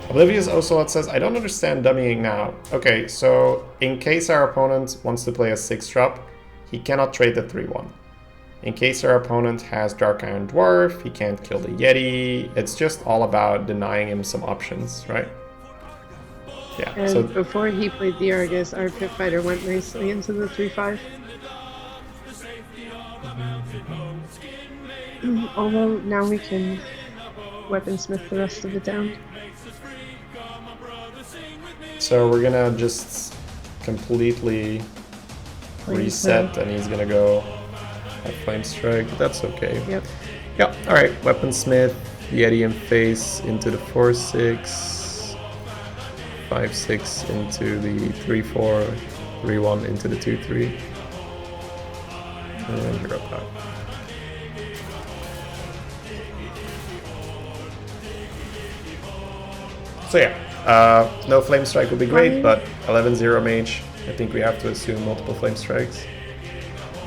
Oblivious Ocelot says, I don't understand dummying now. Okay, so in case our opponent wants to play a 6-drop, he cannot trade the 3-1. In case our opponent has Dark Iron Dwarf, he can't kill the Yeti. It's just all about denying him some options, right? Yeah, And so before he played the Argus, our pit fighter went nicely into the 3-5. Although now we can weaponsmith the rest of it down. So we're gonna just completely reset, and he's gonna go at flame strike. But that's okay. Yep. Yeah. All right. Weaponsmith, Yeti and face into the 4/6, 5/6 into the 3/4, 3/1 into the 2/3, and hero power. So yeah, no flame strike would be great, but 11-0 mage. I think we have to assume multiple flame strikes.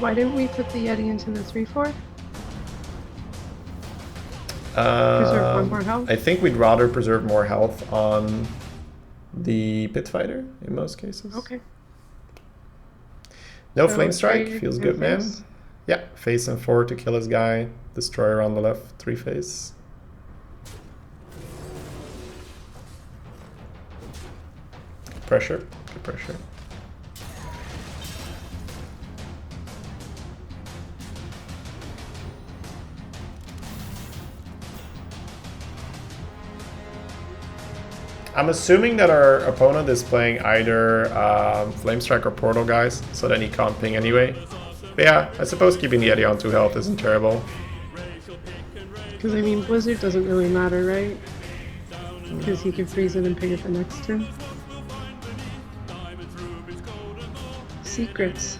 Why didn't we put the Yeti into the 3/4? Preserve one more health? I think we'd rather preserve more health on the pit fighter in most cases. Okay. No So flame strike trade feels and good, man. face? Yeah, face and 4 to kill his guy. Destroyer on the left, 3 face. Pressure, good pressure. I'm assuming that our opponent is playing either Flame Strike or Portal guys, so then he can't ping anyway. But yeah, I suppose keeping the Yeti on 2 health isn't terrible. Because I mean, Blizzard doesn't really matter, right? Because he can freeze it and ping it the next turn. Secrets.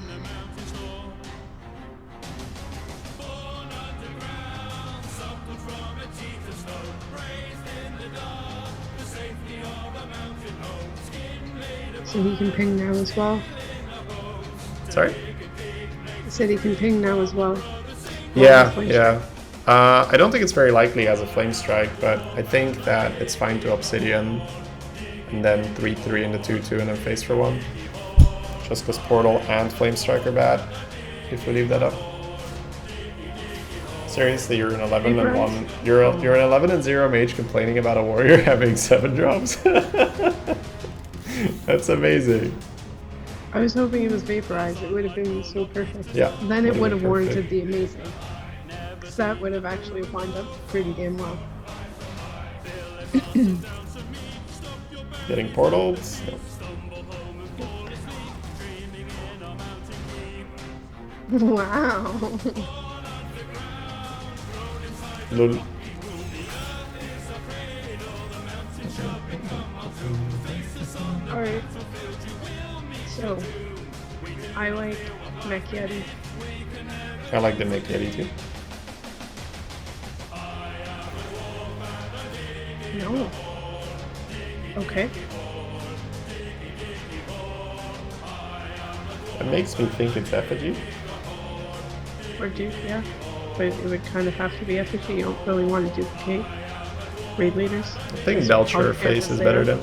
So he can ping now as well. Sorry? I said he can ping now as well. Yeah, Flame yeah. I don't think it's very likely as a Flame Strike, but I think that it's fine to Obsidian and then 3/3 into 2/2 and then face for 1. Just because Portal and Flame Strike are bad if we leave that up. Seriously, you're an 11 and 1. You're an 11 and 0 mage complaining about a warrior having 7 drops. That's amazing. I was hoping it was vaporized. It would have been so perfect. Yeah. Then it would been have warranted perfect. the amazing. Because that would have actually wound up pretty damn well. Getting portals? No. Wow. Lol. Alright. So, I like Mech Yeti. I like the Make Yeti too. No. Okay. It makes me think it's effigy. Or Duke, yeah. But it would kind of have to be effigy. You don't really want to duplicate raid leaders. I think Belcher face is better than.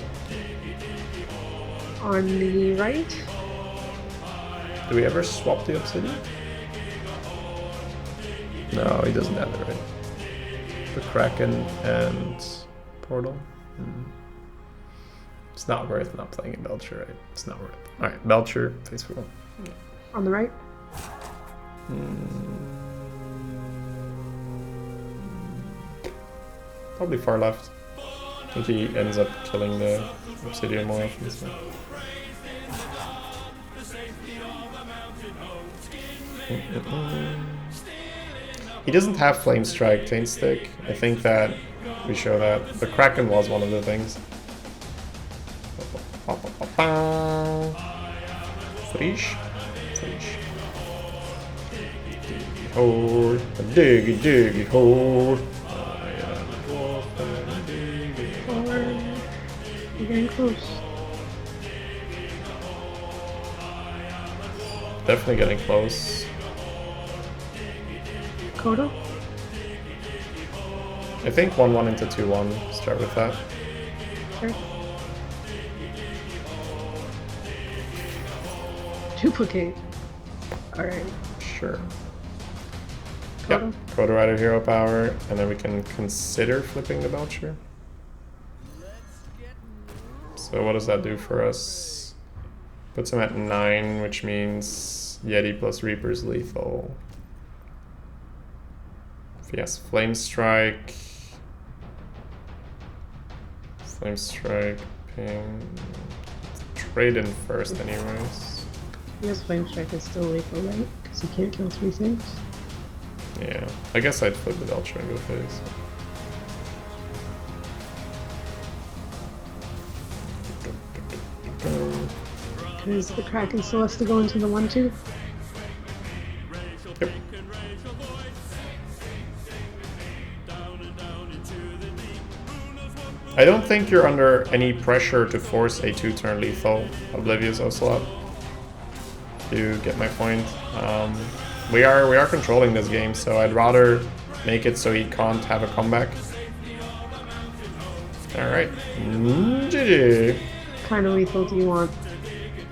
On the right, Do we ever swap the Obsidian? No, he doesn't have it, right? The Kraken and Portal. It's not worth not playing in Belcher, right? It's not worth. Alright, Belcher, face for 1. on the right. Probably far left. I think he ends up killing the Obsidian more often. So. He doesn't have Flame Strike, Taint Stick. I think that we show that. The Kraken was one of the things. Frisch. Frisch. Hole. Diggy, diggy, hole. Forward. You're getting close. Definitely getting close. Kodo? I think 1-1 into 2-1. Start with that. Sure. Duplicate. Alright. Sure. Kodo? Yep. Kodo Rider Hero Power, and then we can consider flipping the Belcher. So what does that do for us? Puts him at 9, which means Yeti plus Reaper's lethal. If he has Flame Strike. Flame Strike, ping. Trade in first, anyways. Yes, Flame Strike is still lethal, right? Because you can't kill 3 things. Yeah, I guess I'd flip with Ultra and go phase. Because the Kraken still has to go into the 1-2. Yep. I don't think you're under any pressure to force a 2-turn lethal Oblivious Ocelot. You get my point. We are controlling this game, so I'd rather make it so he can't have a comeback. Alright. GG. What kind of lethal do you want?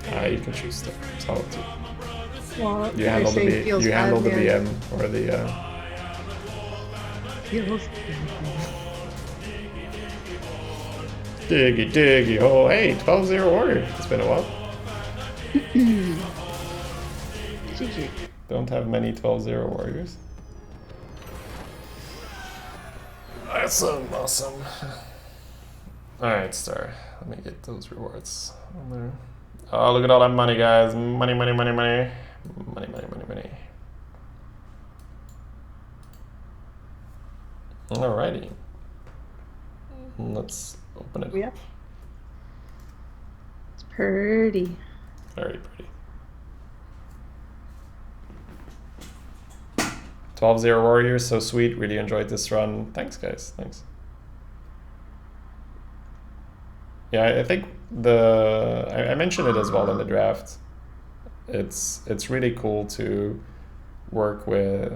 You can choose stuff. It's all up to you. Well, You handle the BM. BM or the Feels diggy. Oh, hey, 12-0 Warrior. It's been a while. GG. Don't have many 12-0 Warriors. That's awesome. Alright, Star. Let me get those rewards on there. Oh, look at all that money, guys. Money. Alrighty. Let's open it. Yep. It's pretty. Very pretty. 12-0 Warriors, so sweet. Really enjoyed this run. Thanks, guys. Thanks. Yeah, I think I mentioned it as well in the draft. It's really cool to work with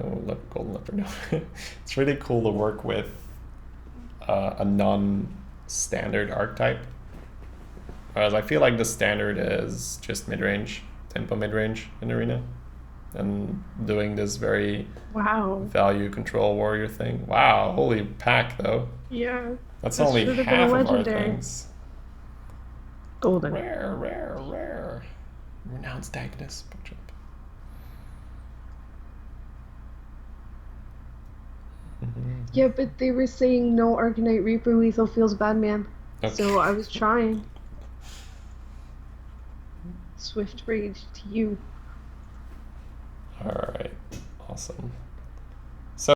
Golden Leopard. No. It's really cool to work with a non-standard archetype. Whereas I feel like the standard is just mid-range, tempo mid-range in Arena. And doing this very value control warrior thing. Wow, holy pack though. Yeah. That's only half of our things. Golden. Rare. Renounced Agnes. Punch up. Yeah, but they were saying no Arcanite Reaper lethal feels bad, man. Okay. So I was trying. Swift rage to you. Alright, awesome.